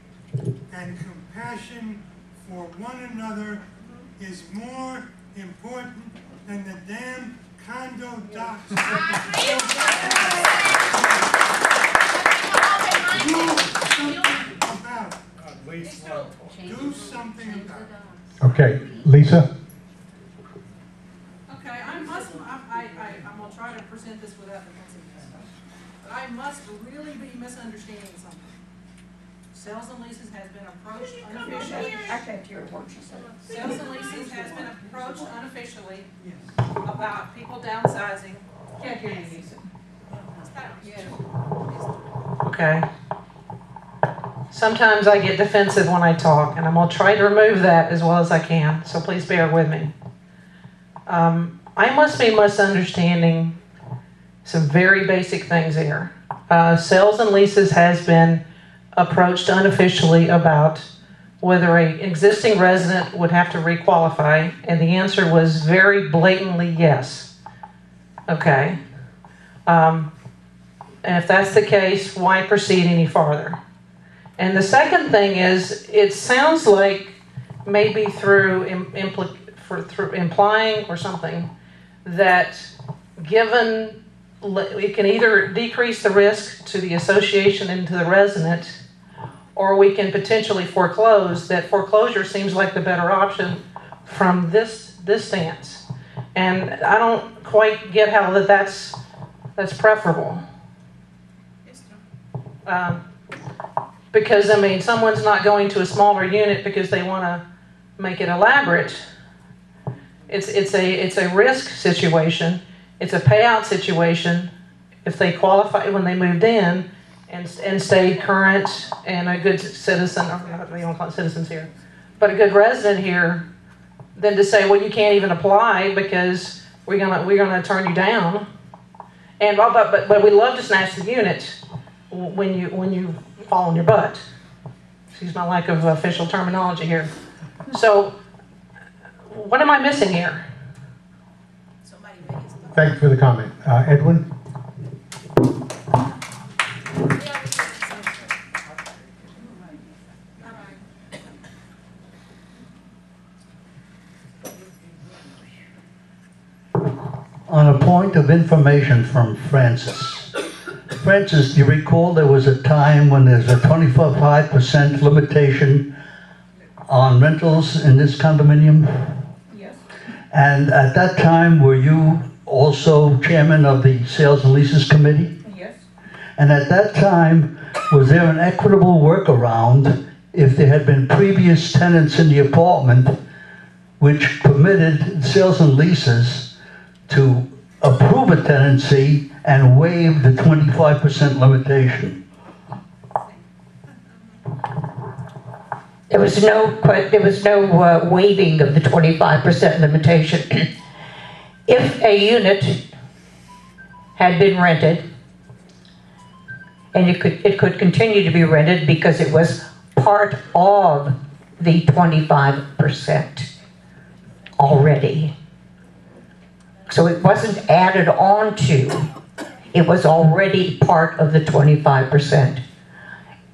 and compassion for one another is more important than the damn condo docs. Do something about it. Okay, Lisa? Okay, I'm gonna try to present this without defensiveness. But I must really be misunderstanding something. Sales and Leases has been approached unofficially. I can't hear what she said. Sales and Leases has been approached unofficially about people downsizing. Can't hear you, Lisa. Yes. Okay. Sometimes I get defensive when I talk, and I'm going to try to remove that as well as I can, so please bear with me. I must be misunderstanding some very basic things here. Sales and Leases has been approached unofficially about whether an existing resident would have to requalify, and the answer was very blatantly yes. Okay. And if that's the case, why proceed any farther? And the second thing is, it sounds like maybe through implying or something that given it can either decrease the risk to the association and to the resident, or we can potentially foreclose. That foreclosure seems like the better option from this stance. And I don't quite get how that's preferable. Because, I mean, someone's not going to a smaller unit because they want to make it elaborate. It's a risk situation. It's a payout situation. If they qualify when they moved in and stayed current and a good citizen, or we don't call it citizens here, but a good resident here, then to say, well, you can't even apply because we're gonna turn you down. And but we love to snatch the unit when you fall on your butt. Excuse my lack of official terminology here. So, what am I missing here? Thank you for the comment. Edwin? On a point of information from Francis. Francis, do you recall there was a time when there's a 25% limitation on rentals in this condominium? Yes. And at that time, were you also chairman of the Sales and Leases Committee? Yes. And at that time, was there an equitable workaround if there had been previous tenants in the apartment which permitted Sales and Leases to approve a tenancy and waive the 25% limitation? There was no waiving of the 25% limitation. If a unit had been rented, and it could continue to be rented because it was part of the 25% already. So it wasn't added on to, it was already part of the 25%.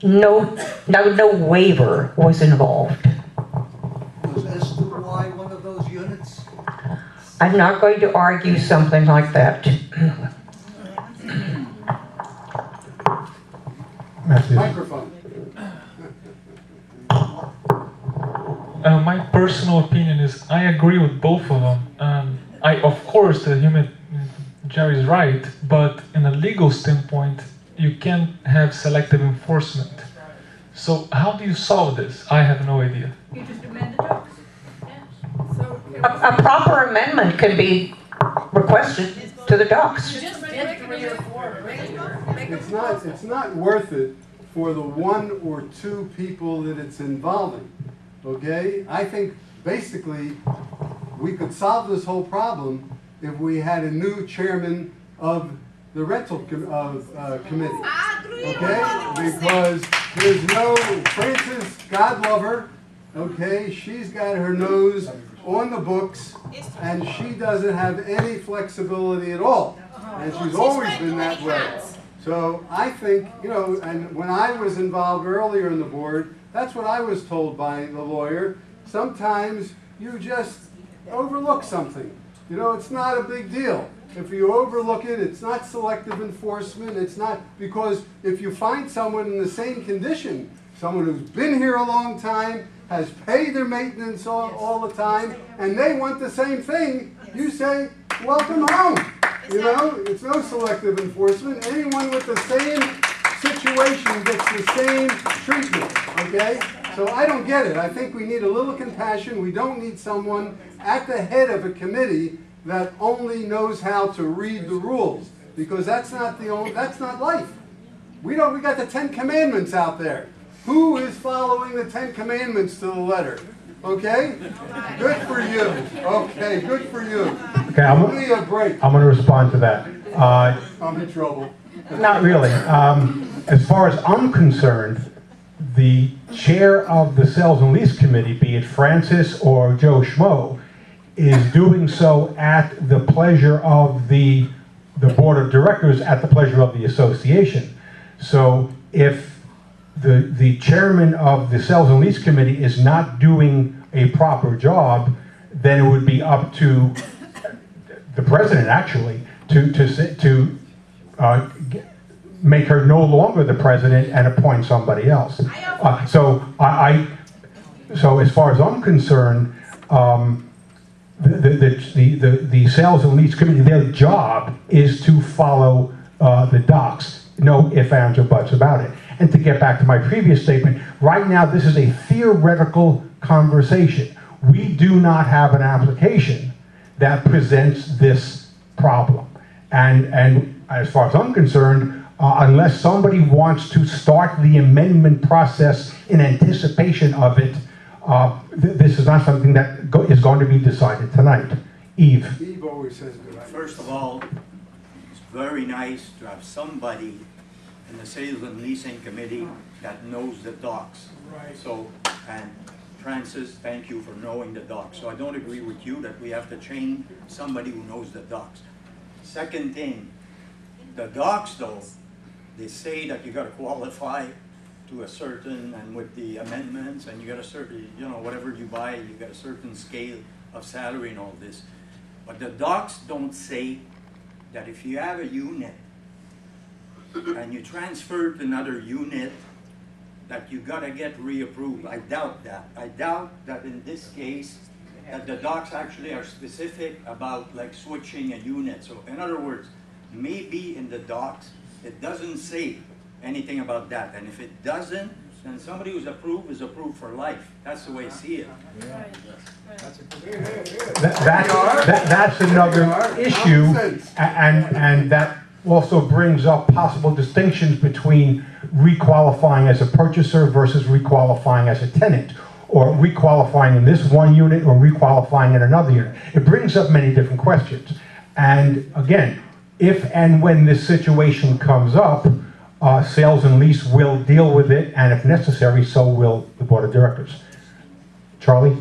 No waiver was involved. Was S through Y one of those units? I'm not going to argue something like that. Microphone. My personal opinion is I agree with both of them. Of course, Jerry's right, but in a legal standpoint, you can't have selective enforcement. So how do you solve this? I have no idea. You just amend the docs. A proper amendment can be requested to the docs. It's not worth it for the one or two people that it's involving, okay? I think basically we could solve this whole problem if we had a new chairman of the rental committee, okay? Because there's no, Frances, God love her, okay? She's got her nose on the books, and she doesn't have any flexibility at all. And she's always been that way. So I think, you know, and when I was involved earlier in the board, that's what I was told by the lawyer. Sometimes you just overlook something. You know, it's not a big deal. If you overlook it, it's not selective enforcement. It's not, because if you find someone in the same condition, someone who's been here a long time, has paid their maintenance all the time, and they want the same thing, you say, welcome home. You know, it's no selective enforcement. Anyone with the same situation gets the same treatment, okay? So I don't get it. I think we need a little compassion. We don't need someone at the head of a committee that only knows how to read the rules, because that's not life. We got the 10 Commandments out there. Who is following the 10 Commandments to the letter? Okay? Good for you. Okay, good for you. Okay, I'm going to respond to that. I'm in trouble. Not really. As far as I'm concerned, the chair of the Sales and Lease Committee, be it Francis or Joe Schmo, is doing so at the pleasure of the board of directors, at the pleasure of the association. So if the chairman of the Sales and Lease Committee is not doing a proper job, then it would be up to the president, actually, to make her no longer the president and appoint somebody else. So as far as I'm concerned, the Sales and Lease Committee, their job is to follow the docs. No ifs, ands, or buts about it. And to get back to my previous statement, right now this is a theoretical conversation. We do not have an application that presents this problem. And as far as I'm concerned, unless somebody wants to start the amendment process in anticipation of it, this is not something that is going to be decided tonight. Eve. Eve always says that. First of all, it's very nice to have somebody in the Sales and Leasing Committee that knows the docs. Right. So, and Francis, thank you for knowing the docs. So I don't agree with you that we have to train somebody who knows the docs. Second thing, the docs though, they say that you got to qualify to a certain, and with the amendments, and you got a certain, you know, whatever you buy, you got a certain scale of salary and all this. But the docs don't say that if you have a unit and you transfer to another unit, that you gotta get reapproved. I doubt that. I doubt that in this case, that the docs actually are specific about like switching a unit. So in other words, maybe in the docs, it doesn't say anything about that. And if it doesn't, then somebody who's approved is approved for life. That's the way I see it. That's another issue, and that also brings up possible distinctions between requalifying as a purchaser versus requalifying as a tenant. or requalifying in this one unit or requalifying in another unit. It brings up many different questions. And again, if and when this situation comes up, sales and lease will deal with it, and if necessary, so will the board of directors. Charlie?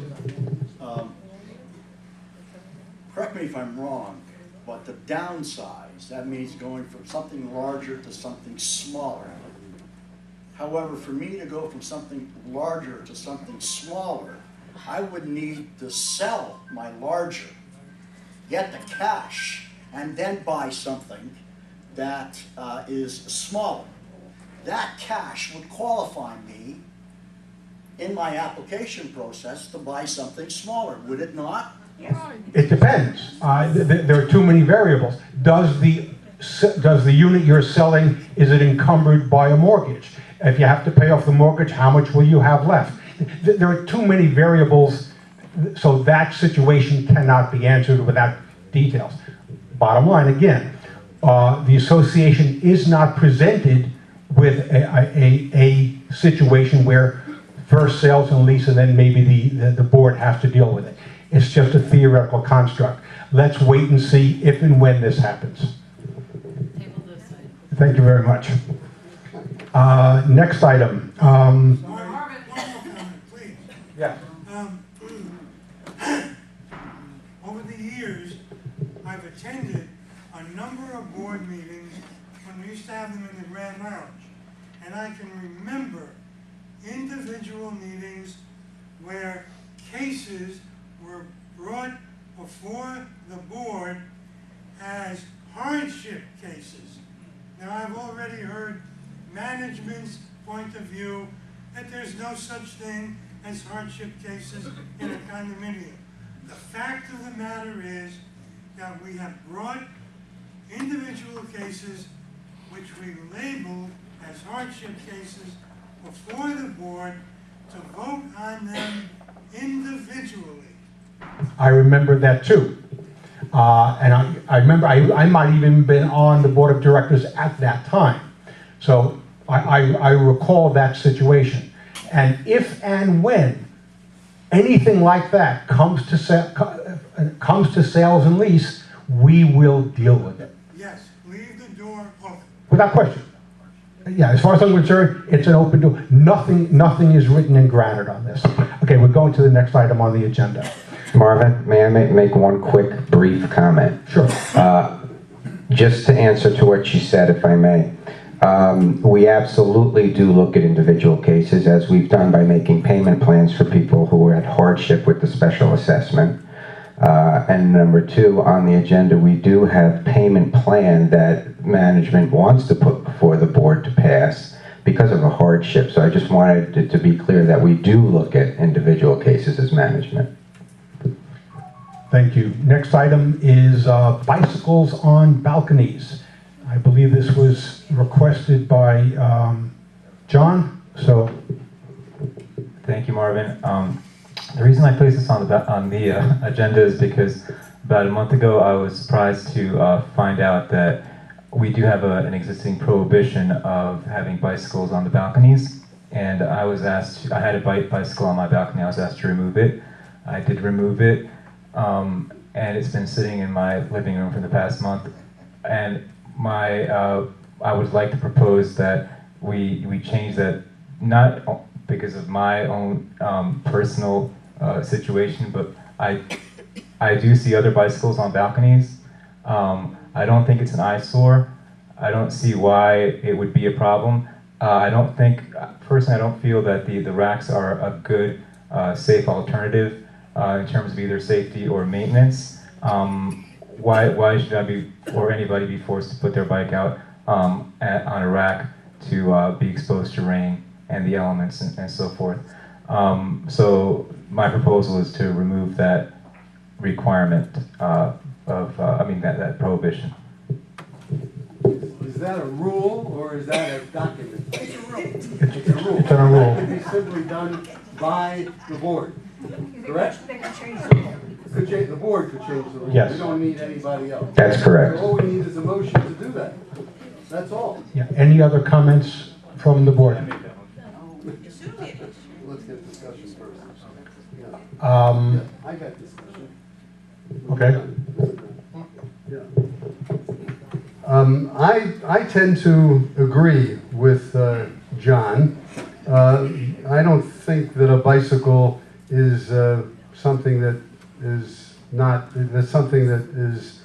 Correct me if I'm wrong, but the downsize, that means going from something larger to something smaller. However, for me to go from something larger to something smaller, I would need to sell my larger, get the cash, and then buy something that is smaller. That cash would qualify me in my application process to buy something smaller, would it not? It depends. There are too many variables. Does the unit you're selling, is it encumbered by a mortgage? If you have to pay off the mortgage, how much will you have left? There are too many variables, so that situation cannot be answered without details. Bottom line, again, the association is not presented with a situation where first sales and lease and then maybe the board has to deal with it. It's just a theoretical construct. Let's wait and see if and when this happens. Thank you very much. Next item. Yeah. Over the years, I've attended a number of board meetings when we used to have them in the Grand Lounge. And I can remember individual meetings where cases were brought before the board as hardship cases. Now, I've already heard management's point of view that there's no such thing as hardship cases in a condominium. The fact of the matter is that we have brought individual cases which we labeled as hardship cases before the board to vote on them individually. I remember that too. And I remember I might even been on the board of directors at that time. So I recall that situation. And if and when anything like that comes to sales and lease, we will deal with it. Yes, leave the door open. Without question. Yeah, as far as I'm concerned, it's an open door. Nothing is written in granite on this. Okay, we're going to the next item on the agenda. Marvin, may I make one quick, brief comment? Sure. Just to answer to what you said, if I may. We absolutely do look at individual cases, as we've done by making payment plans for people who are at hardship with the special assessment. And number two, on the agenda, we do have payment plan that management wants to put before the board to pass because of a hardship. So I just wanted it to be clear that we do look at individual cases as management. Thank you. Next item is bicycles on balconies. I believe this was requested by John, so. Thank you, Marvin. The reason I placed this on the agenda is because about a month ago I was surprised to find out that we do have an existing prohibition of having bicycles on the balconies. And I was asked, I had a bicycle on my balcony, I was asked to remove it. I did remove it, and it's been sitting in my living room for the past month. And I would like to propose that we change that, not because of my own personal situation, but I do see other bicycles on balconies. I don't think it's an eyesore. I don't see why it would be a problem. I don't think, personally, I don't feel that the racks are a good, safe alternative in terms of either safety or maintenance. Why should I be, or anybody be forced to put their bike out on a rack to be exposed to rain and the elements and so forth? So my proposal is to remove that requirement that prohibition. Is that a rule or is that a document? It's a rule. It's a rule. It can be simply done by the board, correct? They can change the law. The board could change the rule. Yes. We don't need anybody else. That's correct. So all we need is a motion to do that. That's all. Yeah. Any other comments from the board? let's get discussion first. Yeah. Um, Yeah, I got discussion. Okay. I tend to agree with John. I don't think that a bicycle is something that is that's something that is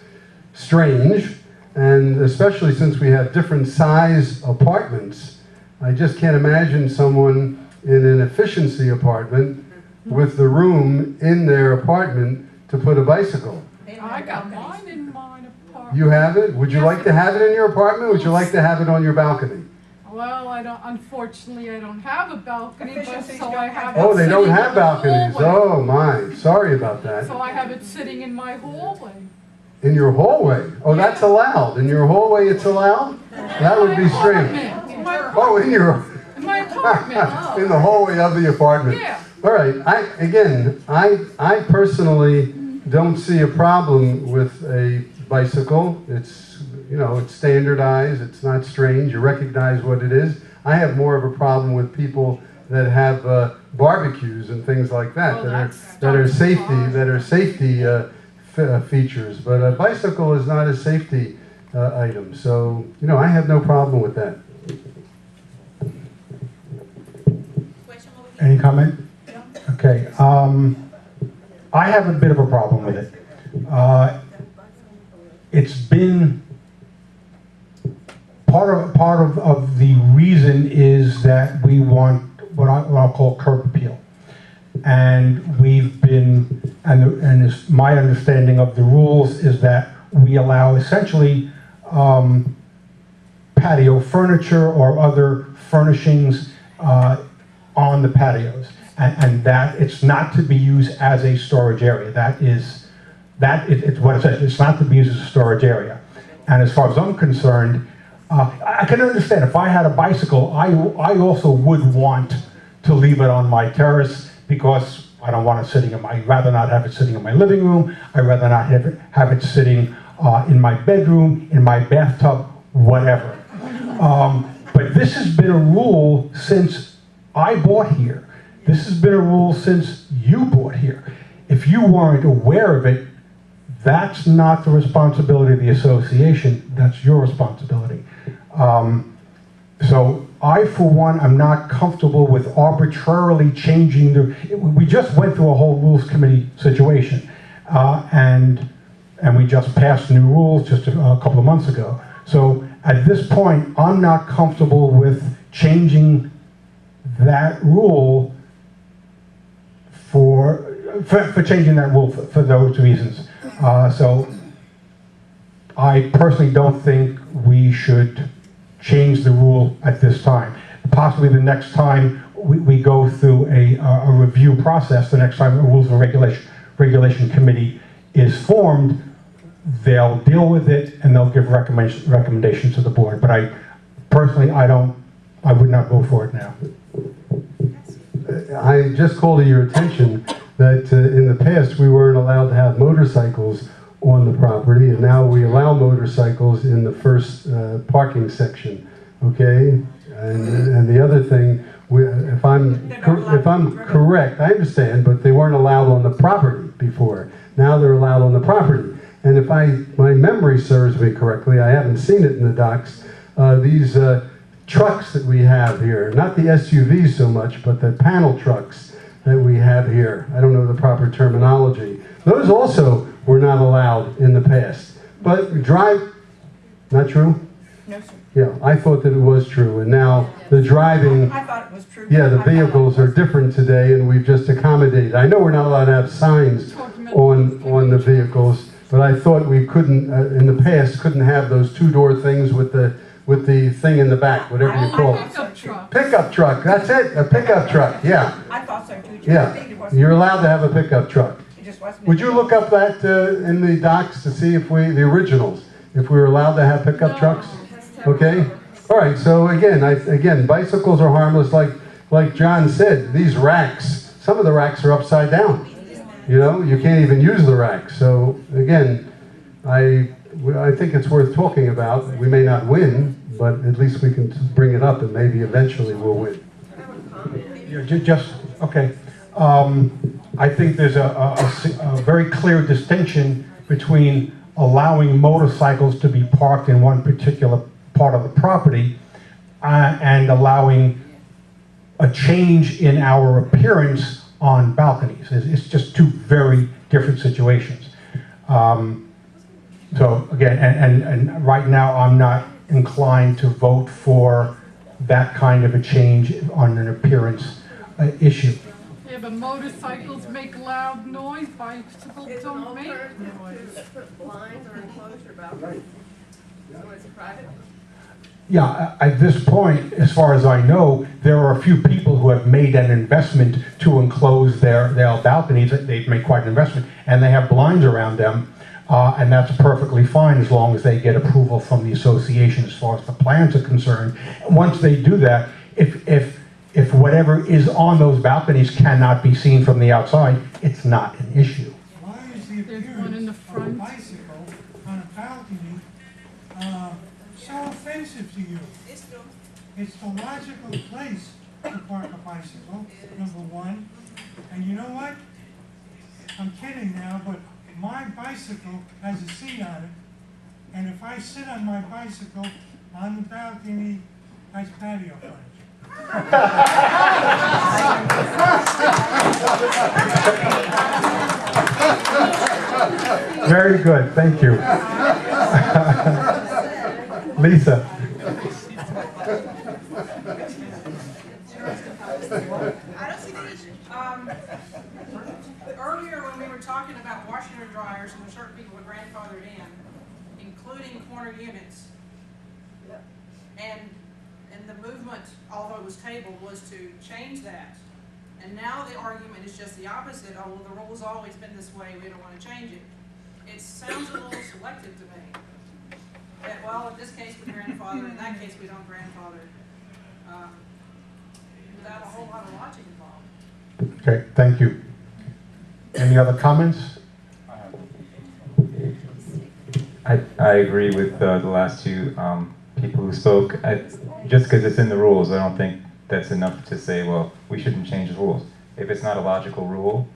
strange, and especially since we have different size apartments, I just can't imagine someone in an efficiency apartment with the room in their apartment to put a bicycle. I got mine in mine apartment. You have it? Would you like to have it in your apartment? Would you like to have it on your balcony? Well, unfortunately, I don't have a balcony, but so I have Oh, it they don't sitting have in the balconies. hallway. Oh my, sorry about that. So I have it sitting in my hallway. In your hallway? Oh, that's allowed. In your hallway it's allowed? That would be strange. In my apartment. Oh, in your... In my apartment. in the hallway of the apartment. Yeah. All right. I personally don't see a problem with a bicycle. It's, you know, it's standardized. It's not strange. You recognize what it is. I have more of a problem with people that have barbecues and things like that that are safety features. But a bicycle is not a safety item. So, you know, I have no problem with that. Any comment? Okay. I have a bit of a problem with it. It's been part of the reason is that we want what I'll call curb appeal, and we've been and it's my understanding of the rules is that we allow essentially patio furniture or other furnishings on the patios, and that it's not to be used as a storage area. It's what it says. It's not to be used as a storage area. And as far as I'm concerned, I can understand if I had a bicycle, I also would want to leave it on my terrace because I don't want it sitting in I'd rather not have it sitting in my living room. I'd rather not have it sitting in my bedroom, in my bathtub, whatever. But this has been a rule since I bought here. This has been a rule since you bought here. If you weren't aware of it, that's not the responsibility of the association, that's your responsibility. So I, for one, am not comfortable with arbitrarily changing we just went through a whole rules committee situation, and we just passed new rules just a couple of months ago. So at this point, I'm not comfortable with changing that rule for changing that rule for those reasons. So I personally don't think we should change the rule at this time. Possibly the next time we go through a review process, the next time a Rules and Regulation Committee is formed, they'll deal with it and they'll give recommendations to the board. But I would not vote for it now. I just call to your attention that in the past we weren't allowed to have motorcycles on the property, and now we allow motorcycles in the first parking section. Okay, and the other thing, if I'm correct, I understand, but they weren't allowed on the property before. Now they're allowed on the property. And if my memory serves me correctly, I haven't seen it in the docs. These trucks that we have here, not the SUVs so much, but the panel trucks that we have here. I don't know the proper terminology. Those also were not allowed in the past. But not true? No, sir. Yeah, I thought that it was true, and now the driving... I thought it was true. Yeah, the vehicles are different today, and we've just accommodated. I know we're not allowed to have signs on the vehicles, but I thought we couldn't, in the past, couldn't have those two-door things with the thing in the back, whatever you call it. Pickup truck. Pickup truck, that's it, a pickup truck, yeah. I thought so too. Yeah, you're allowed to have a pickup truck. It just wasn't. Would you look up that in the docs to see if the originals, if we were allowed to have pickup trucks? Okay? All right, so again, bicycles are harmless. Like John said, these racks, some of the racks are upside down. You know, you can't even use the racks. So again, I think it's worth talking about. We may not win, but at least we can bring it up and maybe eventually we'll win. Just Okay. I think there's a very clear distinction between allowing motorcycles to be parked in one particular part of the property and allowing a change in our appearance on balconies. It's just two very different situations. So again, and right now I'm not inclined to vote for that kind of a change on an appearance issue. Yeah, but motorcycles make loud noise, bicycles don't make noise. Put blinds or enclose your balcony. So it's private. Yeah, at this point, as far as I know, there are a few people who have made an investment to enclose their balconies. They've made quite an investment, and they have blinds around them, and that's perfectly fine as long as they get approval from the association as far as the plans are concerned. Once they do that, if whatever is on those balconies cannot be seen from the outside, it's not an issue. Why is the appearance of a bicycle on a balcony so offensive to you? It's the logical place to park a bicycle, number one. And you know what? I'm kidding now, but my bicycle has a seat on it. And if I sit on my bicycle on the balcony, that's patio furniture. Very good, thank you. Lisa. Earlier when we were talking about washer and dryers and certain people were grandfathered in, including corner units, and the movement, although it was tabled, was to change that. And now the argument is just the opposite. Oh, well, the rule's always been this way, we don't want to change it. It sounds a little selective to me. That, well, in this case we grandfather, in that case we don't grandfather. Without a whole lot of logic involved. Okay, thank you. Any other comments? I agree with the last two people who spoke. Just because it's in the rules, I don't think that's enough to say, well, we shouldn't change the rules. If it's not a logical rule,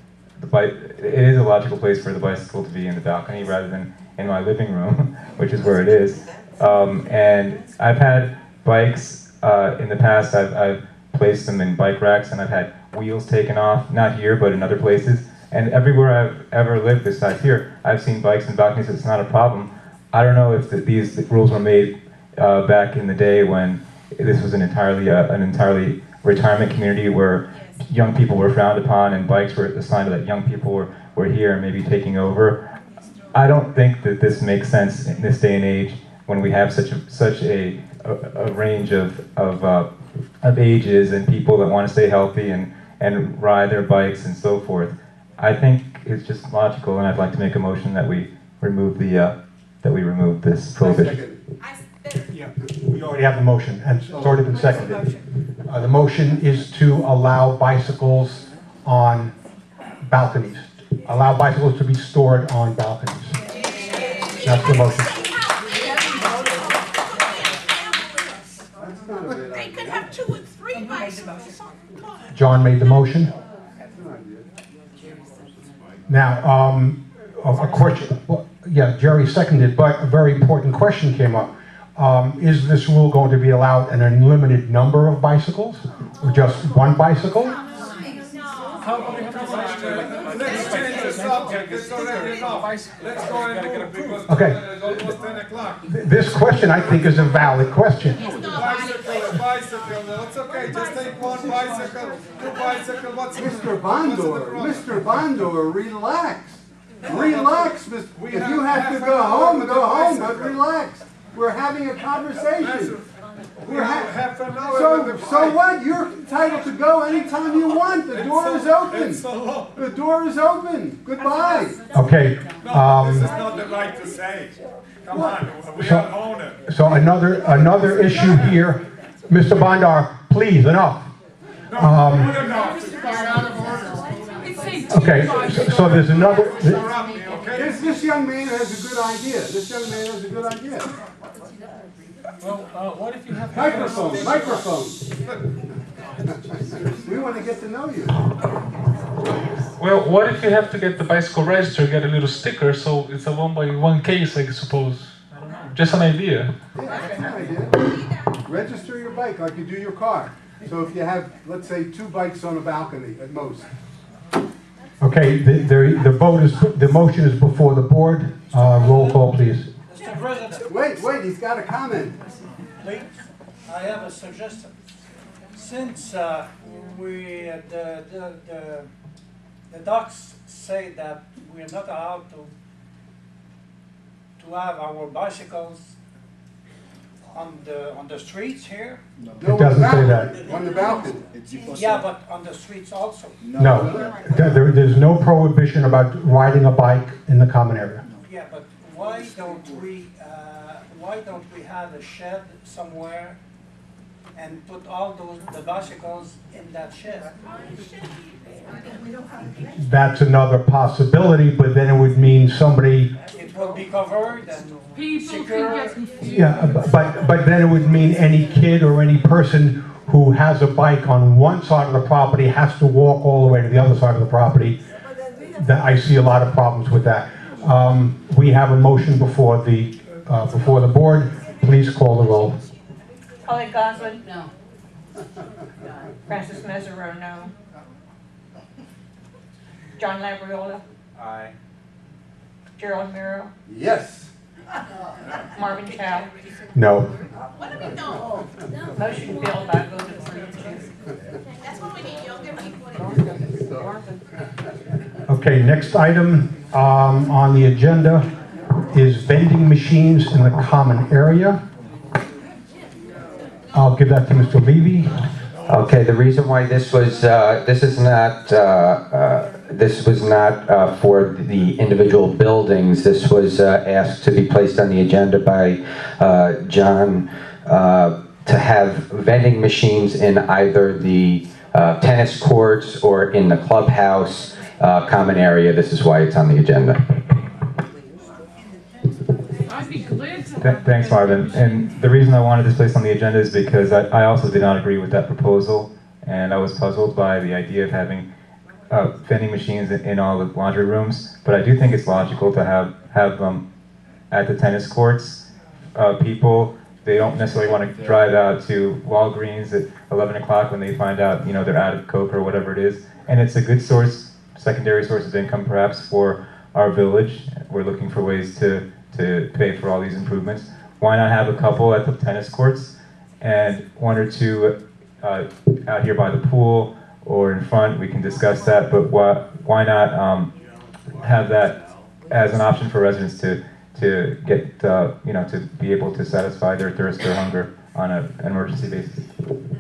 it is a logical place for the bicycle to be in the balcony rather than in my living room, which is where it is. And I've had bikes in the past, I've placed them in bike racks and I've had wheels taken off, not here, but in other places. And everywhere I've ever lived besides here, I've seen bikes in balconies, it's not a problem. I don't know if these rules were made back in the day when this was an entirely retirement community where young people were frowned upon and bikes were a sign that young people were here and maybe taking over. I don't think that this makes sense in this day and age when we have such a range of ages and people that want to stay healthy and ride their bikes and so forth. I think it's just logical, and I'd like to make a motion that we remove this prohibition. Yeah, we already have the motion, and it's already been seconded. The motion is to allow bicycles on balconies. Allow bicycles to be stored on balconies. That's the motion. They could have 2 or 3 bicycles. John made the motion. Now, a question, well, yeah, Jerry seconded, but a very important question came up. Is this rule going to be allowed an unlimited number of bicycles, or just one bicycle? Let's change the subject, it's already enough. Let's go and move. Okay. It's almost 10 o'clock. This question, I think, is a valid question. Bicycle, that's okay, just take one bicycle, 2 bicycles, what's Mr. Bondor, relax. Relax, if you have to go home, but relax. We're having a conversation. half an hour. So what? You're entitled to go anytime you want. The door is open. The door is open. Goodbye. Okay. This is not the right to say. Come on, we are owner. So another issue here, Mr. Bondar, please, enough. Okay, so there's another. This young man has a good idea. This young man has a good idea. Well, what if you have microphone? We want to get to know you. Well, what if you have to get the bicycle registered, get a little sticker, so it's a 1-by-1 case, I suppose? I don't know. Just an idea. Yeah, that's an idea. Register your bike like you do your car. So if you have, let's say, 2 bikes on a balcony at most. Okay, the vote is, the motion is before the board. Roll call, please. Mr. President. Wait, he's got a comment. Please, I have a suggestion. Since the docs say that we're not allowed to have our bicycles on the streets here. It doesn't say that. On the balcony. Yeah, but on the streets also. No, there's no prohibition about riding a bike in the common area. Yeah, but why don't we have a shed somewhere and put all the bicycles in that shed? That's another possibility, but then it would mean somebody. It will be covered and People secure. can get confused. Yeah, but then it would mean any kid or any person who has a bike on one side of the property has to walk all the way to the other side of the property. I see a lot of problems with that. We have a motion before the board. Please call the roll. Colleen Goslin? No. Francis Mesereau, no. John Labriola? Aye. Gerald Miro? Yes. Marvin Chow? No. What do we know? Motion failed by a vote of 3-2. That's what we need, younger people. Okay, next item on the agenda is vending machines in the common area. I'll give that to Mr. Levy. Okay, the reason why this was for the individual buildings. This was asked to be placed on the agenda by John to have vending machines in either the tennis courts or in the clubhouse common area. This is why it's on the agenda. I'd be glad to. Thanks, Marvin. And the reason I wanted this placed on the agenda is because I also did not agree with that proposal, and I was puzzled by the idea of having vending machines in all the laundry rooms. But I do think it's logical to have them at the tennis courts. People, they don't necessarily want to drive out to Walgreens at 11 o'clock when they find out, they're out of Coke or whatever it is. And it's a good secondary source of income perhaps for our village. We're looking for ways to pay for all these improvements. Why not have a couple at the tennis courts and 1 or 2 out here by the pool or in front? We can discuss that, but why not have that as an option for residents to get to be able to satisfy their thirst or hunger on an emergency basis?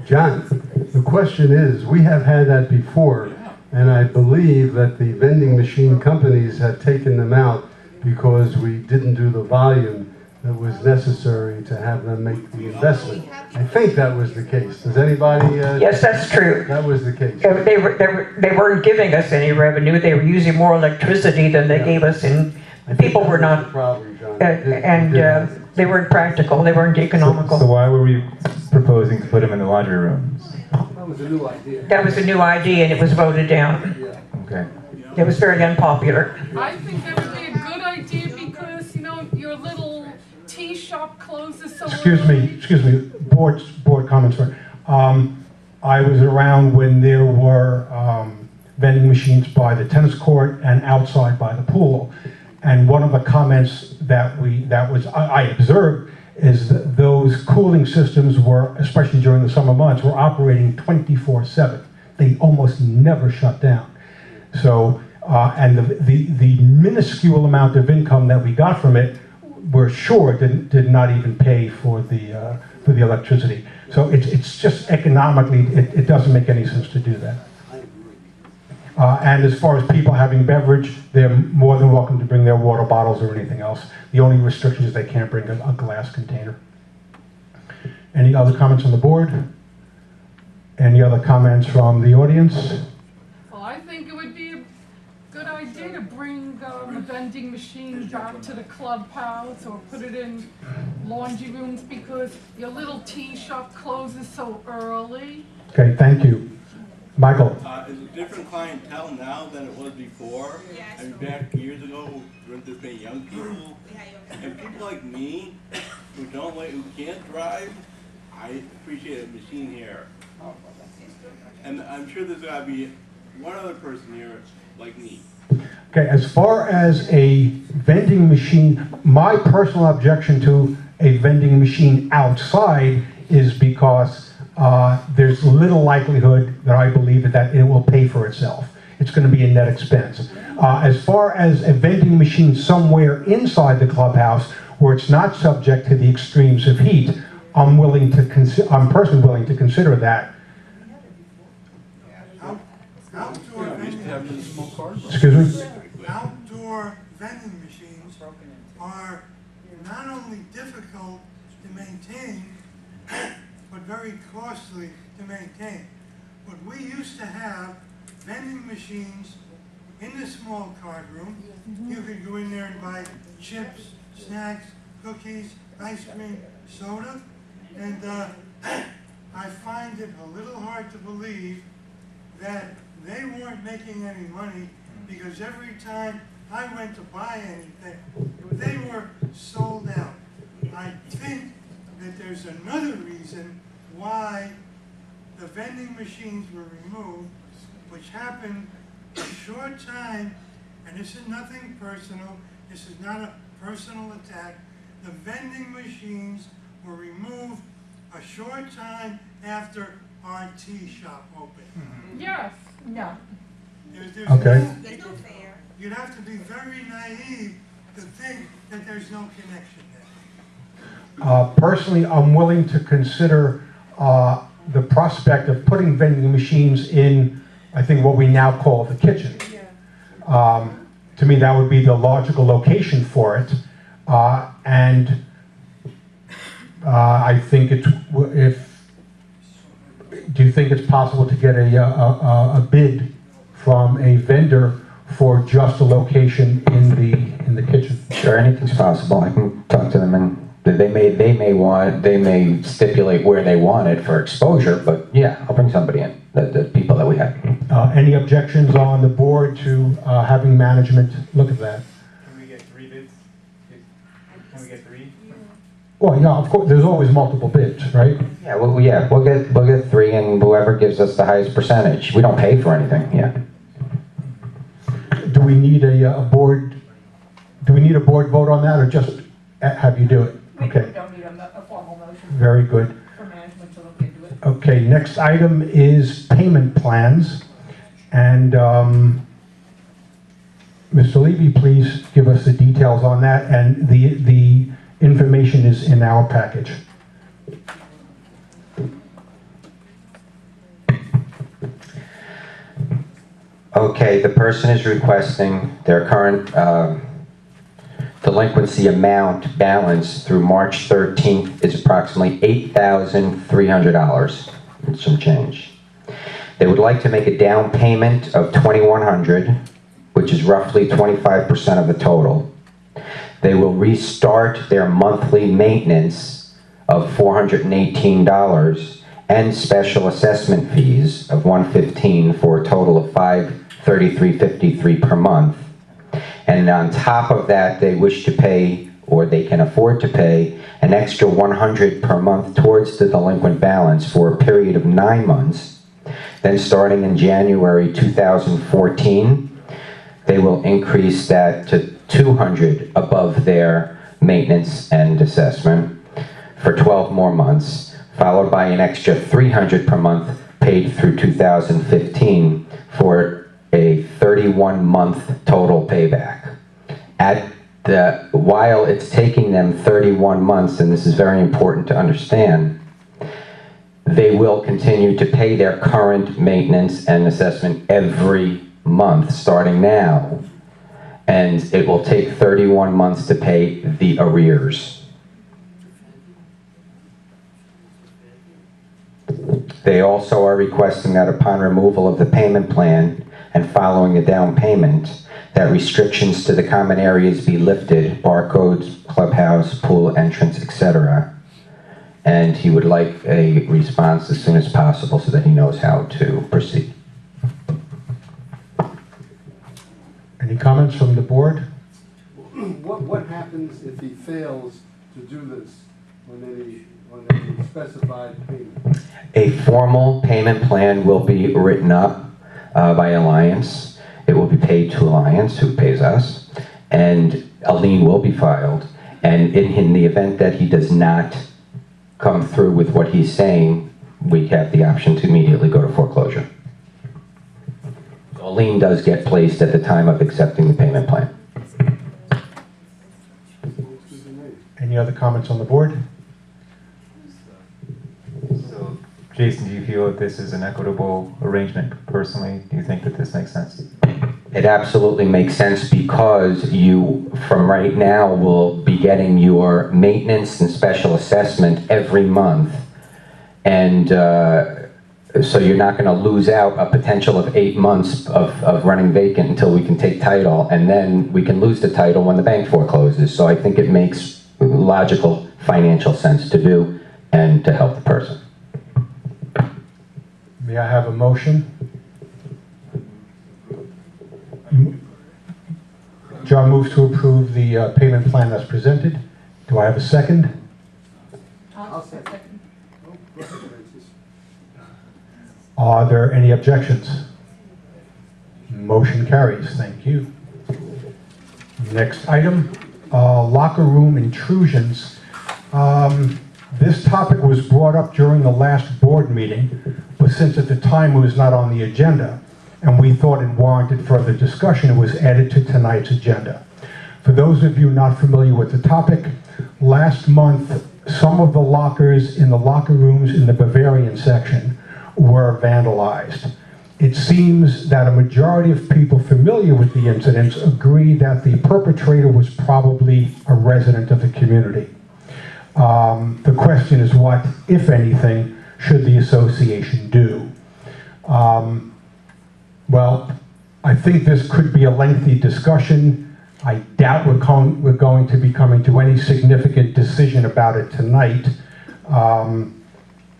John, the question is, we have had that before, and I believe that the vending machine companies have taken them out because we didn't do the volume that was necessary to have them make the investment. I think that was the case. Does anybody? Yes, that's true. That was the case. They weren't giving us any revenue. They were using more electricity than they gave us, and people were not. They weren't practical. They weren't economical. So why were we proposing to put them in the laundry rooms? That was a new idea. That was a new idea, and it was voted down. Okay. It was very unpopular. I think that would be a good idea because, your little tea shop closes so Excuse early. me, board comments. I was around when there were vending machines by the tennis court and outside by the pool. And one of the comments that I observed is that those cooling systems were, especially during the summer months, were operating 24/7. They almost never shut down. So, and the minuscule amount of income that we got from it, we're sure did not even pay for the electricity. So it's just economically, it doesn't make any sense to do that. And as far as people having beverage, they're more than welcome to bring their water bottles or anything else. The only restriction is they can't bring a glass container. Any other comments on the board? Any other comments from the audience? Well, I think it would be a good idea to bring the vending machine back to the clubhouse or put it in laundry rooms because your little tea shop closes so early. Okay, thank you. Michael? Is it different clientele now than it was before? I mean, back years ago, there weren't this many young people. And people like me, who can't drive, I appreciate a machine here. And I'm sure there's got to be one other person here like me. Okay, as far as a vending machine, my personal objection to a vending machine outside is because there's little likelihood that I believe that it will pay for itself. It's going to be a net expense. As far as a vending machine somewhere inside the clubhouse where it's not subject to the extremes of heat, I'm personally willing to consider that. Excuse me? Outdoor vending machines are not only difficult to maintain, but very costly to maintain. But we used to have vending machines in the small card room. You could go in there and buy chips, snacks, cookies, ice cream, soda, and I find it a little hard to believe that they weren't making any money, because every time I went to buy anything, they were sold out. I think that there's another reason why the vending machines were removed, which happened a short time, and this is nothing personal, this is not a personal attack. The vending machines were removed a short time after our tea shop opened. Yes. No. There's Okay. You'd have to be very naive to think that there's no connection there. Personally, I'm willing to consider the prospect of putting vending machines in, I think, what we now call the kitchen. To me, that would be the logical location for it. And I think do you think it's possible to get a bid from a vendor for just a location in the kitchen? Sure, anything's possible. I can talk to them, and they may stipulate where they want it for exposure, but yeah, I'll bring somebody in, the people that we have. Any objections on the board to having management look at that? Can we get 3 bids? Can we get 3? Well, yeah, of course, there's always multiple bids, right? Yeah, we'll get 3, and whoever gives us the highest percentage. We don't pay for anything, yeah. Do we need a board? Do we need a board vote on that, or just have you do it? Okay. We don't need a formal motion. Very good. For management to look into it. Okay, next item is payment plans. And Mr. Levy, please give us the details on that. And the information is in our package. Okay, the person is requesting their current delinquency amount balance through March 13th is approximately $8,300 and some change. They would like to make a down payment of $2,100, which is roughly 25% of the total. They will restart their monthly maintenance of $418 and special assessment fees of $115 for a total of $533.53 per month. And on top of that, they wish to pay, or they can afford to pay, an extra $100 per month towards the delinquent balance for a period of 9 months. Then starting in January 2014, they will increase that to $200 above their maintenance and assessment for 12 more months, followed by an extra $300 per month paid through 2015 for a 31-month total payback. While it's taking them 31 months, and this is very important to understand, they will continue to pay their current maintenance and assessment every month starting now, and it will take 31 months to pay the arrears. They also are requesting that upon removal of the payment plan and following the down payment, that restrictions to the common areas be lifted, barcodes, clubhouse, pool entrance, etc., and he would like a response as soon as possible so that he knows how to proceed. Any comments from the board? What happens if he fails to do this on any specified payment? A formal payment plan will be written up by Alliance. It will be paid to Alliance, who pays us, and a lien will be filed. And in the event that he does not come through with what he's saying, we have the option to immediately go to foreclosure. So a lien does get placed at the time of accepting the payment plan. Any other comments on the board? So, Jason, do you feel that this is an equitable arrangement personally? Do you think that this makes sense? It absolutely makes sense because you, from right now, will be getting your maintenance and special assessment every month. And so you're not going to lose out a potential of 8 months of running vacant until we can take title, and then we can lose the title when the bank forecloses. So I think it makes logical financial sense to do and to help the person. May I have a motion? John moves to approve the payment plan as presented. Do I have a second? I'll second. Are there any objections? Motion carries. Thank you. Next item, locker room intrusions. This topic was brought up during the last board meeting, but since at the time it was not on the agenda, and we thought it warranted further discussion, it was added to tonight's agenda. For those of you not familiar with the topic, last month, some of the lockers in the locker rooms in the Bavarian section were vandalized. It seems that a majority of people familiar with the incidents agree that the perpetrator was probably a resident of the community. The question is, what, if anything, should the association do? Well, I think this could be a lengthy discussion. I doubt we're going to be coming to any significant decision about it tonight.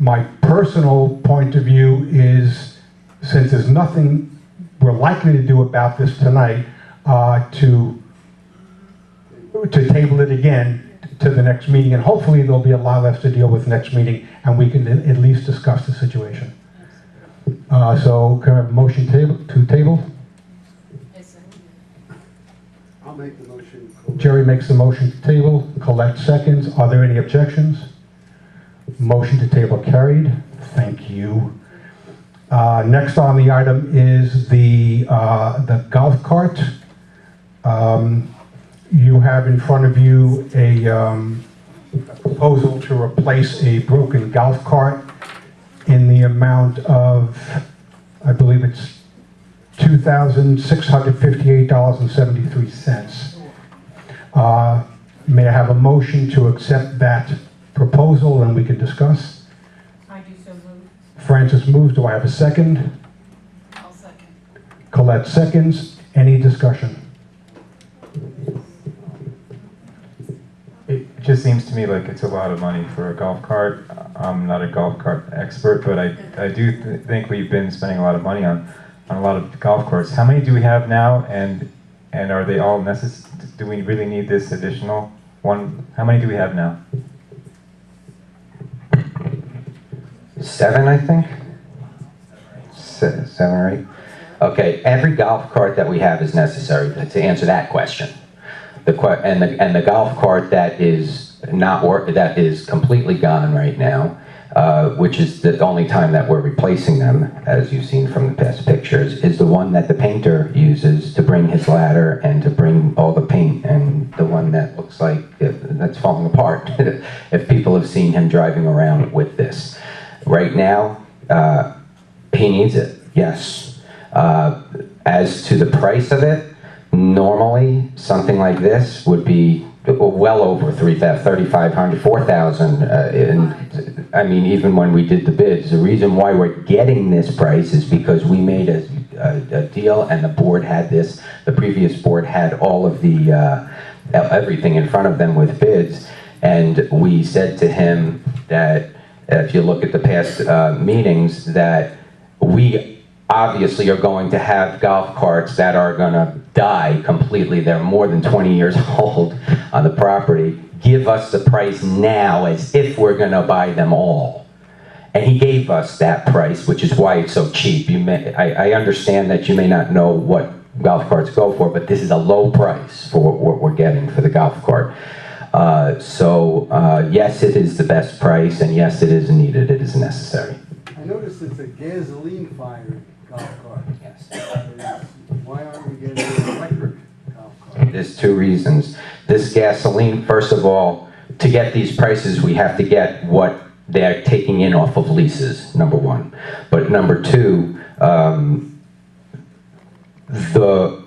My personal point of view is, since there's nothing we're likely to do about this tonight, to table it again to the next meeting, and hopefully there'll be a lot less to deal with next meeting, and we can at least discuss the situation. So can I have a motion to table? I'll make the motion. Jerry makes the motion to table. Colette seconds. Are there any objections? Motion to table carried. Thank you. Next on the item is the golf cart. You have in front of you a proposal to replace a broken golf cart in the amount of, I believe it's $2,658.73. May I have a motion to accept that proposal and we can discuss? I do so move. Francis moves. Do I have a second? I'll second. Colette seconds. Any discussion? It just seems to me like it's a lot of money for a golf cart. I'm not a golf cart expert, but I do think we've been spending a lot of money on a lot of golf carts. How many do we have now, and are they all necessary? Do we really need this additional one? How many do we have now? 7, I think? 7 or 8? Okay, every golf cart that we have is necessary to answer that question. And the golf cart that is that is completely gone right now, which is the only time that we're replacing them, as you've seen from the past pictures, is the one that the painter uses to bring his ladder and to bring all the paint, and the one that looks like that's falling apart. If people have seen him driving around with this. Right now, he needs it, yes. As to the price of it, normally something like this would be well over $3,500, $4,000. I mean, even when we did the bids, the reason why we're getting this price is because we made a deal, and the board had this. The previous board had all of the everything in front of them with bids, and we said to him, that if you look at the past meetings, that we obviously are going to have golf carts that are going to die completely. They're more than 20 years old on the property. Give us the price now as if we're going to buy them all. And he gave us that price, which is why it's so cheap. I understand that you may not know what golf carts go for, but this is a low price for what we're getting for the golf cart. Yes, it is the best price, and yes, it is needed, it is necessary. I noticed it's a gasoline-fired golf cart. Yes. Why aren't we getting an electric golf cart? There's two reasons. This gasoline, first of all, to get these prices, we have to get what they're taking in off of leases, number one. But number two, the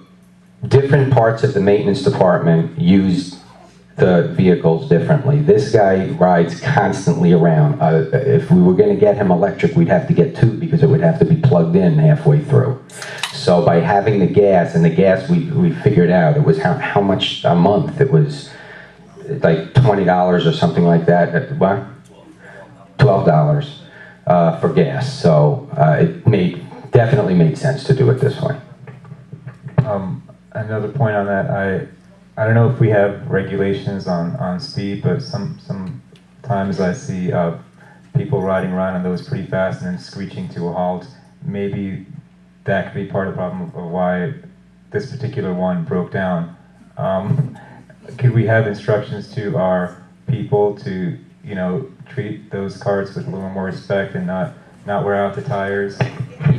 different parts of the maintenance department use the vehicles differently. This guy rides constantly around. If we were going to get him electric, we'd have to get two because it would have to be plugged in halfway through. So by having the gas, and the gas we figured out, it was how much a month? It was like $20 or something like that. What? $12 for gas. So it definitely made sense to do it this way. Another point on that, I don't know if we have regulations on speed, but sometimes I see people riding around on those pretty fast and then screeching to a halt. Maybe that could be part of the problem of why this particular one broke down. Could we have instructions to our people to, treat those carts with a little more respect and not wear out the tires?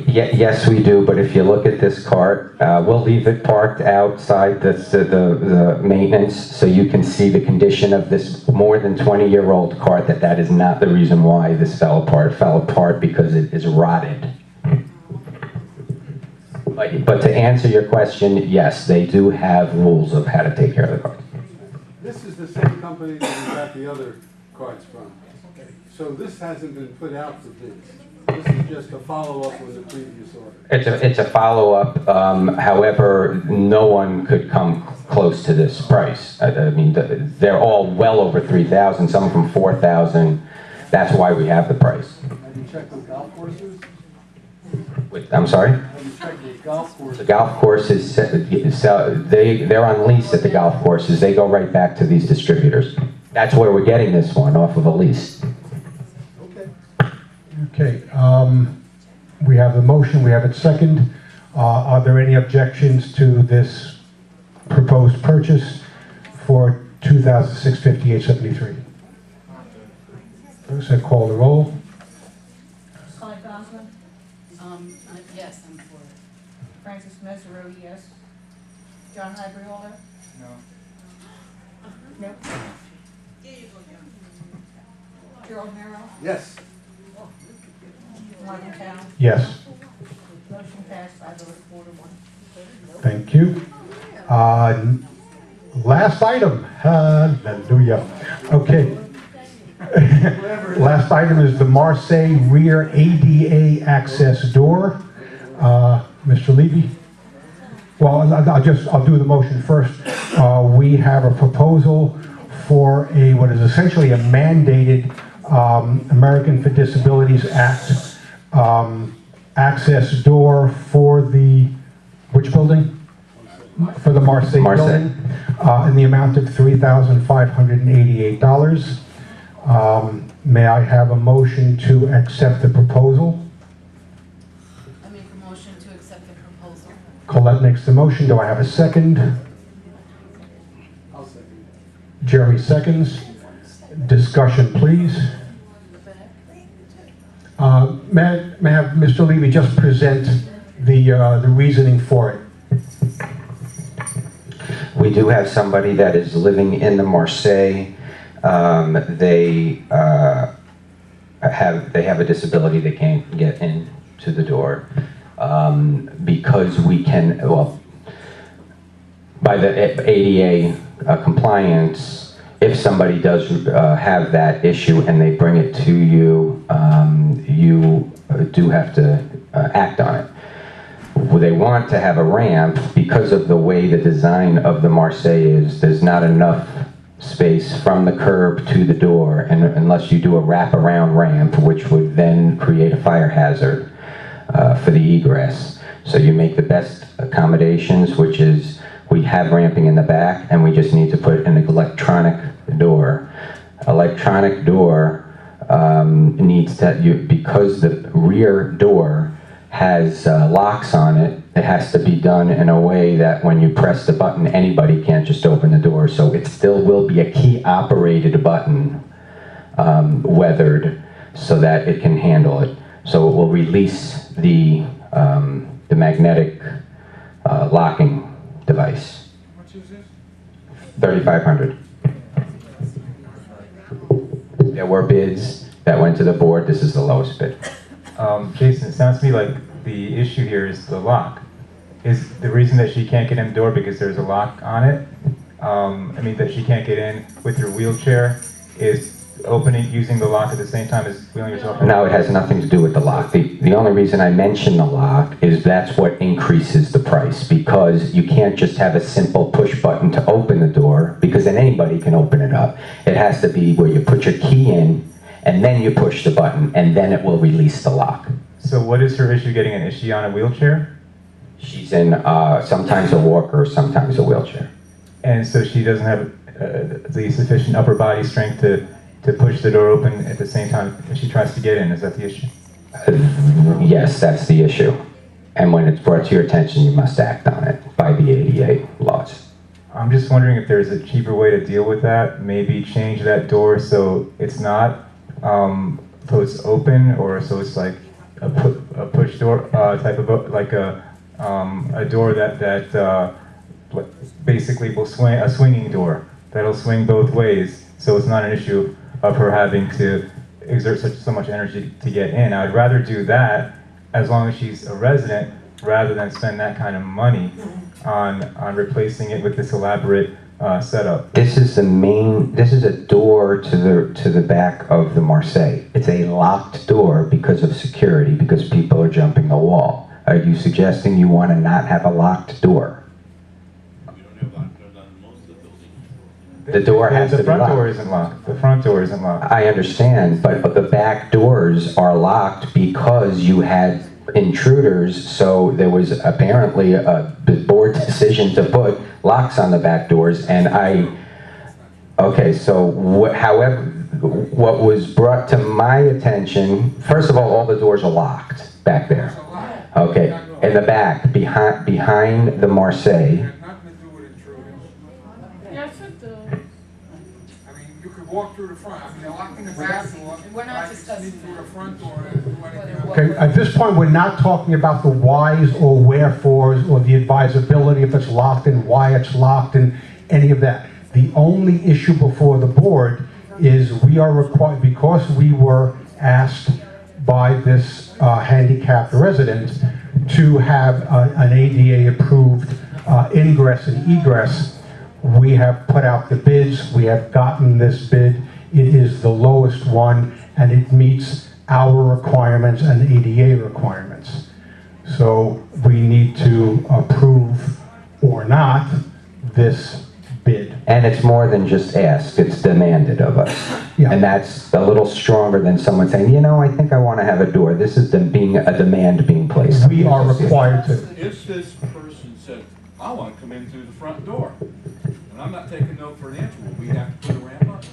Yes, we do, but if you look at this cart, we'll leave it parked outside the maintenance so you can see the condition of this more than 20-year-old cart, that is not the reason why this fell apart. It fell apart because it is rotted. But to answer your question, yes, they do have rules of how to take care of the cart. This is the same company that we got the other carts from. So this hasn't been put out for bids. This is just a follow-up on the previous order. It's a follow-up. However, no one could come close to this price. I mean, they're all well over $3,000. Some of them $4,000. That's why we have the price. Have you checked with golf courses? I'm sorry? Have you checked with golf courses? The golf courses, they're on lease at the golf courses. They go right back to these distributors. That's where we're getting this one, off of a lease. Okay, we have the motion, we have it second. Are there any objections to this proposed purchase for 2006-5873? So call the roll. Sly Goslin? Yes, I'm for it. Francis Mesereau, yes. John Hybriola? No. No. Gerald Merrill? Yes. Martin Town? Yes. Motion passed, I vote 4-1. Thank you. Last item. Hallelujah. Okay. Last item is the Marseille rear ADA access door. Mr. Levy? Well, I'll do the motion first. We have a proposal for what is essentially a mandated American for Disabilities Act access door for which building? For the Marseille building, in the amount of $3,588. May I have a motion to accept the proposal? I make a motion to accept the proposal. Colette makes the motion. Do I have a second? I'll second. Jerry seconds. Discussion, please. May I have Mr. Levy just present the reasoning for it? We do have somebody that is living in the Marseille. They have a disability. They can't get into the door because we can. Well, by the ADA compliance, if somebody does have that issue and they bring it to you, you do have to act on it. They want to have a ramp because of the way the design of the Marseille is. There's not enough space from the curb to the door, and unless you do a wraparound ramp, which would then create a fire hazard for the egress. So you make the best accommodations, which is we have ramping in the back, and we just need to put an electronic door. Electronic door needs to, because the rear door has locks on it, it has to be done in a way that when you press the button, anybody can't just open the door. So it still will be a key-operated button, weathered, so that it can handle it. So it will release the magnetic locking device. How much is this? $3,500. There were bids that went to the board. This is the lowest bid. Jason, it sounds to me like the issue here is the lock. Is the reason that she can't get in the door because there's a lock on it? I mean, that she can't get in with her wheelchair is opening, using the lock at the same time as wheeling yourself in? No, it has nothing to do with the lock. The only reason I mention the lock is that's what increases the price, because you can't just have a simple push button to open the door, because then anybody can open it up. It has to be where you put your key in, and then you push the button, and then it will release the lock. So what is her issue getting in? Is she on a wheelchair? She's in sometimes a walker, sometimes a wheelchair. And so she doesn't have the sufficient upper body strength to push the door open at the same time as she tries to get in. Is that the issue? Yes, that's the issue. And when it's brought to your attention, you must act on it by the ADA laws. I'm just wondering if there's a cheaper way to deal with that. Maybe change that door so it's not, so it's open, or so it's like a push door type of, like a door that basically will swing, a swinging door that'll swing both ways, so it's not an issue of her having to exert so much energy to get in. I would rather do that as long as she's a resident, rather than spend that kind of money on replacing it with this elaborate setup. This is a door to the back of the Marseille. It's a locked door because of security, because people are jumping the wall. Are you suggesting you want to not have a locked door? The door has to be locked. The front door isn't locked. The front door isn't locked. I understand, but the back doors are locked because you had intruders, so there was apparently a board decision to put locks on the back doors, and okay, so however, what was brought to my attention, first of all the doors are locked back there. Okay, in the back, behind the Marseille. Yes, it does. I mean, you could walk through the front. I mean, they're locking the back door. We're not I can discussing sneak through the front door and do anything. Okay, at this point, we're not talking about the whys or wherefores or the advisability if it's locked and why it's locked and any of that. The only issue before the board is we are required, because we were asked by this handicapped resident to have an ADA-approved ingress and egress. We have put out the bids, we have gotten this bid, it is the lowest one, and it meets our requirements and ADA requirements. So we need to approve or not this bid. And it's more than just asked, it's demanded of us. Yeah. And that's a little stronger than someone saying, you know, I think I want to have a door. This is a demand being placed. We are required to. If this person said, I want to come in through the front door, and I'm not taking no for an answer, will we have to put a ramp up?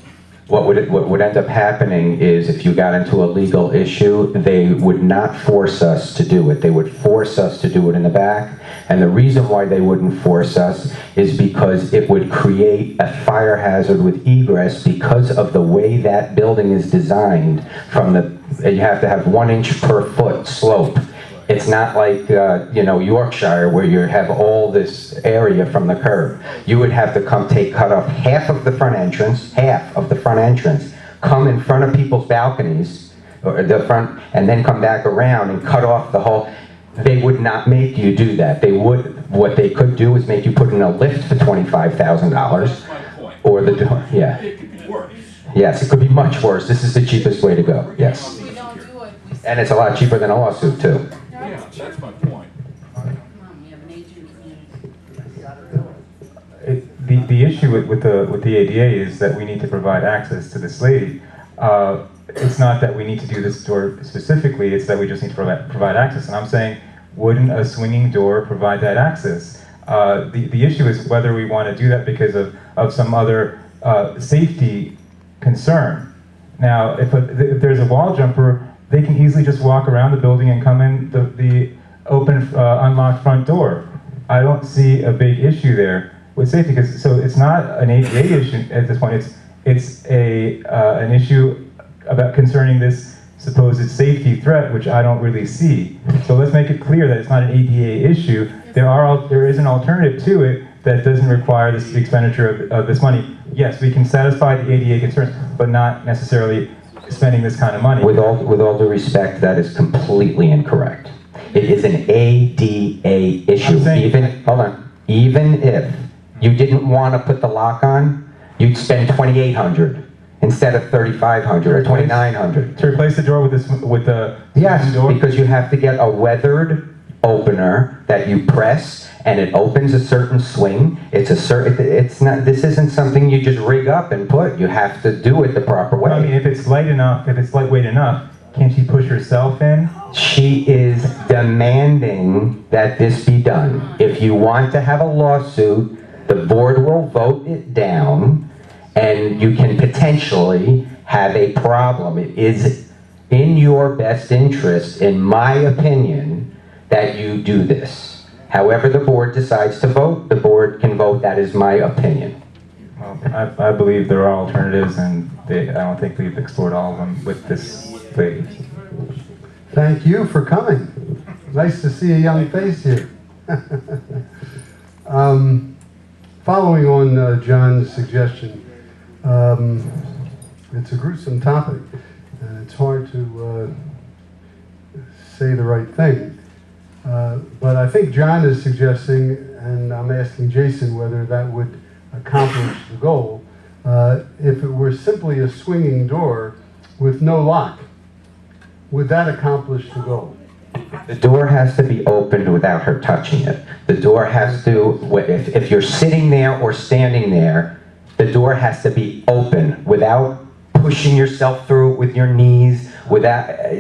What would end up happening is if you got into a legal issue, they would not force us to do it. They would force us to do it in the back. And the reason why they wouldn't force us is because it would create a fire hazard with egress because of the way that building is designed. You have to have 1 inch per foot slope. It's not like, Yorkshire, where you have all this area from the curb. You would have to cut off half of the front entrance, come in front of people's balconies, or the front, and then come back around and cut off the whole. They would not make you do that. What they could do is make you put in a lift for $25,000, or the door, yeah. It could be worse. Yes, it could be much worse. This is the cheapest way to go, yes. And it's a lot cheaper than a lawsuit, too. Yeah, that's my point. The issue issue with the ADA is that we need to provide access to this lady. It's not that we need to do this door specifically, it's that we just need to provide access. And I'm saying, wouldn't a swinging door provide that access? The issue is whether we want to do that because of some other safety concern. Now, if there's a wall jumper, they can easily just walk around the building and come in the open, unlocked front door. I don't see a big issue there with safety, because so it's not an ADA issue at this point. It's an issue about concerning this supposed safety threat, which I don't really see. So let's make it clear that it's not an ADA issue. There is an alternative to it that doesn't require the expenditure of this money. Yes, we can satisfy the ADA concerns, but not necessarily spending this kind of money. With all due respect, that is completely incorrect. It is an ADA issue. Even if you didn't want to put the lock on, you'd spend $2,800 instead of $3,500 or $2,900 to replace the door with the door? Because you have to get a weathered opener that you press and it opens a certain swing. It's not. This isn't something you just rig up and put. You have to do it the proper way. I mean, if it's light enough, if it's lightweight enough, can't she push herself in? She is demanding that this be done. If you want to have a lawsuit, the board will vote it down, and you can potentially have a problem. It is in your best interest, in my opinion, that you do this. However the board decides to vote, the board can vote. That is my opinion. Well, I believe there are alternatives, and I don't think we've explored all of them with this lady. Thank you for coming. Nice to see a young face here. Following on John's suggestion, it's a gruesome topic, and it's hard to say the right thing. But I think John is suggesting, and I'm asking Jason whether that would accomplish the goal, if it were simply a swinging door with no lock, would that accomplish the goal? The door has to be opened without her touching it. The door has to, if you're sitting there or standing there, the door has to be open without pushing yourself through it with your knees,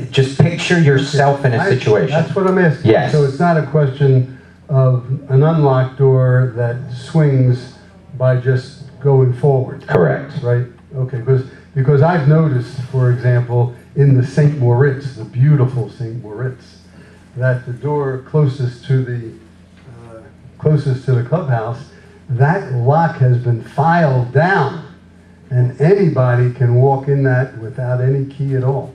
just picture yourself in a situation. That's what I'm asking. Yes. So it's not a question of an unlocked door that swings by just going forward. Correct. Right? Okay, because I've noticed, for example, in the St. Moritz, the beautiful St. Moritz, that the door closest to the clubhouse, that lock has been filed down, and anybody can walk in that without any key at all.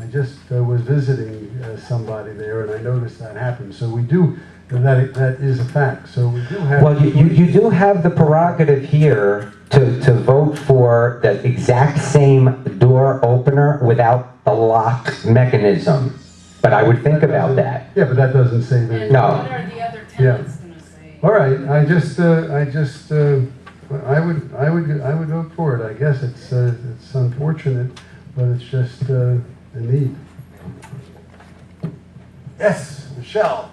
I just was visiting somebody there, and I noticed that happen. So we do, that is a fact. So we do have. Well, you do have the prerogative here to vote for the exact same door opener without the lock mechanism. But I would think about that. Yeah, but that doesn't say that. No. What are the other tenants going to say? All right. I would vote for it. I guess it's unfortunate, but it's just a need. Yes, Michelle.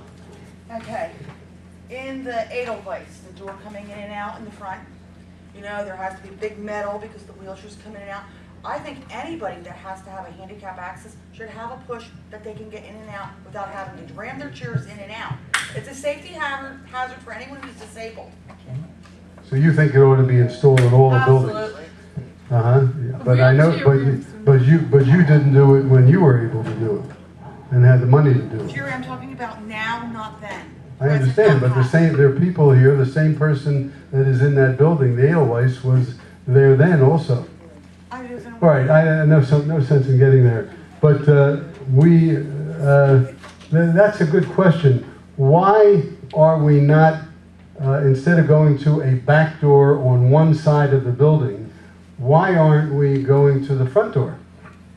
Okay. In the Edelweiss, the door coming in and out in the front, you know, there has to be big metal because the wheelchairs come in and out. I think anybody that has to have a handicap access should have a push that they can get in and out without having to ram their chairs in and out. It's a safety hazard for anyone who's disabled. So you think it ought to be installed in all the buildings? Absolutely. Yeah, but I know, but you didn't do it when you were able to do it and had the money to do it. Jerry, I'm talking about now, not then. I understand, but there are people here. The same person that is in that building, the Edelweiss, was there then also. All right, I no sense in getting there, but that's a good question. Why are we not, instead of going to a back door on one side of the building, why aren't we going to the front door?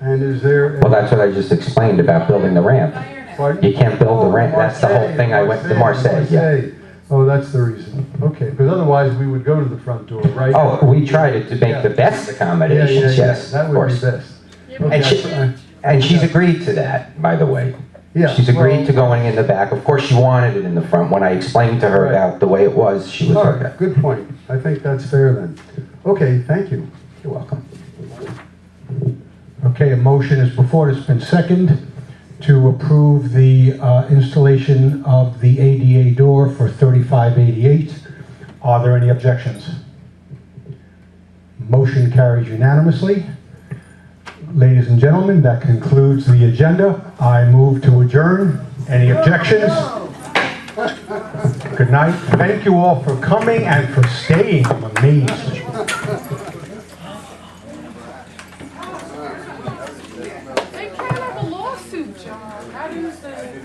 And is there? Well, that's what I just explained about building the ramp. Pardon? You can't build the ramp. That's the whole thing. I went to Marseille. Yeah. Oh, that's the reason. Okay, because otherwise we would go to the front door, right? Oh, we tried to make the best accommodations. Yes, that of would course. be best. Okay. And she's agreed to that, by the way. Yeah, She's agreed well- to going in the back. Of course, she wanted it in the front. When I explained to her Right. about the way it was, she was All okay. right, good point. I think that's fair then. Okay, thank you. You're welcome. Okay, a motion is before, it's been seconded to approve the installation of the ADA door for $35.88. Are there any objections? Motion carries unanimously. Ladies and gentlemen, that concludes the agenda. I move to adjourn. Any objections? Good night. Thank you all for coming and for staying. I'm amazed. They can't have a lawsuit, John. That is the.